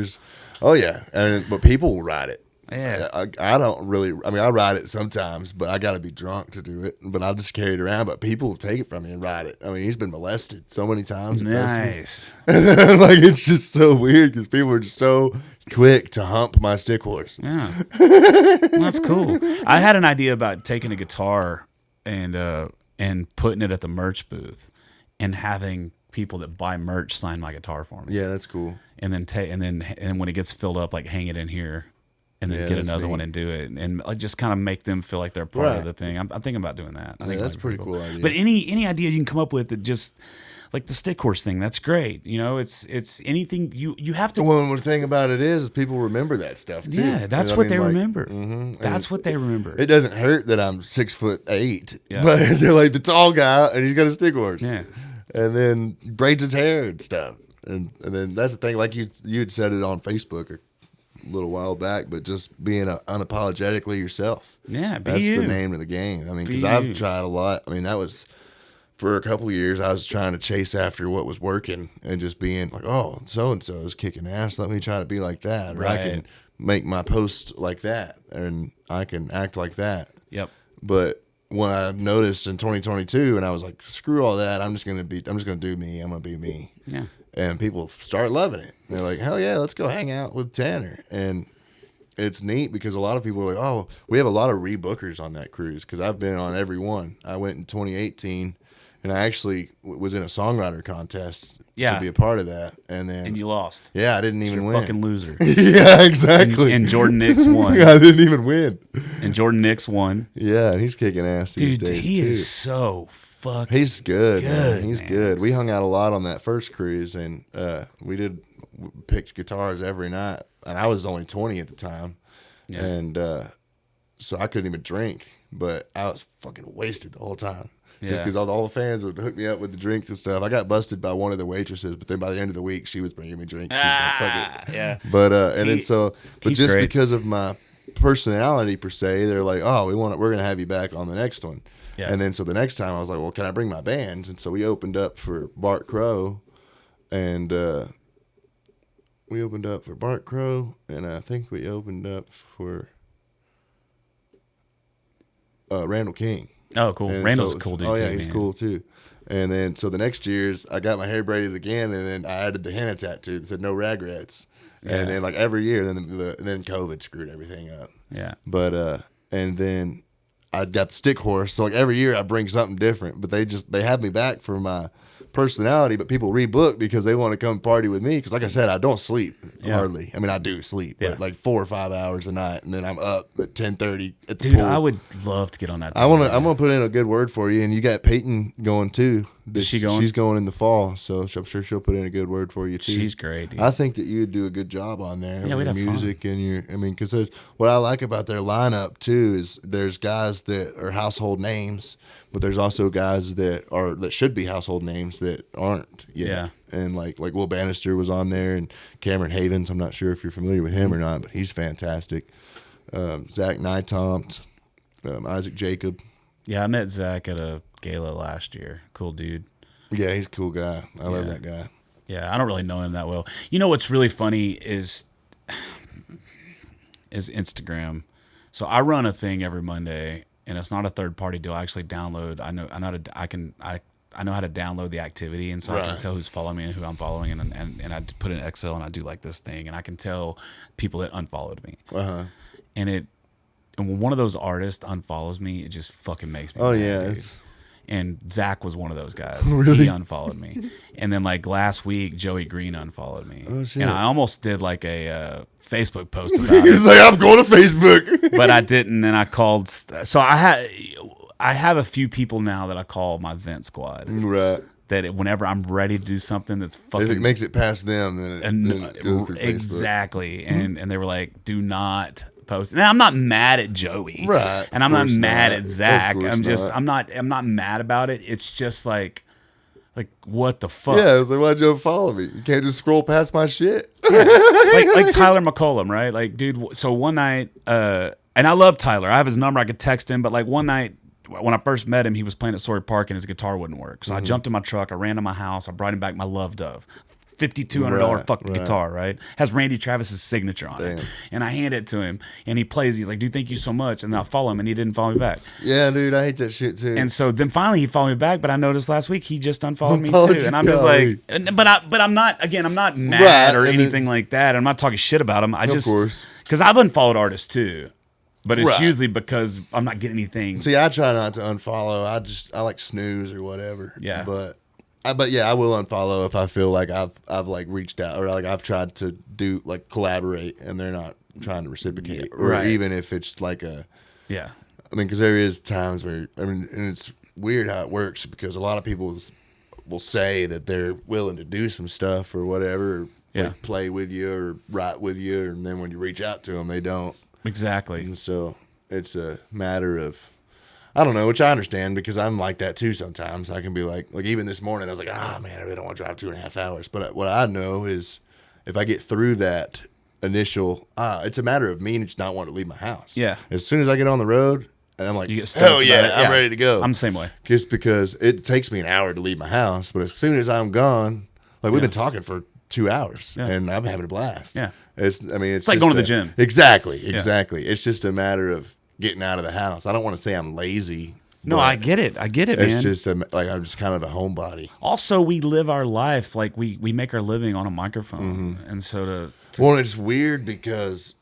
Oh yeah, but people will ride it. Yeah. I don't really. I mean, I ride it sometimes, but I got to be drunk to do it. But I'll just carry it around. But people will take it from me and ride it. I mean, he's been molested so many times. At festivals. Nice. Like it's just so weird because people are just so quick to hump my stick horse. Yeah. Well, that's cool. I had an idea about taking a guitar and putting it at the merch booth and having people that buy merch sign my guitar for me. Yeah, that's cool. And then when it gets filled up, like hang it in here. And then Yeah, get that's another neat. one and do it, and like just kind of make them feel like they're part Right. of the thing. I'm thinking about doing that. I think that's that'd be pretty cool idea. But any idea you can come up with that just like the stick horse thing, that's great. You know, it's anything you have to. Well, the thing about it is people remember that stuff too. Yeah, that's You know what I they mean? Like, remember. That's what they remember. It doesn't hurt that I'm 6'8", Yeah. but they're like the tall guy and he's got a stick horse. Yeah. And then braids his hair and stuff. And then that's the thing, like you had said it on Facebook a little while back, but just being unapologetically yourself. Yeah, be that's you. the name of the game. I mean, Be because I've you. tried a lot. I mean, that was for a couple of years. I was trying to chase after what was working and just being like, oh, so and so is kicking ass. Let me try to be like that, or I Right. can make my post like that, and I can act like that. Yep. But when I noticed in 2022, and I was like, screw all that. I'm just gonna do me. I'm gonna be me. Yeah. And people start loving it. They're like, hell yeah, let's go hang out with Tanner. And it's neat because a lot of people are like, oh, we have a lot of rebookers on that cruise because I've been on every one. I went in 2018, and I actually was in a songwriter contest Yeah. to be a part of that. And then, And you lost. yeah, I didn't even You're a win. fucking loser. Yeah, exactly. And Jordan Nix won. I didn't even win. And Jordan Nix won. Yeah, and he's kicking ass these Dude, days he too. is so fucking. He's good. Good, Man. He's man. good. We hung out a lot on that first cruise, and we picked guitars every night. And I was only 20 at the time, Yeah. and so I couldn't even drink. But I was fucking wasted the whole time. Just Yeah. because all the fans would hook me up with the drinks and stuff. I got busted by one of the waitresses, but then by the end of the week, she was bringing me drinks. She was like, fuck it. Yeah. But and then but he's just great. because of my personality per se, they're like, oh, we're gonna have you back on the next one. Yeah. And then so the next time I was like, well, can I bring my band? And so we opened up for Bart Crow, and we opened up for Bart Crow, and I think we opened up for Randall King. Oh, cool. And Randall's so a cool dude oh too. yeah, he's man. cool too. And then so the next years I got my hair braided again, and then I added the henna tattoo that said no regrets. Yeah. And then like every year, then then COVID screwed everything up. Yeah. But and then I got the stick horse. So like every year I bring something different. But they have me back for my personality, but people rebook because they want to come party with me. Because like I said, I don't sleep hardly. I mean, I do sleep, Yeah. but like 4 or 5 hours a night, and then I'm up at 10:30 at the Dude, pool. I would love to get on that. I'm gonna put in a good word for you, and you got Peyton going too. Is she going? She's going in the fall, so I'm sure she'll put in a good word for you too. She's great, dude. I think that you would do a good job on there. Yeah, with we'd your have music and your. I mean, because what I like about their lineup too is there's guys that are household names, but there's also guys that should be household names that aren't yet. Yeah. And like Will Bannister was on there, and Cameron Havens. I'm not sure if you're familiar with him or not, but he's fantastic. Zach Nytomt, Isaac Jacob. Yeah, I met Zach at a gala last year. Cool dude. Yeah, he's a cool guy. I love Yeah. that guy. Yeah, I don't really know him that well. You know what's really funny is Instagram. So I run a thing every Monday, and it's not a third party deal. I actually download. I know how to download the activity, and so I can Right. tell who's following me and who I'm following, and I put in Excel and I do like this thing, and I can tell people that unfollowed me. And when one of those artists unfollows me, it just fucking makes me. Oh mad, yeah, dude. it's And Zach was one of those guys. Really? He unfollowed me. And then like last week, Joey Green unfollowed me. Oh, shit. And I almost did like a Facebook post about He's it, like, I'm going to Facebook. but I didn't. And I called. So I have a few people now that I call my vent squad. Right. That whenever I'm ready to do something that's fucking If it makes it past them, then it goes through Facebook. exactly, and they were like, "Do not post." Now I'm not mad at Joey, Right, And I'm of not course mad not. at Zach. Of course I'm just not. I'm not mad about it. It's just like what the fuck? Yeah, I was like, why'd you unfollow me? You can't just scroll past my shit. like Tyler McCollum, right? Like, dude. So one night, and I love Tyler. I have his number. I could text him, but like one night. When I first met him, he was playing at Sawyer Park and his guitar wouldn't work. So I jumped in my truck, I ran to my house, I brought him back my Love Dove. $5,200 Right, fucking right. guitar, right? Has Randy Travis's signature on it. Damn. And I hand it to him and he plays. He's like, dude, thank you so much. And I follow him and he didn't follow me back. Yeah, dude, I hate that shit too. And so then finally he followed me back, but I noticed last week he just unfollowed me Unfollowed too. you, And I'm just golly. like, but I'm not mad Right, or and anything like that. I'm not talking shit about him. I Of just, course. because I've unfollowed artists too. But it's Right. usually because I'm not getting anything. See, I try not to unfollow. I like snooze or whatever. Yeah. But yeah, I will unfollow if I feel like I've like reached out or like I've tried to do like collaborate and they're not trying to reciprocate, or Right. even if it's like Yeah. I mean, because there is times where and it's weird how it works because a lot of people will say that they're willing to do some stuff or whatever, or Yeah. like play with you or write with you, and then when you reach out to them, they don't. Exactly. And so it's a matter of, I don't know, which I understand because I'm like that too sometimes. I can be like even this morning, I was like, man, I really don't want to drive 2.5 hours. But what I know is if I get through that initial, it's a matter of me just not wanting to leave my house. Yeah. As soon as I get on the road, and I'm like, You get stoked hell about yeah, it. I'm ready to go. I'm the same way. Just because it takes me an hour to leave my house. But as soon as I'm gone, like we've Yeah. been talking for 2 hours Yeah. and I'm having a blast. Yeah. It's like going to the gym. Exactly. It's just a matter of getting out of the house. I don't want to say I'm lazy. No, but I get it. I get it, It's man. just like I'm just kind of a homebody. Also, we live our life like we make our living on a microphone, Mm-hmm. and so to Well, it's weird because,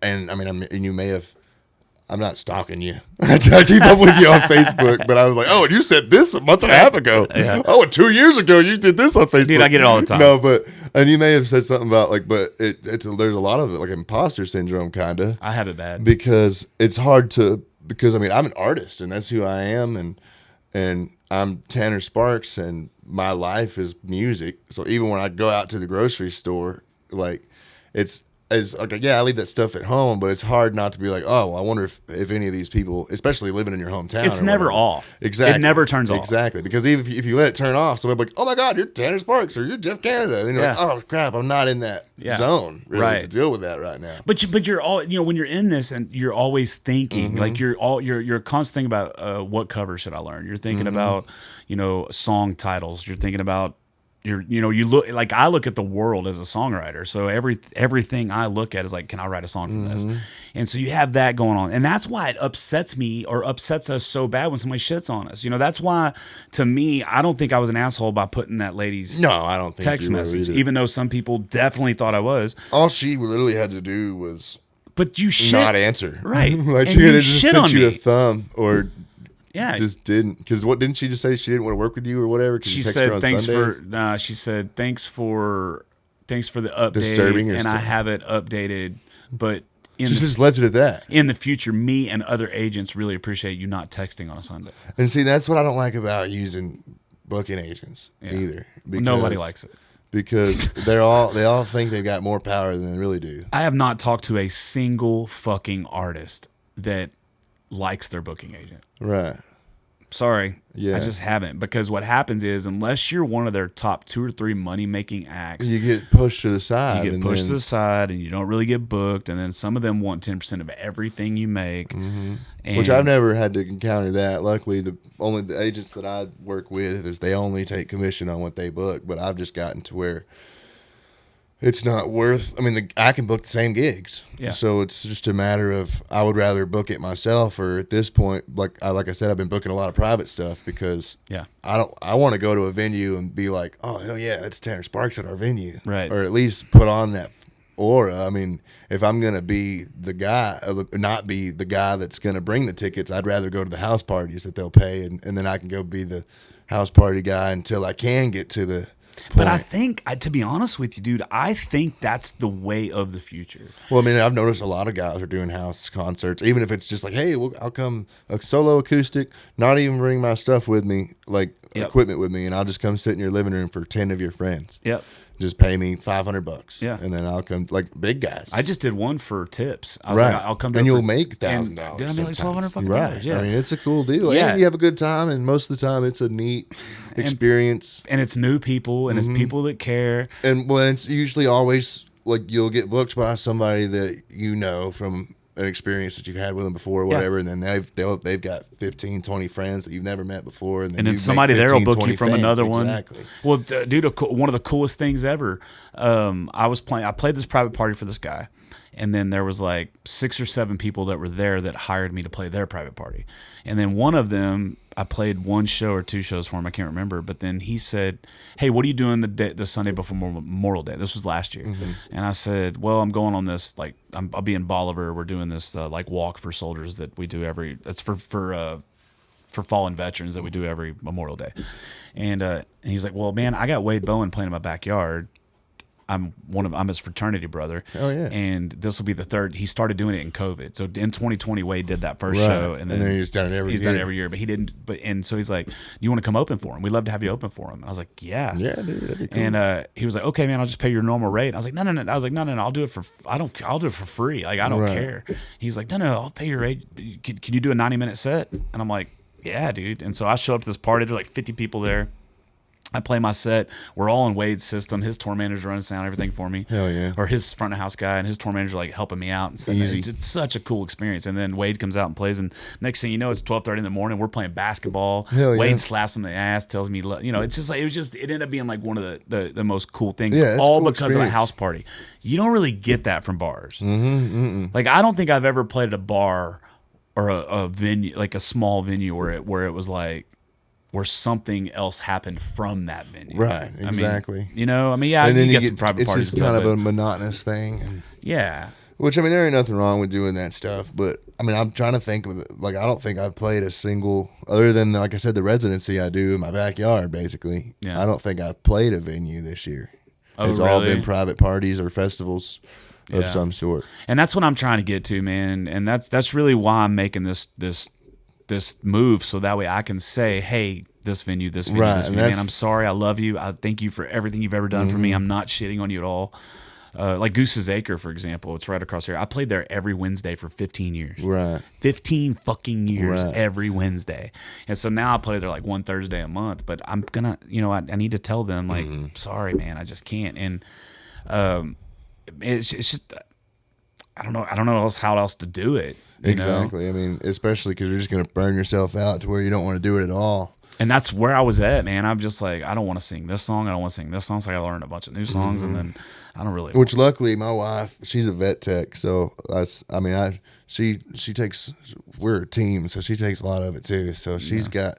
and I mean, and you may have. I'm not stalking you. I keep up with you on Facebook, but I was like, oh, and you said this a month and a half ago. Yeah. Oh, and 2 years ago you did this on Facebook. Dude, I get it all the time. No, and you may have said something about like, but there's a lot of it like imposter syndrome kind of. I have it bad. Because it's hard to, because I mean I'm an artist and that's who I am, and I'm Tanner Sparks and my life is music. So even when I go out to the grocery store, like it's like, yeah, I leave that stuff at home, but it's hard not to be like, oh, I wonder if any of these people, especially living in your hometown, It's or never whatever. off. Exactly. It never turns off. Exactly. Because even if you let it turn off, somebody'll be like, oh my God, you're Tanner Sparks or you're Jeff Canada. And then you're Yeah. like, oh crap, I'm not in that Yeah. zone really Right. to deal with that right now. But you're all, when you're in this and you're always thinking, Mm-hmm. like you're constantly thinking about what cover should I learn. You're thinking Mm-hmm. about song titles. You're thinking about you look like I look at the world as a songwriter. So everything I look at is like, can I write a song from Mm-hmm. this? And so you have that going on, and that's why it upsets me or upsets us so bad when somebody shits on us. That's why, to me, I don't think I was an asshole by putting that lady's No, I don't think text you were message, either. even though some people definitely thought I was. All she literally had to do was But you shit, not answer. right? Like And she you could have just shit sent on you a me. thumb or Yeah, just didn't. Because what didn't she just say? She didn't want to work with you or whatever? 'Cause she you text her said on thanks Sundays? for. Nah, she said thanks for the update, Disturbing or and I something. have it updated. But in She the, just left it at that. in the future, me and other agents really appreciate you not texting on a Sunday. And see, that's what I don't like about using booking agents Yeah. either. Nobody likes it. Because they all think they've got more power than they really do. I have not talked to a single fucking artist that likes their booking agent. Right. Sorry. Yeah. I just haven't, because what happens is, unless you're one of their top 2 or 3 money making acts, You get pushed to the side. you get and pushed to then- the side and you don't really get booked, and then some of them want 10% of everything you make. And Which I've never had to encounter that. Luckily, the agents that I work with is they only take commission on what they book. But I've just gotten to where it's not worth. I mean, I can book the same gigs. Yeah. So it's just a matter of I would rather book it myself. Or at this point, like I said, I've been booking a lot of private stuff because Yeah. I want to go to a venue and be like, oh hell yeah, that's Tanner Sparks at our venue. Right. Or at least put on that aura. I mean, if I'm gonna be the guy, not be the guy that's gonna bring the tickets, I'd rather go to the house parties that they'll pay, and then I can go be the house party guy until I can get to the point. But I think, to be honest with you, dude, I think that's the way of the future. Well, I mean, I've noticed a lot of guys are doing house concerts, even if it's just like, hey, I'll come a solo acoustic, not even bring my stuff with me, like equipment with me, and I'll just come sit in your living room for 10 of your friends. Yep. Just pay me $500. Yeah. And then I'll come, like big guys. I just did one for tips. I was Right. like, I'll come to and it you'll for- make and $1,000. Did I make like $1,200 fucking Right. dollars? Yeah. I mean, it's a cool deal. Yeah. And you have a good time, and most of the time it's a neat experience. And it's new people, and it's people that care. And well, it's usually always like you'll get booked by somebody that you know from an experience that you've had with them before or whatever, and then they've got 15, 20 friends that you've never met before, and then And then you somebody make there will 15, book 20 you from fans. another one. Exactly. Well, dude, one of the coolest things ever. I played this private party for this guy, and then there was like 6 or 7 people that were there that hired me to play their private party, and then one of them, I played 1 show or 2 shows for him. I can't remember, but then he said, "Hey, what are you doing the Sunday before Memorial Day?" This was last year, and I said, "Well, I'm going on this like I'll be in Bolivar. We're doing this like walk for soldiers that we do every. It's for fallen veterans that we do every Memorial Day." And he's like, "Well, man, I got Wade Bowen playing in my backyard. I'm his fraternity brother. Oh, yeah. And this will be the third. He started doing it in COVID. So in 2020, Wade did that first Right. show, And then he's done it every he's year. done it every year, but he didn't. And so he's like, "You want to come open for him? We'd love to have you open for him." And I was like, "Yeah, Yeah, dude, that'd be cool. And he was like, "Okay, man, I'll just pay your normal rate." And I was like, "No." I was like, "No. I'll do it for. I'll do it for free. Like I don't Right. care." He's like, "No. I'll pay your rate. Can you do a 90-minute set?" And I'm like, "Yeah, dude." And so I show up to this party. There's like 50 people there. I play my set. We're all in Wade's system. His tour manager's running sound, everything for me. Hell yeah. Or his front of house guy and his tour manager like helping me out and stuff. Easy. It's such a cool experience. And then Wade comes out and plays, and next thing you know, it's 12:30 in the morning. We're playing basketball. Hell yeah. Wade slaps him in the ass, tells me, it's just like it ended up being like one of the most cool things. Yeah, it's all a cool because of a experience. house party. You don't really get that from bars. Like I don't think I've ever played at a bar or a venue, like a small venue where it was like where something else happened from that venue. Right, exactly. Yeah, And then you you get some private it's parties. just and kind stuff, of a but- monotonous thing. And, yeah. which, I mean, there ain't nothing wrong with doing that stuff, but I mean, I'm trying to think of it. Like, I don't think I've played a single, other than, like I said, the residency I do in my backyard, basically. Yeah. I don't think I've played a venue this year. Oh, It's all really? been private parties or festivals Yeah. of some sort. And that's what I'm trying to get to, man. And that's really why I'm making this move, so that way I can say, hey, this venue, Right, this and venue, man, that's- I'm sorry, I love you. I thank you for everything you've ever done for me. I'm not shitting on you at all. Like Goose's Acre, for example, it's right across here. I played there every Wednesday for 15 years. Right. 15 fucking years Right. every Wednesday. And so now I play there like one Thursday a month, but I'm gonna, I need to tell them like, sorry, man, I just can't. And it's just, I don't know how else to do it. you know? Exactly. I mean, especially because you're just going to burn yourself out to where you don't want to do it at all. And that's where I was at, man. I'm just like, I don't want to sing this song. I don't want to sing this song. So I got to learn a bunch of new songs. And then I don't really. Which luckily, my wife, she's a vet tech, so she takes. We're a team, so she takes a lot of it too. So she's got.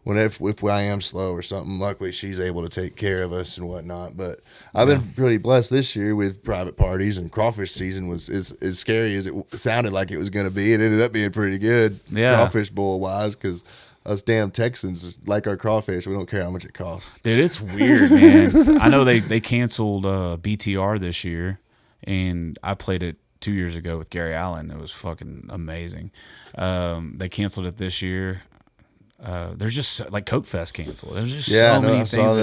If I am slow or something, luckily she's able to take care of us and whatnot. But I've been pretty blessed this year with private parties, and crawfish season was as scary as it sounded like it was going to be. It ended up being pretty good, crawfish bowl wise, because us damn Texans like our crawfish. We don't care how much it costs. Dude, it's weird, man. I know they canceled BTR this year, and I played it 2 years ago with Gary Allen. It was fucking amazing. They canceled it this year. There's just like Coke Fest canceled. There's just so many things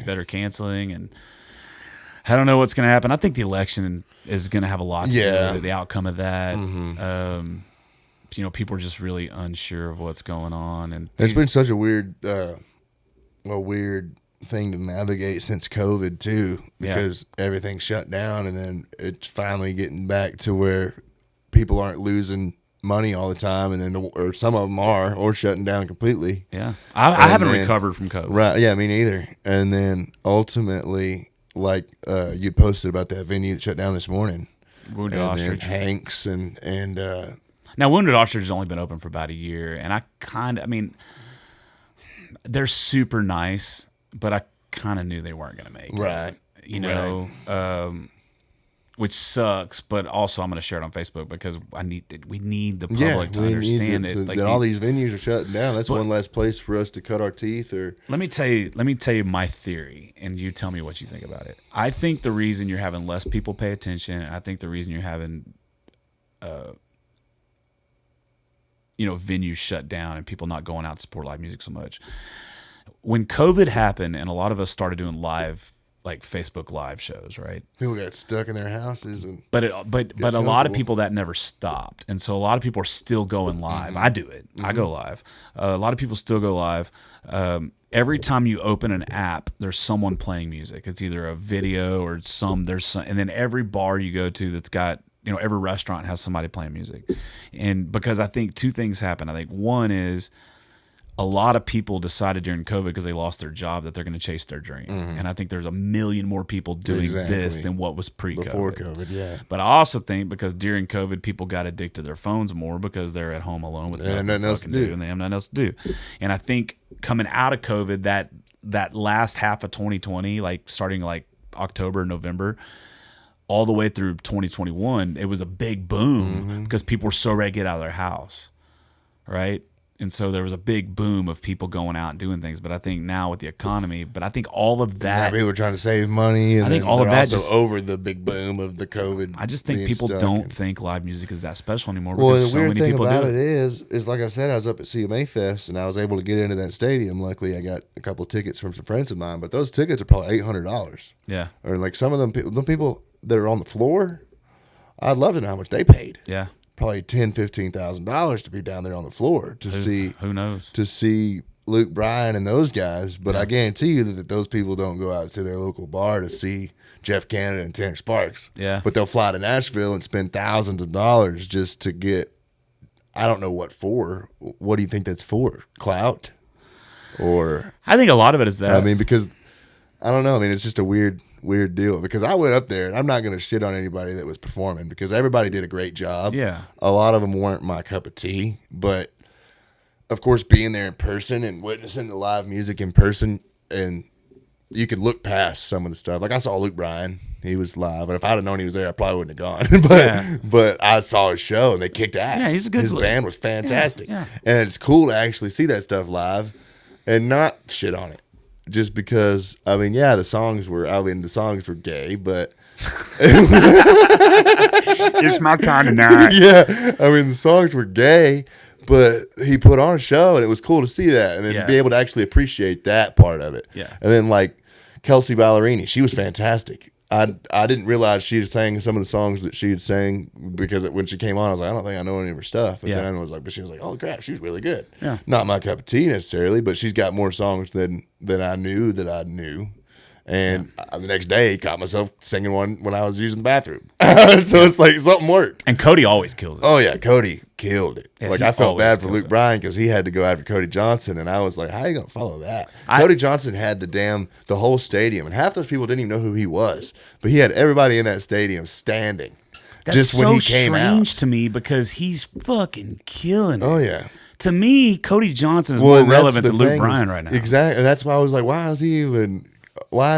that are canceling, and I don't know what's going to happen. I think the election is going to have a lot to do with the outcome of that. People are just really unsure of what's going on, and It's been such a weird thing to navigate since COVID too, because everything's shut down, and then it's finally getting back to where people aren't losing money all the time, and then or some of them are, or shutting down completely. Yeah, I haven't recovered from COVID. Right? Yeah, me neither. And then ultimately, like you posted about that venue that shut down this morning, Wounded and Ostrich. then Hanks and Now, Wounded Ostrich has only been open for about a year, and they're super nice, but I kind of knew they weren't going to make it. Right. which sucks. But also, I'm going to share it on Facebook because we need the public to understand that all these venues are shutting down. That's one less place for us to cut our teeth. Or let me tell you my theory, and you tell me what you think about it. I think the reason you're having less people pay attention, and I think the reason you're having venues shut down and people not going out to support live music so much. When COVID happened and a lot of us started doing live, like Facebook live shows, right? People got stuck in their houses, but a lot of people that never stopped, and so a lot of people are still going live. I do it. I go live. A lot of people still go live. Every time you open an app, there's someone playing music. It's either a video or and then every bar you go to that's got, every restaurant has somebody playing music. And because I think two things happen. I think one is a lot of people decided during COVID because they lost their job that they're going to chase their dream. And I think there's a million more people doing this than what was pre-COVID. Before COVID, yeah. But I also think because during COVID, people got addicted to their phones more because they're at home alone with nothing else to do. And they have nothing else to do. And I think coming out of COVID, that last half of 2020, like starting like October, November, all the way through 2021, it was a big boom because people were so ready to get out of their house, right? And so there was a big boom of people going out and doing things. But I think now with the economy, I think all of that. People were trying to save money. And I think all of that also over the big boom of the COVID. I just think people don't think live music is that special anymore. Well, because the weird thing about it is is like I said, I was up at CMA Fest and I was able to get into that stadium. Luckily, I got a couple of tickets from some friends of mine, but those tickets are probably $800. Yeah. Or like some of them people that are on the floor, I'd love to know how much they paid. Yeah. Probably $10,000-$15,000 to be down there on the floor to see. Who knows? To see Luke Bryan and those guys, but I guarantee you that those people don't go out to their local bar to see Jeff Canada and Tanner Sparks. Yeah. But they'll fly to Nashville and spend thousands of dollars just to get, I don't know what for. What do you think that's for? Clout? Or I think a lot of it is that. I mean, because I don't know. I mean, it's just a weird deal because I went up there and I'm not going to shit on anybody that was performing because everybody did a great job. Yeah. A lot of them weren't my cup of tea, but of course being there in person and witnessing the live music in person, and you could look past some of the stuff. Like I saw Luke Bryan, he was live, and if I'd have known he was there, I probably wouldn't have gone. But I saw his show and they kicked ass. Yeah, he's a good His band was fantastic. Yeah. And it's cool to actually see that stuff live and not shit on it. Just because, I mean, the songs were gay, but it's my kind of night. Yeah, I mean, the songs were gay, but he put on a show, and it was cool to see that, and then be able to actually appreciate that part of it. Yeah. And then like Kelsey Ballerini, she was fantastic. I didn't realize she had sang some of the songs that she had sang because when she came on, I was like, I don't think I know any of her stuff. But then I was like, but she was like, oh crap, she was really good. Yeah. Not my cup of tea necessarily, but she's got more songs than I knew that I knew. And the next day, caught myself singing one when I was using the bathroom. So it's like something worked. And Cody always kills it. Oh yeah, Cody killed it. Yeah, like he I felt always bad for kills Luke it. Bryan because he had to go after Cody Johnson, and I was like, how are you gonna follow that? Cody Johnson had the whole stadium, and half those people didn't even know who he was, but he had everybody in that stadium standing. That's just when so he came strange out. to me because he's fucking killing it. Oh yeah. To me, Cody Johnson is more that's relevant the than Luke thing Bryan is- right now. Exactly, and that's why I was like, why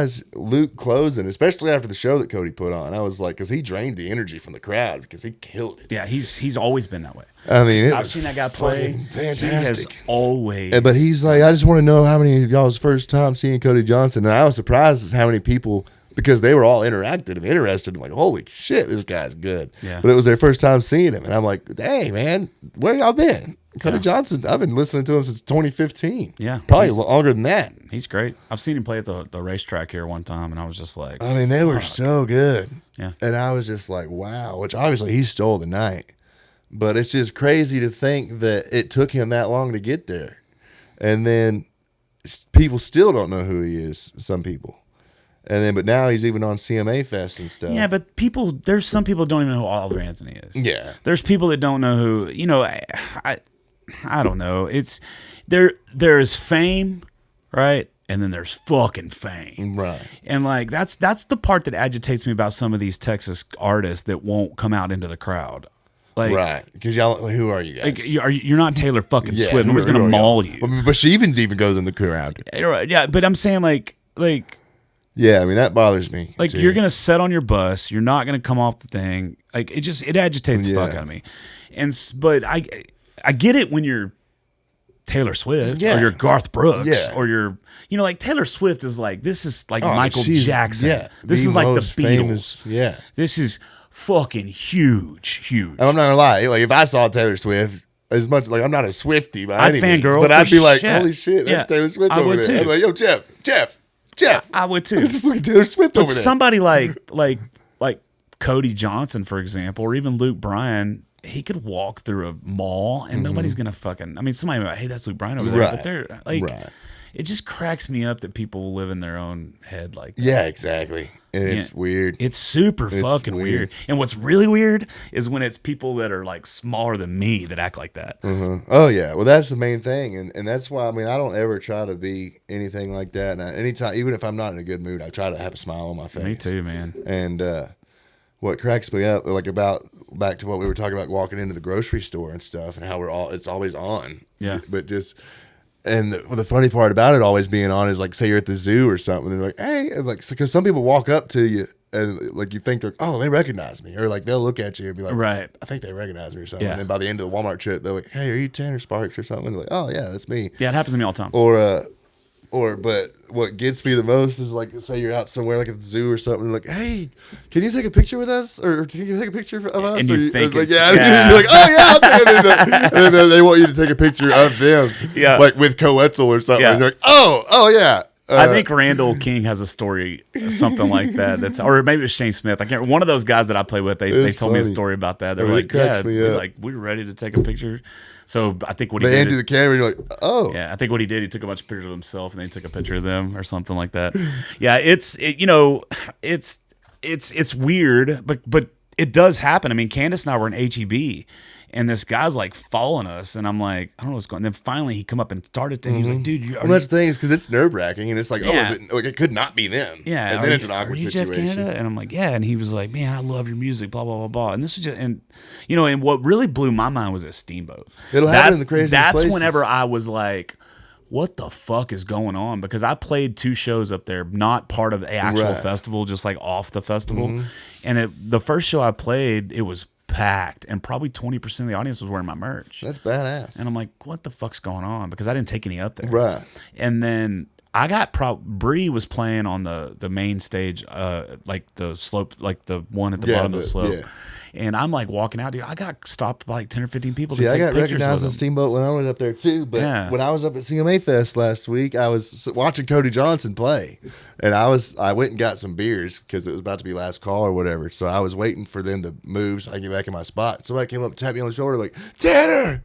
is Luke closing, especially after the show that Cody put on? I was like, because he drained the energy from the crowd because he killed it. Yeah, he's always been that way. I mean, I've seen that guy play. fantastic. He has always. But he's like, I just want to know how many of y'all's first time seeing Cody Johnson. And I was surprised at how many people, because they were all interacted and interested. Like, holy shit, this guy's good. Yeah. But it was their first time seeing him. And I'm like, hey, man, where y'all been? Cody Johnson, I've been listening to him since 2015. Yeah. Probably longer than that. He's great. I've seen him play at the racetrack here one time, and I was just like, I mean, they were so good. Yeah. And I was just like, wow, which obviously he stole the night. But it's just crazy to think that it took him that long to get there. And then people still don't know who he is, some people. And then, but now he's even on CMA Fest and stuff. Yeah, but there's some people that don't even know who Oliver Anthony is. Yeah. There's people that don't know who, I don't know. It's there's fame, right? And then there's fucking fame. Right. And like that's the part that agitates me about some of these Texas artists that won't come out into the crowd. Like, Right. Because y'all, who are you guys? like you're not Taylor fucking Yeah, Swift. Nobody's who gonna are y'all? maul you. But she even goes in the crowd. Yeah, but I'm saying like Yeah, I mean that bothers me. Like too. you're gonna sit on your bus, you're not gonna come off the thing. Like it agitates the fuck Yeah. out of me. But I get it when you're Taylor Swift Yeah. or you're Garth Brooks Yeah. or you're like Taylor Swift is like this is like Oh, Michael she's- Jackson. Yeah, This is like the most Beatles. famous- yeah. This is fucking huge. And I'm not gonna lie. Like if I saw Taylor Swift, as much like I'm not a Swiftie by I'd any means, fangirl but for I'd be like, shit. holy shit, that's Yeah, Taylor Swift I over would there. too. I'm like, yo, Jeff. I would too. It's fucking Taylor Swift But over there. somebody like Cody Johnson, for example, or even Luke Bryan, he could walk through a mall and nobody's gonna fucking. I mean, somebody might, hey, that's Luke Bryan over there, Right. but they're like, Right. it just cracks me up that people live in their own head like that. Yeah, exactly. And it's Yeah. weird. It's super It's fucking weird. weird. And what's really weird is when it's people that are like smaller than me that act like that. Oh yeah, well that's the main thing, and that's why I mean I don't ever try to be anything like that. And anytime, even if I'm not in a good mood, I try to have a smile on my face. Me too, man. And what cracks me up, like about back to what we were talking about, walking into the grocery store and stuff, and how it's always on. Yeah. But just. And the funny part about it always being on is like, say you're at the zoo or something, and they're like, hey, and like, because some people walk up to you and like you think they're, oh, they recognize me, or like they'll look at you and be like, Right. I think they recognize me or something. Yeah. And then by the end of the Walmart trip, they're like, hey, are you Tanner Sparks or something? And they're like, oh yeah, that's me. Yeah, it happens to me all the time. But what gets me the most is like, say you're out somewhere like at the zoo or something, like, hey, can you take a picture with us, or can you take a picture of us? And or you think like, it's- yeah, you're like, oh yeah, I'll take it. And then they want you to take a picture of them, Yeah. like with Coetzel or something. Yeah. And you're like, oh yeah. I think Randall King has a story, something like that. That's, or maybe it was Shane Smith. I can't. One of those guys that I play with, they It's told me a funny. story about that. They I were mean, like, it cracks yeah, me we up. were ready to take a picture. So I think what he They hand did, you the camera, and you're like, oh, yeah, I think what he did, he took a bunch of pictures of himself and then he took a picture of them or something like that. Yeah, it's weird, but it does happen. I mean, Candace and I were in HEB, and this guy's like following us, and I'm like, I don't know what's going on. And then finally he come up and started to, he was like, dude, Well, that's the thing is because it's nerve wracking, and it's like, Yeah. it could not be them. yeah, and then it's an awkward are you situation. Jeff Canada? And I'm like, yeah. And he was like, man, I love your music, blah blah blah blah. And this was just, and what really blew my mind was at Steamboat. It'll happen in the craziest That's places. whenever I was like, what the fuck is going on? Because I played 2 shows up there, not part of the actual Right. festival, just like off the festival. And the first show I played, it was packed, and probably 20% of the audience was wearing my merch. That's badass. And I'm like, what the fuck's going on? Because I didn't take any up there. Right. And then I got Bree was playing on the main stage, like the slope, like the one at the Yeah, bottom of the slope. yeah. And I'm like walking out, dude. I got stopped by like 10 or 15 people See, to I take got pictures recognized on with them. Steamboat when I was up there too. But Yeah. when I was up at CMA Fest last week, I was watching Cody Johnson play, and I went and got some beers because it was about to be last call or whatever. So I was waiting for them to move so I could get back in my spot. Somebody came up and tapped me on the shoulder like, Tanner,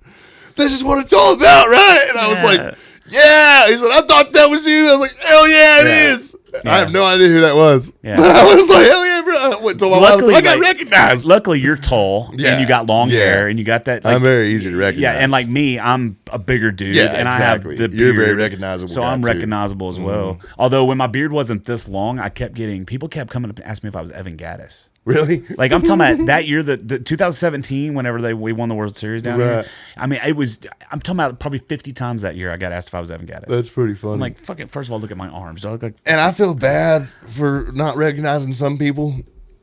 this is what it's all about, right? And I was Yeah. like, yeah. He said, I thought that was you. I was like, hell yeah, it Yeah. is. Yeah. I have no idea who that was. Yeah. But I was like, hell yeah, bro. I went to my wife, I was like, I got like, recognized. Luckily, you're tall Yeah. and you got long Yeah. hair and you got that. Like, I'm very easy to recognize. yeah, and like me, I'm a bigger dude, Yeah, and exactly. I have the You're a beard, very recognizable so guy, I'm too. recognizable as well. Although when my beard wasn't this long, I kept getting people kept coming up and asking me if I was Evan Gaddis. Really? Like I'm talking about that year, the 2017, whenever we won the World Series down here. Right. I mean, I'm talking about probably 50 times that year I got asked if I was Evan Gaddis. That's pretty funny. I'm like, fucking. First of all, look at my arms. I look like and I feel bad for not recognizing some people.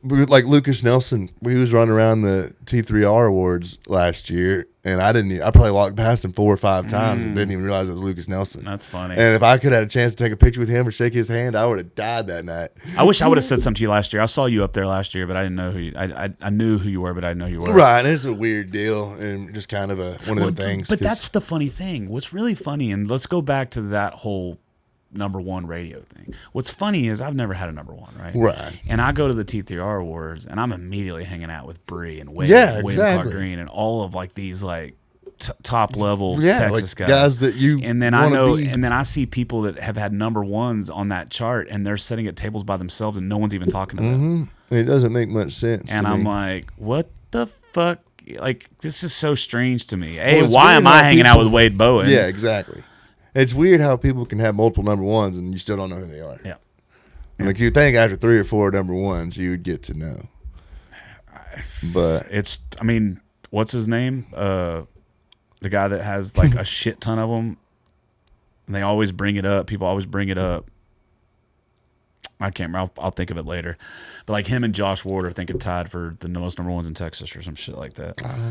Like Lucas Nelson, he was running around the T3R Awards last year, and I probably walked past him 4 or 5 times and didn't even realize it was Lucas Nelson. That's funny. And if I could have had a chance to take a picture with him or shake his hand, I would have died that night. I wish I would have said something to you last year. I saw you up there last year, but I didn't know who you. I knew who you were, but I didn't know who you were. Right, and it's a weird deal and just kind of one of them things. But 'cause- that's the funny thing. What's really funny, and let's go back to that whole number one radio thing. What's funny is I've never had a number one, right? Right. And I go to the T3R Awards, and I'm immediately hanging out with Bree and Wade, Yeah, and Wade exactly. Clark Green, and all of like these like top level Yeah, Texas like guys that you And then I wanna know, be. and then I see people that have had number ones on that chart, and they're sitting at tables by themselves, and no one's even talking to them. It doesn't make much sense. And to I'm me. like, what the fuck? Like, this is so strange to me. Well, Hey, it's why weird am I how hanging out people- with Wade Bowen? Yeah, exactly. It's weird how people can have multiple number ones and you still don't know who they are. Yeah. Like you think after 3 or 4 number ones you would get to know. But It's, I mean, what's his name? The guy that has like a shit ton of them. And they always bring it up. People always bring it up. I can't remember. I'll think of it later. But like him and Josh Ward are thinking tied for the most number ones in Texas or some shit like that. I don't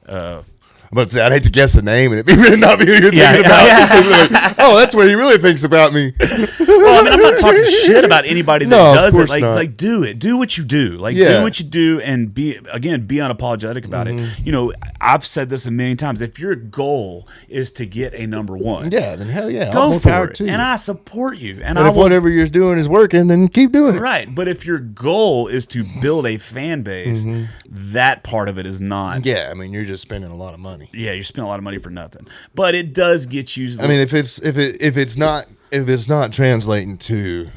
know. But I'd hate to guess a name and it really not be who you're Yeah, thinking about. Like, oh, that's what he really thinks about me. Well, I mean, I'm not talking shit about anybody that No, of does it. course Like, not. like do it. Do what you do. Like, Yeah. do what you do, and be unapologetic about it. You know, I've said this a million times. If your goal is to get a number one, Yeah, then hell yeah. go more for power it. to you. And I support you. And But I if will. whatever you're doing is working, then keep doing it. Right, but if your goal is to build a fan base, that part of it is not. Yeah, I mean, you're just spending a lot of money. Yeah, you're spending a lot of money for nothing. But it does get you. I mean, if it's not translating to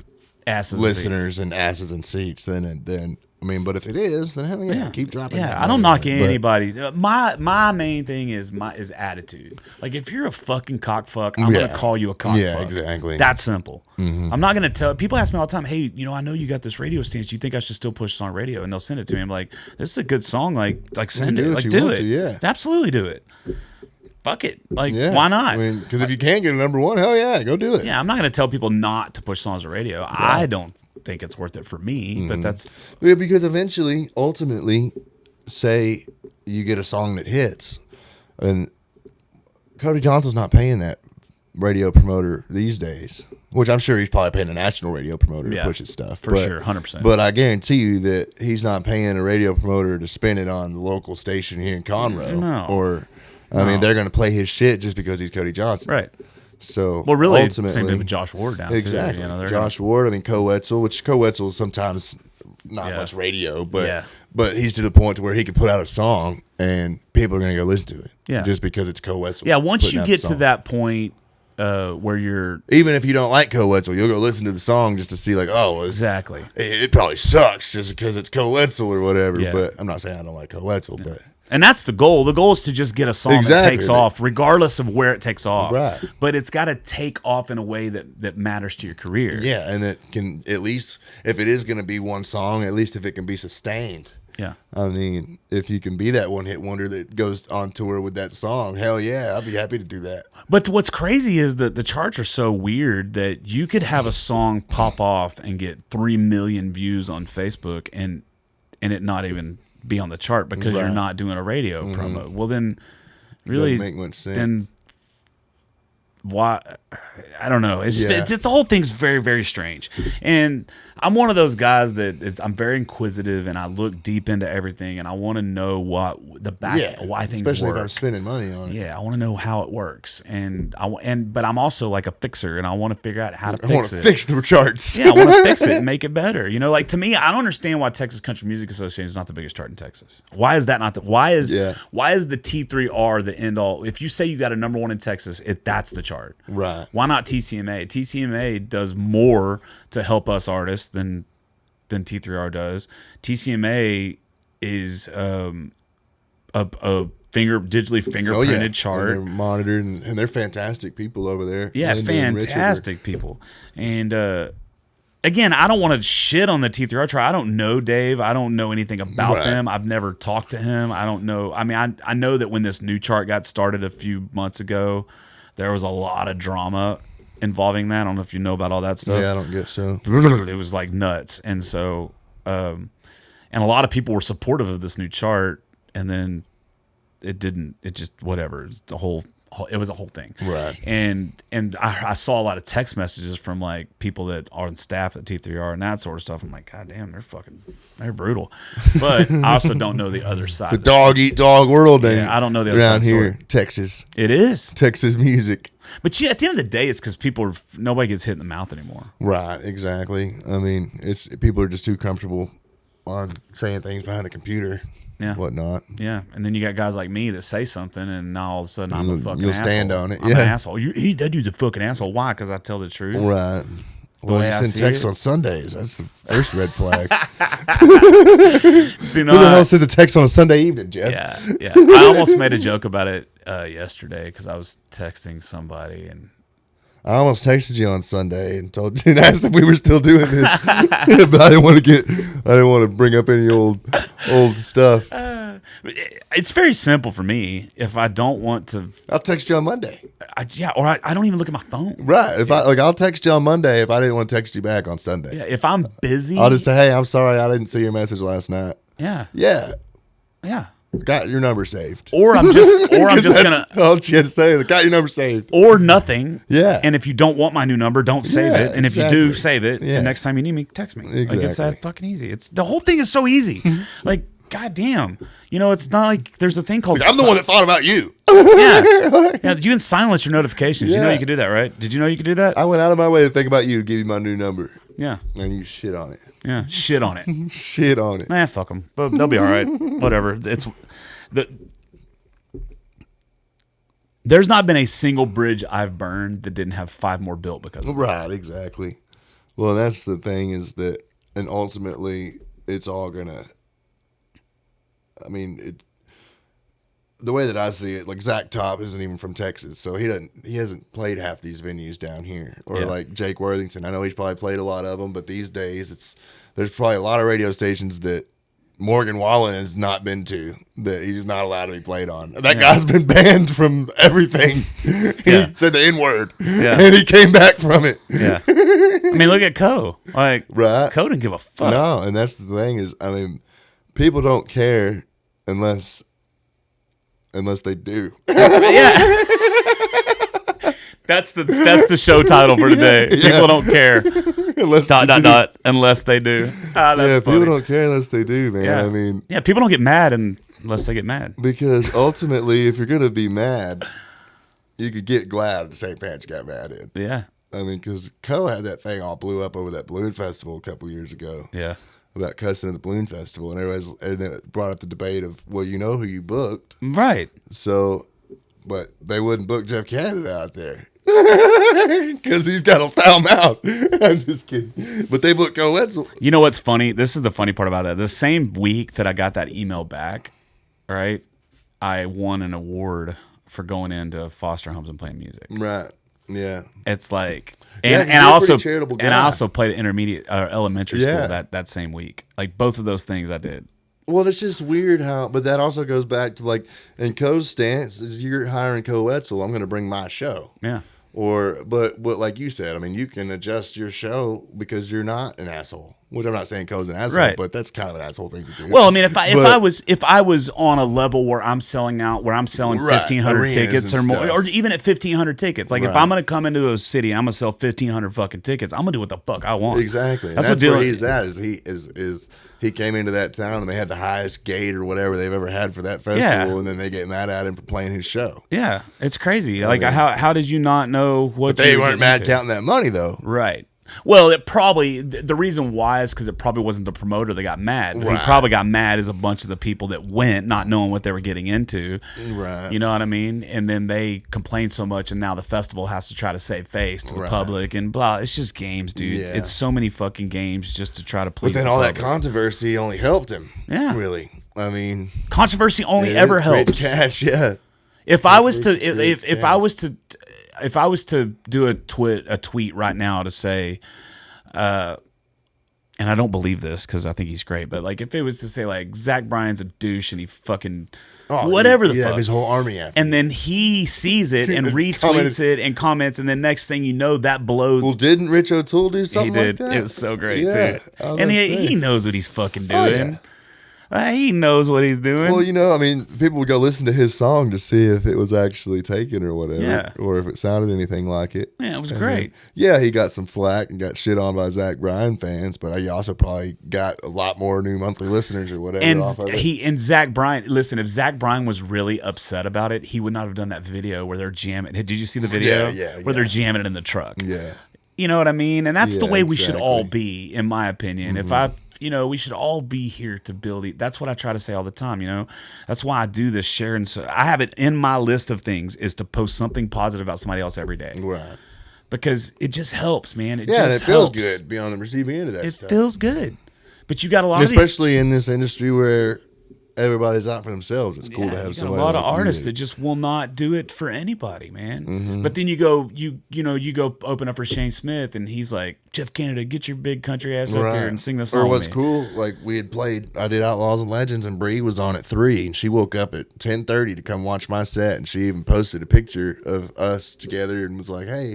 asses and listeners and asses and seats, then I mean, but if it is, then hell yeah, keep dropping. Yeah, that I don't money knock in it. But- anybody. My main thing is attitude. Like if you're a fucking cockfuck, I'm Yeah. gonna call you a cockfuck. Yeah, exactly. That's simple. I'm not gonna tell people ask me all the time, hey, you know, I know you got this radio station. Do you think I should still push this on radio? And they'll send it to me. I'm like, this is a good song. Like send do it. what Like you do want it. to, yeah. Absolutely do it. Fuck it. Like Yeah. why not? I mean, because if you can't get a number one, hell yeah, go do it. Yeah, I'm not gonna tell people not to push songs on radio. I don't think it's worth it for me, but that's Yeah, because eventually, ultimately, say you get a song that hits, and Cody Johnson's not paying that radio promoter these days, which I'm sure he's probably paying a national radio promoter to Yeah, push his stuff. for sure, 100%. But I guarantee you that he's not paying a radio promoter to spin it on the local station here in Conroe. No. Or, I mean, they're going to play his shit just because he's Cody Johnson. right. So, Well, really, ultimately, same thing with Josh Ward down exactly. too. You know, they're Josh Ward, I mean, Co Wetzel, which Co Wetzel is sometimes not Yeah. much radio, but Yeah. but he's to the point to where he could put out a song and people are going to go listen to it. Yeah. Just because it's Co Wetzel. Yeah, once putting you out get the to song. that point where you're Even if you don't like Co Wetzel, you'll go listen to the song just to see, like, oh, well, exactly. it probably sucks just because it's Co Wetzel or whatever. Yeah. But I'm not saying I don't like Co Wetzel, but And that's the goal. The goal is to just get a song that Exactly. takes off, regardless of where it takes off. Right. But it's got to take off in a way that matters to your career. yeah, and it can at least, if it is going to be one song, at least if it can be sustained. Yeah. I mean, if you can be that one hit wonder that goes on tour with that song, hell yeah, I'd be happy to do that. But what's crazy is that the charts are so weird that you could have a song pop off and get 3 million views on Facebook and it not even be on the chart because you're Right. not doing a radio promo. Well, then really, Doesn't make much sense. then why? I don't know. It's Yeah. just the whole thing's very, very strange. And I'm one of those guys I'm very inquisitive and I look deep into everything and I want to know why things especially work. if I'm spending money on it. Yeah, I want to know how it works, but I'm also like a fixer, and I want to figure out how to I want fix to it. fix the charts. Yeah, I want to fix it and make it better. You know, like to me, I don't understand why Texas Country Music Association is not the biggest chart in Texas. Why is that not the? Why is the T3R the end all? If you say you got a number one in Texas, that's the chart. Right. Why not TCMA? TCMA does more to help us artists than T3R does. TCMA is a digitally fingerprinted chart. And they're monitored, and they're fantastic people over there. Yeah, Linda and Richard are- fantastic people. And again, I don't want to shit on the T3R chart. I don't know Dave. I don't know anything about Right. them. I've never talked to him. I don't know. I mean, I know that when this new chart got started a few months ago, there was a lot of drama involving that. I don't know if you know about all that stuff. Yeah, I don't get so. It was like nuts. And so, and a lot of people were supportive of this new chart, and then it just, whatever. It was a whole thing. Right. And I saw a lot of text messages from like people that are on staff at T3R and that sort of stuff. I'm like, God damn, they're brutal. But I also don't know the other side. The dog eat dog world. Yeah, I don't know the other around side here, story. Texas, It is. Texas music. But yeah, at the end of the day, it's because nobody gets hit in the mouth anymore. Right, exactly. I mean, it's people are just too comfortable on saying things behind a computer, Yeah. whatnot. Yeah, and then you got guys like me that say something, and now all of a sudden I'm a fucking You'll asshole. stand on it, I'm yeah. an asshole. That dude's a fucking asshole. Why? Because I tell the truth. Right. Well, way you I send see text it. on Sundays. That's the first red flag. Do Who the hell not. sends a text on a Sunday evening, Jeff? Yeah. I almost made a joke about it yesterday because I was texting somebody and. I almost texted you on Sunday and told you and asked if we were still doing this, but I didn't want to bring up any old stuff. It's very simple for me. If I don't want to, I'll text you on Monday. I don't even look at my phone. Right. If I'll text you on Monday if I didn't want to text you back on Sunday. Yeah, if I'm busy, I'll just say, hey, I'm sorry I didn't see your message last night. yeah, Yeah. yeah. Got your number saved. Or I'm just gonna, Oh, she had to say, got your number saved. or nothing. Yeah. And if you don't want my new number, don't save Yeah, it. And if you do exactly. save it, Yeah. the next time you need me, text me. Like it's Exactly. that fucking easy. It's the whole thing is so easy. Like, goddamn. You know, it's not like there's a thing called. I'm the one that thought about you. Yeah, you can silence your notifications. You know Yeah. you can do that, right? Did you know you could do that? I went out of my way to think about you to give you my new number. Yeah, And you shit on it. yeah. Shit on it. Shit on it. Nah, fuck them. But they'll be all right. Whatever. There's not been a single bridge I've burned that didn't have 5 more built because of it. Right, exactly. Well, that's the thing is that, and ultimately, it's all gonna. I mean, the way that I see it, like Zach Top isn't even from Texas, so he hasn't played half these venues down here. Or Yeah. like Jake Worthington, I know he's probably played a lot of them, but these days there's probably a lot of radio stations that Morgan Wallen has not been to that he's not allowed to be played on. That guy's been banned from everything. Yeah. He said the N-word, Yeah. and he came back from it. Yeah. I mean, look at Co. Like, Right. Co didn't give a fuck. No, and that's the thing is, I mean, people don't care unless they do. Yeah. That's the show title for today. People don't care. unless Unless they do. Ah, that's yeah, funny. people don't care unless they do, man. Yeah. I mean, Yeah, people don't get mad unless they get mad. because ultimately, if you're gonna be mad, you could get glad the St. Pat's got mad in. Yeah. I mean, because Co had that thing all blew up over that balloon festival a couple years ago Yeah. about cussing at the balloon festival, and it brought up the debate of, well, you know who you booked, Right. so, but they wouldn't book Jeff Canada out there. Because he's got a foul mouth. I'm just kidding. But they booked Co Wetzel. You know what's funny? This is the funny part about that. The same week that I got that email back, right, I won an award for going into foster homes and playing music. Right. Yeah. It's like, Yeah, and you're I a also pretty charitable and I guy. also played at elementary school Yeah. that same week. Like both of those things I did. Well, it's just weird how, but that also goes back to like, in Co's stance is you're hiring Co Wetzel, I'm going to bring my show. Yeah. But like you said, I mean, you can adjust your show because you're not an asshole. Which I'm not saying Co's an asshole, Right. but that's kind of an asshole thing to do. Well, I mean, if But- I was on a level where I'm selling 1,500 arenas tickets or and more, stuff. or even at 1,500 tickets, like if Right. I'm gonna come into a city, I'm gonna sell 1,500 fucking tickets. I'm gonna do what the fuck I want. Exactly. And That's that's what where Dylan- he's at. Is he came into that town and they had the highest gate or whatever they've ever had for that festival, and then they get mad at him for playing his show. Yeah, it's crazy. Like how did you not know what? But they you were weren't getting mad into? counting that money though. Right. Well, it probably the reason why is because it probably wasn't the promoter that got mad. Who Right. probably got mad is a bunch of the people that went, not knowing what they were getting into. Right. You know what I mean? And then they complained so much, and now the festival has to try to save face to the Right. public and blah. It's just games, dude. Yeah. It's so many fucking games just to try to please. But then the all that public. controversy only helped him. Yeah. Really. I mean, Controversy only it ever is rich helps. cash, yeah. If I was to Rich if I was to if I was to do a tweet right now to say, and I don't believe this because I think he's great, but like if it was to say like Zach Bryan's a douche and he fucking whatever the you fuck, have his whole army after. and then he sees it and retweets Commented. it and comments, and then next thing you know that blows. Well, didn't Rich O'Toole do He something did. like that? It was so great Yeah, too, I was and gonna he say. knows what he's fucking Oh, doing. yeah. He knows what he's doing. Well, you know, I mean, people would go listen to his song to see if it was actually taken or whatever, Yeah. or if it sounded anything like it. Yeah, it was And great. then, he got some flack and got shit on by Zach Bryan fans, but he also probably got a lot more new monthly listeners or whatever And off of it. Zach Bryan. Listen, if Zach Bryan was really upset about it, he would not have done that video where they're jamming. Did you see the video? Yeah, Where they're jamming it in the truck. Yeah. You know what I mean? And that's the Yeah, way we should all exactly. be, in my opinion. If we should all be here to build. That's what I try to say all the time. You know, that's why I do this sharing. So I have it in my list of things is to post something positive about somebody else every day Right. because it just helps, man. It Yeah, and just it feels helps. good being on the receiving end of that It stuff. feels good. But you got a lot of these. Especially in this industry where everybody's out for themselves. It's cool to have you got somebody. a lot of like artists you. that just will not do it for anybody, man. Mm-hmm. But then you go, you go open up for Shane Smith, and he's like, Jeff Canada, get your big country ass up here and sing the song. Or what's with me. cool, like we had played, I did Outlaws and Legends, and Bree was on at 3, and she woke up at 10:30 to come watch my set, and she even posted a picture of us together and was like, "Hey,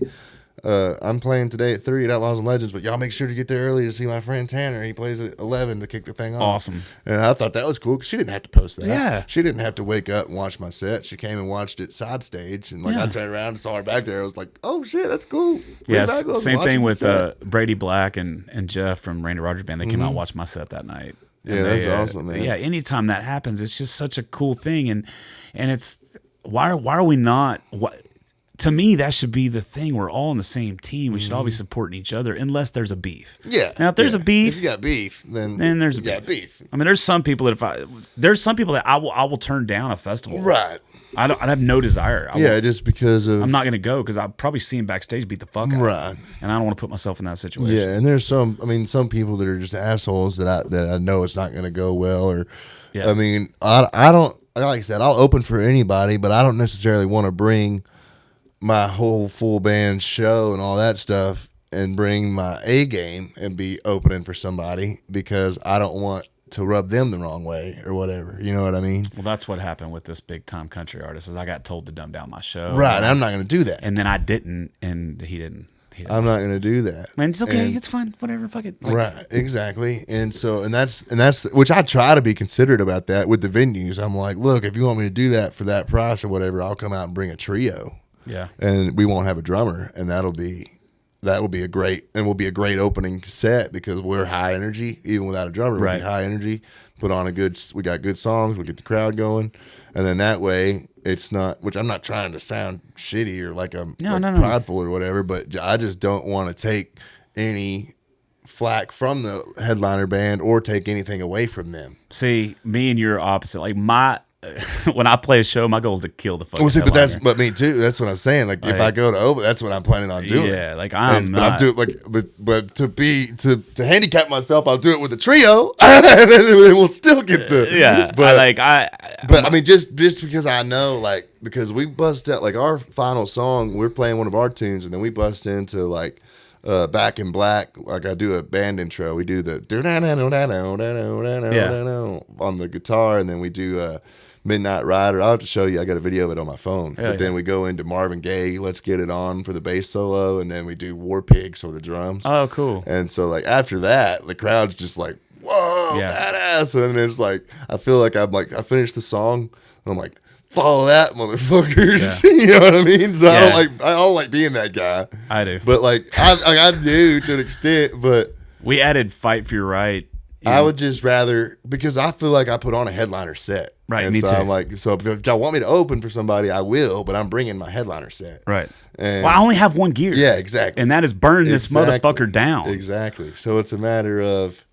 I'm playing today at 3 at Outlaws and Legends, but y'all make sure to get there early to see my friend Tanner. He plays at 11 to kick the thing off." Awesome. And I thought that was cool because she didn't have to post that. Yeah. She didn't have to wake up and watch my set. She came and watched it side stage, and like Yeah. I turned around and saw her back there. I was like, "Oh shit, that's cool." Yeah, We're back, I was same watching thing the with set. Brady Black and Jeff from Randy Rogers Band. They came out and watched my set that night. And Yeah, that's awesome, man. Yeah, anytime that happens, it's just such a cool thing, and it's why are we not? To me, that should be the thing. We're all on the same team. We should all be supporting each other, unless there's a beef. Yeah. Now, if there's a beef, if you got beef, then there's a you got beef. I mean, there's some people that I will turn down a festival. Right. I have no desire. Yeah, just because of I'm not going to go because I'll probably see him backstage beat the fuck out. Right. And I don't want to put myself in that situation. Yeah, and there's some people that are just assholes that I know it's not going to go well. Or, Yeah. I mean, I don't, like I said, I'll open for anybody, but I don't necessarily want to bring my whole full band show and all that stuff and bring my A game and be opening for somebody because I don't want to rub them the wrong way or whatever. You know what I mean? Well, that's what happened with this big time country artist. Is I got told to dumb down my show. Right. And, I'm not going to do that. and then I didn't, and he didn't. I'm not going to do that. Man, it's okay. And- It's fine. Whatever. Fuck it. Like, Right, exactly, and that's which I try to be considerate about that with the venues. I'm like, look, if you want me to do that for that price or whatever, I'll come out and bring a trio, Yeah. and we won't have a drummer, and that will be a great opening set because we're high energy, even without a drummer. Right. We'll be high energy. Put on we got good songs. We get the crowd going, and then that way it's not. Which I'm not trying to sound shitty or like I'm No. prideful or whatever, but I just don't want to take any flack from the headliner band or take anything away from them. See, me and you're opposite. Like when I play a show, my goal is to kill the fucking. Well, see, headliner. but me too. That's what I'm saying. Like if I go to open, that's what I'm planning on doing. Yeah, like I'm But I'm not. doing but to handicap myself, I'll do it with a trio, and then we'll still get the Yeah, But I mean, just because I know, like, because we bust out like our final song, we're playing one of our tunes, and then we bust into like Back in Black. Like I do a band intro, we do the on the guitar, and then we do Midnight Rider. I'll have to show you. I got a video of it on my phone. But then we go into Marvin Gaye, Let's Get It On for the bass solo, and then we do War Pigs for the drums. Oh, cool. And so like after that, the crowd's just like, whoa, Yeah. badass. And it's like I feel like I finished the song and I'm like, follow that, motherfuckers. Yeah. You know what I mean? So Yeah. I don't like being that guy. I do. But like I do to an extent, but We added "Fight for Your Right." I would just rather, because I feel like I put on a headliner set. Right, And me so too. I'm like, so if y'all want me to open for somebody, I will, but I'm bringing my headliner set. Right. And Well, I only have one gear. yeah, exactly. And that is burn this Exactly. motherfucker down. Exactly. So it's a matter of,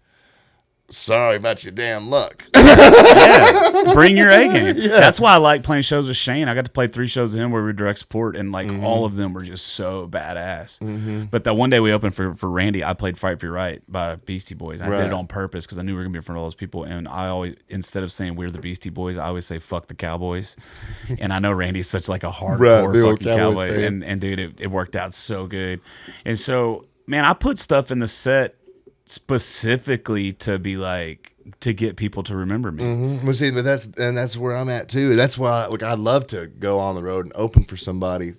sorry about your damn luck. Yeah. Bring your A game. That's why I like playing shows with Shane. I got to play 3 shows with him where we were direct support, and like all of them were just so badass. But that one day we opened for Randy, I played "Fight for Your Right" by Beastie Boys. I did Right. it on purpose because I knew we were gonna be in front of all those people, and I always, instead of saying we're the Beastie Boys, I always say fuck the Cowboys. And I know Randy's such like a hardcore big old fucking Cowboys cowboy, fan. and dude, it worked out so good. And so, man, I put stuff in the set specifically to be like to get people to remember me. Well, see, but that's where I'm at too. That's why, like, I'd love to go on the road and open for somebody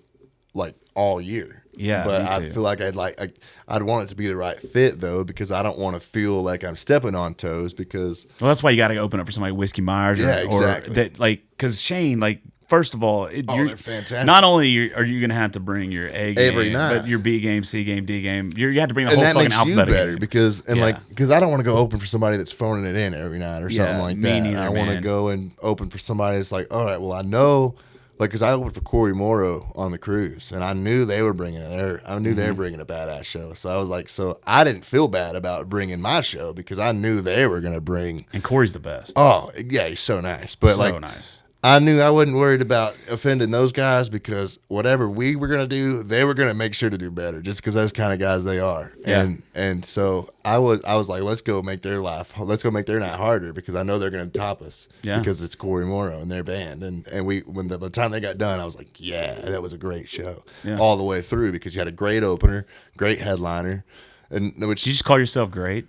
like all year. Yeah, but me I too. feel like I'd want it to be the right fit though, because I don't want to feel like I'm stepping on toes. Because Well, that's why you got to open up for somebody like Whiskey Myers, Yeah, or exactly. that, like, because Shane, like, first of all, they're fantastic. Not only are you gonna have to bring your A game Every night. but your B game, C game, D game. You have to bring the and whole that fucking makes you alphabet. better game. because Yeah. I don't want to go open for somebody that's phoning it in every night or something Yeah, like me that. neither, I want to man. go and open for somebody that's like, all right, well, I know, like, because I opened for Corey Morrow on the cruise, and I knew they were bringing they were Mm-hmm. bringing a badass show. So I was like, so I didn't feel bad about bringing my show because I knew they were going to bring. And Corey's the best. Oh yeah, he's so nice, but So like nice. I knew I wasn't worried about offending those guys because whatever we were gonna do, they were gonna make sure to do better, just because that's the kind of guys they are. Yeah. And so I was like, let's go make their night harder because I know they're gonna top us. Yeah. Because it's Corey Morrow and their band, and by the time they got done, I was like, yeah, that was a great show all the way through because you had a great opener, great headliner, and which Did you just call yourself great?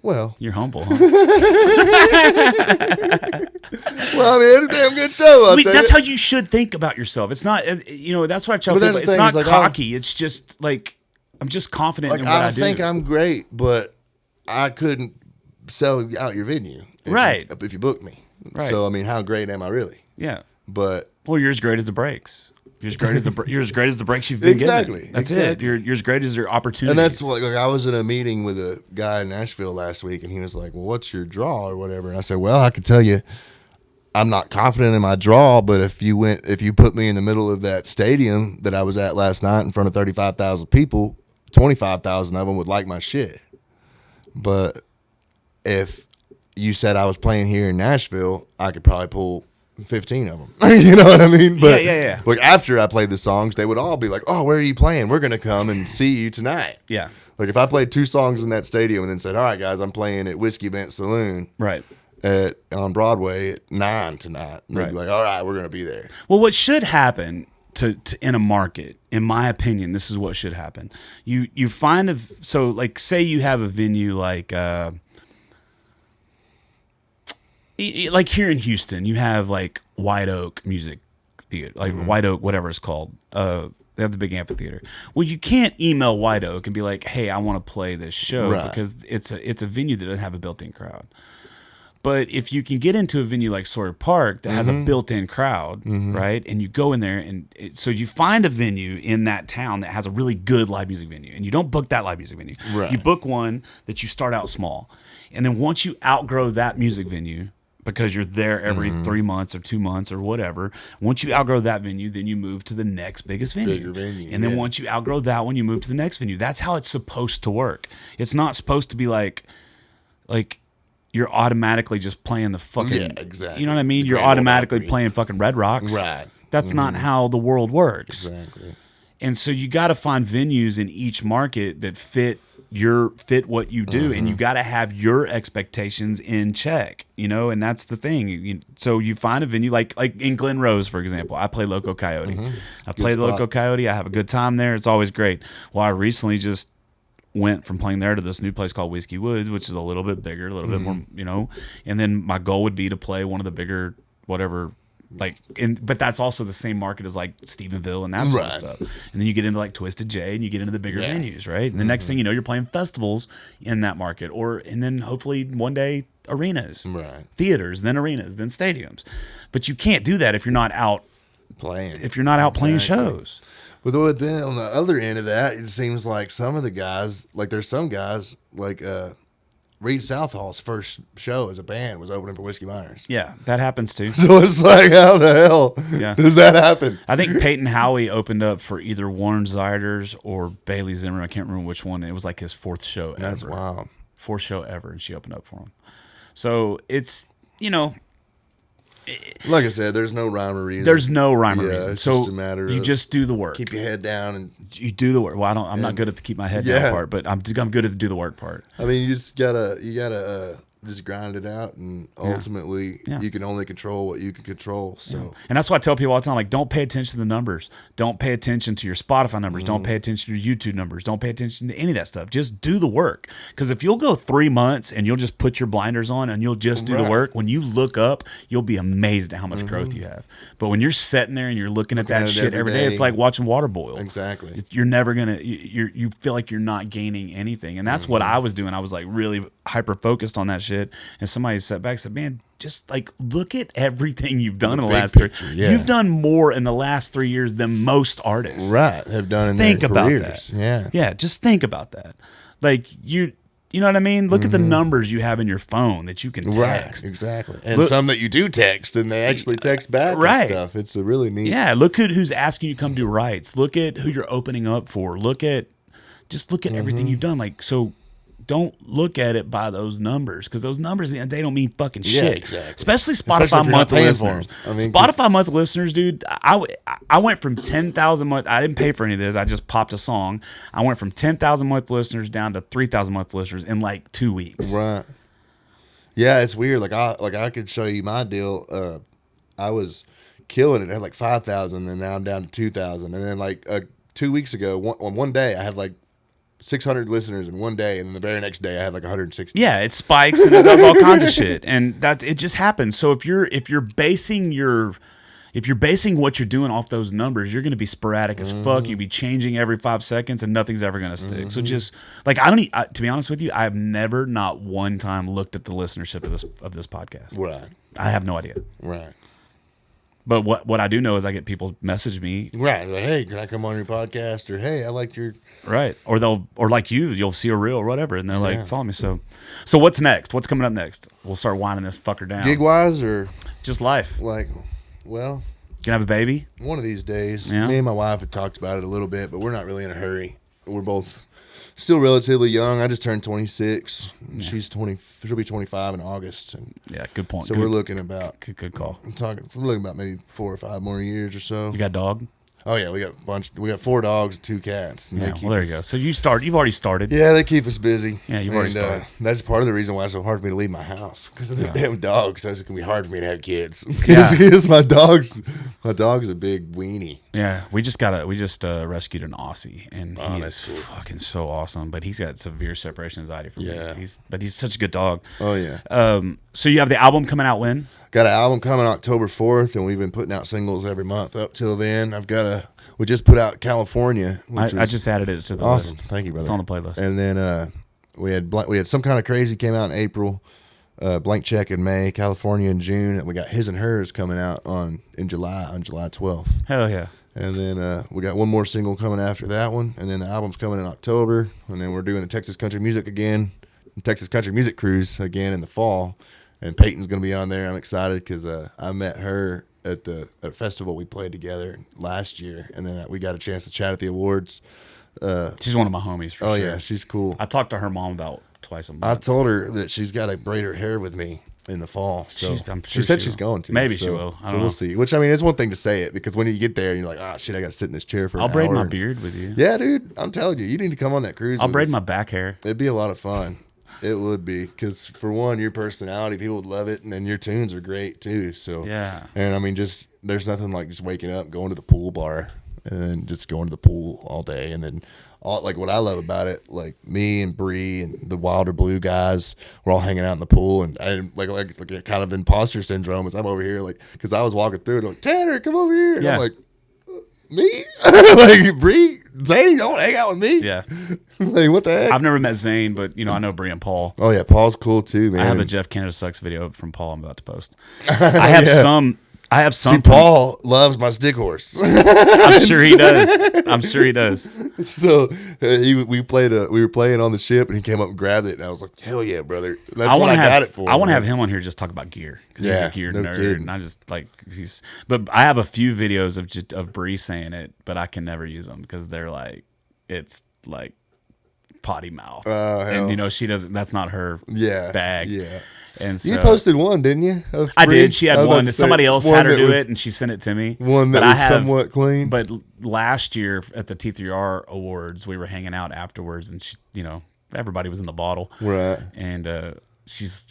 well. You're humble, huh? Well, I mean, it's a damn good show. That's how you should think about yourself. It's not, that's what I tell But that's people. the It's thing, not is, like, cocky. It's just like, I'm just confident in what I do. think I'm great, but I couldn't sell out your venue, if you booked me. Right. So I mean, how great am I really? Yeah. But Well, you're as great as the breaks. You're as great as the breaks you've been Exactly, given. That's exactly. it. You're as great as your opportunities. and that's what, like, I was in a meeting with a guy in Nashville last week, and he was like, "Well, what's your draw or whatever?" And I said, "Well, I can tell you, I'm not confident in my draw, but if you put me in the middle of that stadium that I was at last night in front of 35,000 people, 25,000 of them would like my shit. But if you said I was playing here in Nashville, I could probably pull 15 of them." You know what I mean? But Yeah. like after I played the songs, they would all be like, "Oh, where are you playing? We're gonna come and see you tonight." Yeah. Like if I played 2 songs in that stadium and then said, "All right, guys, I'm playing at Whiskey Bent Saloon Right. on Broadway at 9 tonight," and they'd Right. be like, "All right, we're gonna be there." Well, what should happen to in a market, in my opinion, this is what should happen. You find so like say you have a venue like here in Houston, you have like White Oak Music Theater, like White Oak, whatever it's called. They have the big amphitheater. Well, you can't email White Oak and be like, "Hey, I want to play this show," Right. because it's a venue that doesn't have a built-in crowd. But if you can get into a venue like Sawyer Park that has a built-in crowd, right, and you go in there, and so you find a venue in that town that has a really good live music venue, and you don't book that live music venue. Right. You book one that you start out small, and then once you outgrow that music venue, because you're there every 3 months or 2 months or whatever, once you outgrow that venue, then you move to the next biggest venue. Bigger venue, And then yeah. once you outgrow that one, you move to the next venue. That's how it's supposed to work. It's not supposed to be like you're automatically just playing the fucking. Yeah, exactly. You know what I mean? The You're Grand Ole automatically Opry. playing fucking Red Rocks. Right. That's not how the world works. Exactly. And so you got to find venues in each market that fit what you do, and you got to have your expectations in check, and that's the thing. So you find a venue like in Glen Rose, for example. I play Loco Coyote. I play spot. Loco Coyote. I have a good time there. It's always great. Well, I recently just went from playing there to this new place called Whiskey Woods, which is a little bit bigger, a little bit more, and then my goal would be to play one of the bigger, whatever, but that's also the same market as like Stephenville and that sort of Right. stuff. And then you get into like Twisted J and you get into the bigger Yeah. venues, right? And the next thing you know, you're playing festivals in that market, and then hopefully one day arenas, Right. theaters, then arenas, then stadiums. But you can't do that if you're not out Playing. playing Exactly. shows. But then on the other end of that, it seems like some of the guys, like there's some guys, like Reed Southall's first show as a band was opening for Whiskey Myers. Yeah, that happens too. So it's like, how the hell Yeah. does that happen? I think Peyton Howie opened up for either Warren Zeiders or Bailey Zimmer. I can't remember which one. It was like his 4th show ever. That's wild. 4th show ever, and she opened up for him. So it's, Like I said, there's no rhyme or reason. there's no rhyme or Yeah, reason. it's So just a matter you of just do the work. keep your head down, and You do the work. Well, I'm not good at the keep my head down Yeah. part, but I'm good at the do the work part. I mean, you gotta just grind it out, and ultimately, Yeah. you can only control what you can control. So And that's why I tell people all the time, like, don't pay attention to the numbers. Don't pay attention to your Spotify numbers. Don't pay attention to your YouTube numbers. Don't pay attention to any of that stuff. Just do the work. Because if you'll go 3 months and you'll just put your blinders on and you'll just do the Right. work, when you look up, you'll be amazed at how much growth you have. But when you're sitting there and you're looking at that at it shit every every day, day. it's like watching water boil. Exactly. You're never gonna. You feel like you're not gaining anything, and that's what I was doing. I was like really hyper focused on that shit. And somebody sat back and said, "Man, just like look at everything you've done in the big last 3. picture, yeah. You've done more in the last 3 years than most artists. right, have done in Think their about careers. that. Yeah. Yeah, just think about that. Like you know what I mean? Look at the numbers you have in your phone that you can text. Right, exactly. And Look- some that you do text, and they actually text back Right. and stuff. It's a really neat. Yeah, look at who's asking you to come do rights. Look at who you're opening up for. Look at everything you've done. Like, so don't look at it by those numbers, because those numbers, they don't mean fucking Yeah, shit. exactly. Especially if Spotify you're not monthly paying for 'em. listeners. I mean, Spotify monthly listeners, dude. I went from 10,000 month. I didn't pay for any of this. I just popped a song. I went from 10,000 monthly listeners down to 3,000 monthly listeners in like 2 weeks. Right. Yeah, it's weird. Like I could show you my deal. I was killing it. I had like 5,000, and now I'm down to 2,000. And then like 2 weeks ago, on one day, I had like 600 listeners in one day, and then the very next day, I had like 160. Yeah, it spikes and it does all kinds of shit, and that it just happens. So if you're basing what you're doing off those numbers, you're going to be sporadic as fuck. You'll be changing every 5 seconds, and nothing's ever going to stick. So just like to be honest with you, I've never not one time looked at the listenership of this podcast. Right. I have no idea. Right. But what I do know is I get people message me, Right. Like, hey, can I come on your podcast? Or hey, I liked your. right? Or like you'll see a reel or whatever, and they're like, follow me. So what's next? What's coming up next? We'll start winding this fucker down. Gig wise, or Just life. like, well, Gonna have a baby? one of these days. Yeah. Me and my wife had talked about it a little bit, but we're not really in a hurry. We're both still relatively young. I just turned 26. She's 20. She'll be 25 in August. And Yeah, good point. so good, we're looking about. good call. We're looking about maybe 4 or 5 more years or so. You got a dog? Oh yeah, we got a bunch. We got 4 dogs and 2 cats. And they Yeah. keep Well, there us- you go. So you've already started. Yeah, they keep us busy. Yeah, you've already started. That's part of the reason why it's so hard for me to leave my house, because of the damn dogs. So it's gonna be hard for me to have kids. Yeah. Because my dog's a big weenie. Yeah, we just rescued an Aussie, and he is that's cool. fucking so awesome. But he's got severe separation anxiety from me. Yeah. He's such a good dog. Oh yeah. So you have the album coming out when? Got an album coming October 4th, and we've been putting out singles every month up till then. We just put out California. I Which just added it to the awesome. list. Thank you, brother. It's on the playlist. And then we had Some Kind of Crazy came out in April. Blank Check in May, California in June, and we got His and Hers coming out on July 12th. Hell yeah. And then we got one more single coming after that one, and then the album's coming in October, and then we're doing the Texas Country Music Cruise again in the fall, and Peyton's gonna be on there. I'm excited because I met her at a festival we played together last year, and then we got a chance to chat at the awards. She's one of my homies for Oh sure. yeah, she's cool. I talk to her mom about twice a month. I told her that she's got to braid her hair with me in the fall. So I'm she sure said she she's will. going to. Maybe so, she will. I So don't we'll know. see. Which, I mean, it's one thing to say it, because when you get there and you're like, oh shit, I got to sit in this chair for I'll an braid hour. my beard with you. Yeah, dude, I'm telling you, you need to come on that cruise. I'll with braid us. my back hair. It'd be a lot of fun. It would be, because for one, your personality, people would love it, and then your tunes are great too. So Yeah. and I mean, just there's nothing like just waking up, going to the pool bar, and then just going to the pool all day, and then all like what I love about it, like me and Bree and the Wilder Blue guys, we're all hanging out in the pool, and I didn't like a kind of imposter syndrome as I'm over here, like because I was walking through it, like Tanner, come over here, and Yeah. I'm like. Me? Like, Bree? Zane, don't hang out with me? Yeah. Like, what the heck? I've never met Zane, but I know Brie and Paul. Oh, yeah, Paul's cool too, man. I have a Jeff Canada Sucks video from Paul I'm about to post. I have some. See, Paul loves my stick horse. I'm sure he does. I'm sure he does. So we were playing on the ship, and he came up and grabbed it, and I was like, hell yeah, brother. That's what I got it for. I want to man. have him on here just talk about gear, because he's Yeah, a gear no nerd, kidding. and I just like But I have a few videos of Bree saying it, but I can never use them because they're like it's like potty mouth, hell. and she doesn't. That's not her Yeah, bag. yeah. And so You posted one, didn't you? of I Bree? did. She I had was about one. to say, Somebody else one had her that do was- it, and she sent it to me. One that But was somewhat clean. But last year at the T3R Awards, we were hanging out afterwards, and she, everybody was in the bottle, Right. And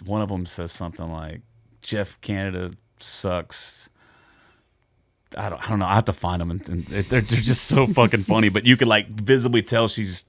one of them says something like, "Jeff Canada sucks." I don't know. I have to find them, and they're just so fucking funny. But you could like visibly tell she's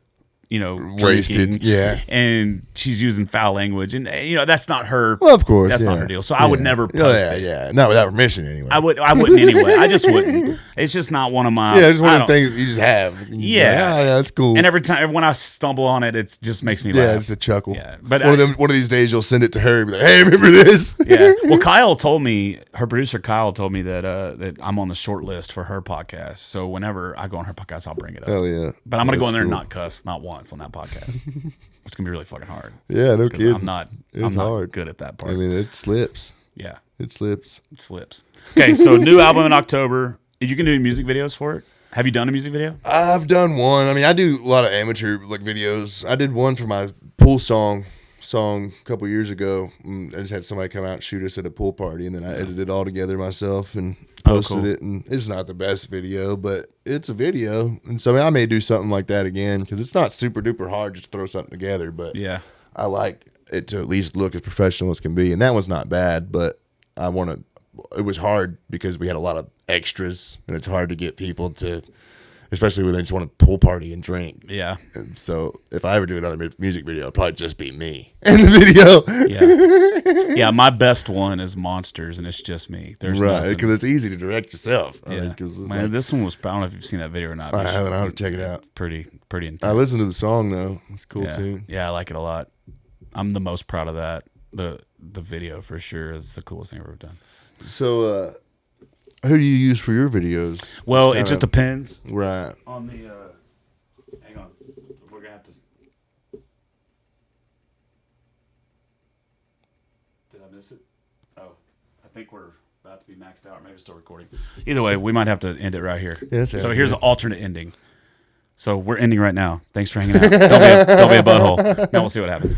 Wasted, drinking, yeah. and she's using foul language, and that's not her. Well, of course. that's yeah. not her deal. So I would Yeah. never post yeah, it. Yeah, not without permission anyway. I wouldn't anyway. I just wouldn't. It's just not one of my. yeah, just one I of the don't- things you just have. Yeah. yeah, that's cool. And every time when I stumble on it, it just makes me yeah, laugh. just a chuckle. Yeah, but one of these days you'll send it to her and be like, "Hey, remember this?" yeah. Well, Kyle told me, her producer Kyle told me that I'm on the short list for her podcast. So whenever I go on her podcast, I'll bring it up. Hell yeah. But I'm gonna go That's in there and cool. not cuss, not once on that podcast. It's gonna be really fucking hard. Yeah, no 'Cause kidding. I'm not It's hard. good at that part. I mean, it slips. Yeah, It slips. it slips. Okay, so new album in October. You can do music videos for it. Have you done a music video? I've done one. I mean, I do a lot of amateur like videos. I did one for my pool song a couple years ago. I just had somebody come out and shoot us at a pool party, and then I edited it all together myself and posted it. And it's not the best video, but it's a video. And so I may do something like that again, because it's not super duper hard just to throw something together. But Yeah. I like it to at least look as professional as can be. And that one's not bad, but it was hard because we had a lot of extras, and it's hard to get people to, especially when they just want to pool party and drink. Yeah. And so if I ever do another music video, it'll probably just be me in the video. Yeah. Yeah. My best one is Monsters, and it's just me. There's Right, nothing. because it's easy to direct yourself. I Yeah. mean, 'cause it's Man, like, this one was, I don't know if you've seen that video or not. I but haven't. I'll have to check it out. Pretty intense. I listened to the song though. It's a cool yeah. tune. Yeah, I like it a lot. I'm the most proud of that. The video for sure is the coolest thing I've ever done. So, who do you use for your videos? Well, it just depends Right. on the. Hang on, we're gonna have to. Did I miss it? Oh, I think we're about to be maxed out. Or maybe it's still recording. Either way, we might have to end it right here. Yeah, that's so it. here's an alternate ending. So we're ending right now. Thanks for hanging out. Don't be a butthole. Now we'll see what happens.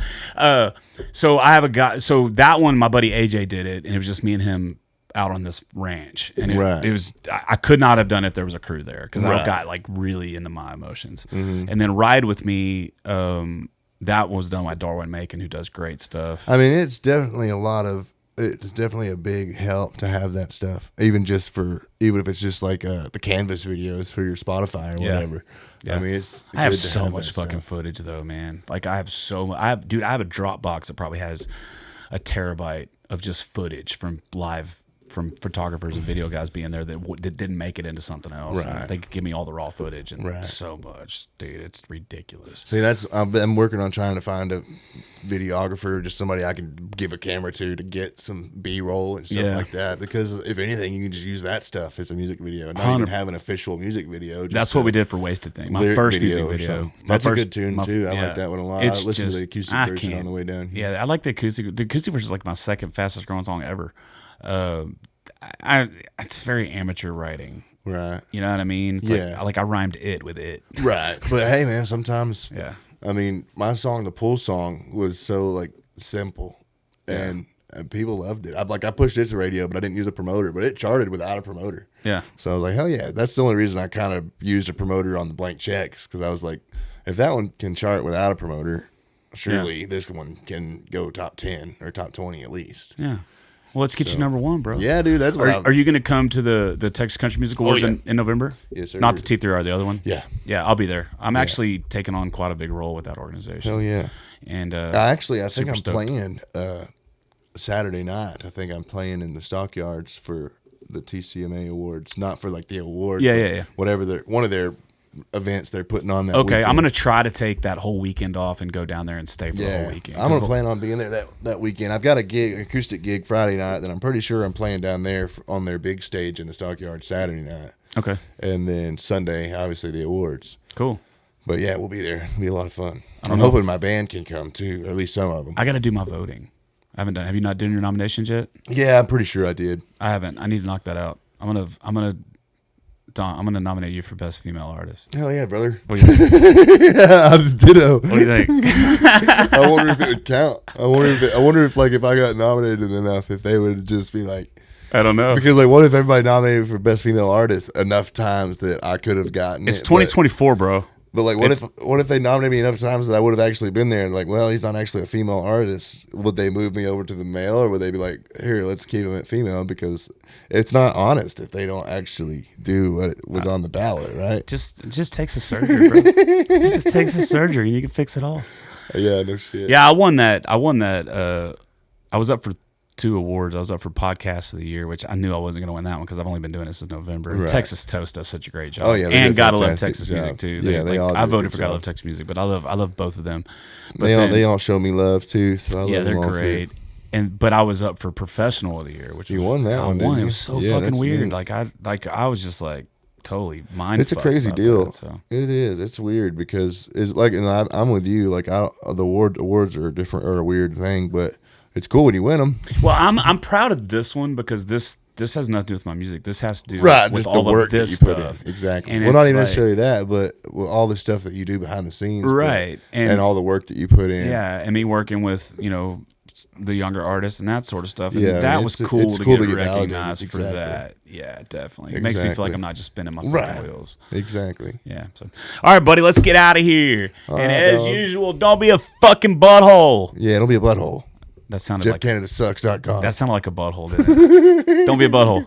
So I have a guy. So that one, my buddy AJ did it, and it was just me and him out on this ranch, and Right. it was. I could not have done it if there was a crew there, because I Right. got like really into my emotions. And then Ride With Me, that was done by Darwin Macon, who does great stuff. I mean, it's definitely it's definitely a big help to have that stuff, even if it's just like the canvas videos for your Spotify or Yeah. whatever. Yeah. I mean, it's. I have good to so have much that fucking stuff. footage though, man. Like I have a Dropbox that probably has a terabyte of just footage from photographers and video guys being there that didn't make it into something else. Right. And they could give me all the raw footage, and Right. so much, dude. It's ridiculous. See, I'm working on trying to find a videographer, just somebody I can give a camera to get some B-roll and stuff Yeah. like that. Because if anything, you can just use that stuff as a music video, and not even have an official music video. Just That's what we did for Wasted Thing. My lyric first video music or video. something. My That's a first- good tune too. I yeah. like that one a lot. I It's listened to just- the acoustic I version can't. on the way down here. Yeah, I like the acoustic. The acoustic version is like my second fastest growing song ever. It's very amateur writing. Right. You know what I mean? It's Yeah. like I rhymed it with it. Right. But hey, man, sometimes. Yeah. I mean, my song, the pool song, was so like simple, and people loved it. I pushed it to radio, but I didn't use a promoter. But it charted without a promoter. Yeah. So I was like, hell yeah. That's the only reason I kind of used a promoter on the blank checks, because I was like, if that one can chart without a promoter, surely this one can go top 10 or top 20 at least. Yeah. Well, let's get you number one, bro. Yeah, dude. That's what Are you going to come to the Texas Country Music Awards yeah. in November? Yes, sir. Not the T3R, the other one? Yeah. Yeah, I'll be there. I'm actually taking on quite a big role with that organization. Hell yeah. And I think super I'm stoked. playing Saturday night. I think I'm playing in the Stockyards for the TCMA Awards, not for like the award. Yeah, but yeah. Whatever one of their events they're putting on that Okay, weekend. I'm going to try to take that whole weekend off and go down there and stay for the whole weekend. I'm gonna plan on being there that weekend. I've got an acoustic gig Friday night that I'm pretty sure I'm playing down there on their big stage in the Stockyards Saturday night, Okay, and then Sunday, obviously the awards. cool. But yeah, we'll be there. It'll be a lot of fun. I'm hoping my band can come too, or at least some of them. I got to do my voting. I haven't done. Have you not done your nominations yet? Yeah, I'm pretty sure I did. I haven't. I need to knock that out. I'm gonna nominate you for best female artist. Hell yeah, brother. What do you think? Yeah, I just ditto. What do you think? I wonder if it would count. I wonder if like if I got nominated enough, if they would just be like, I don't know. because like what if everybody nominated for best female artist enough times that I could have gotten It's it, 2024, bro. But like, what if they nominated me enough times that I would have actually been there and like, well, he's not actually a female artist. Would they move me over to the male, or would they be like, here, let's keep him at female, because it's not honest if they don't actually do what was on the ballot, right? It just takes a surgery, bro. It just takes a surgery, and you can fix it all. Yeah, no shit. Yeah, I won that. I was up for 2 awards. I was up for Podcast of the Year, which I knew I wasn't going to win that one because I've only been doing this since November. And Right. Texas Toast does such a great job. Oh, yeah, they and do a Gotta Love fantastic Texas job. music too. Yeah, they all do I a voted good for Gotta job. Love Texas music, but I love both of them. But They all show me love too. So I yeah, love they're them all great. too. But I was up for Professional of the Year, which You won that I one, won. didn't It you? was so Yeah, fucking that's weird. neat. I was just like totally mind. It's a crazy about deal. that, so. It is. It's weird because it's like, and I'm with you. Like, the awards are a weird thing, but it's cool when you win them. Well, I'm proud of this one because this this has nothing to do with my music. This has to do Right, with just the all work of that this you put stuff. in. Exactly. And Well, not it's even like- necessarily that, but all the stuff that you do behind the scenes. Right. And all the work that you put in. Yeah, and me working with, the younger artists and that sort of stuff. And Yeah, that was cool it's to cool get to get validated. recognized for Exactly. that. Yeah, definitely. It makes me feel like Exactly. I'm not just spinning my Right. fucking wheels. Exactly. Yeah. So, all right, buddy, let's get out of here. And right, as dog. usual, don't be a fucking butthole. Yeah, it'll be a butthole. That sounded like JeffCanadaSucks.com. that sounded like a butthole, didn't it? Don't be a butthole.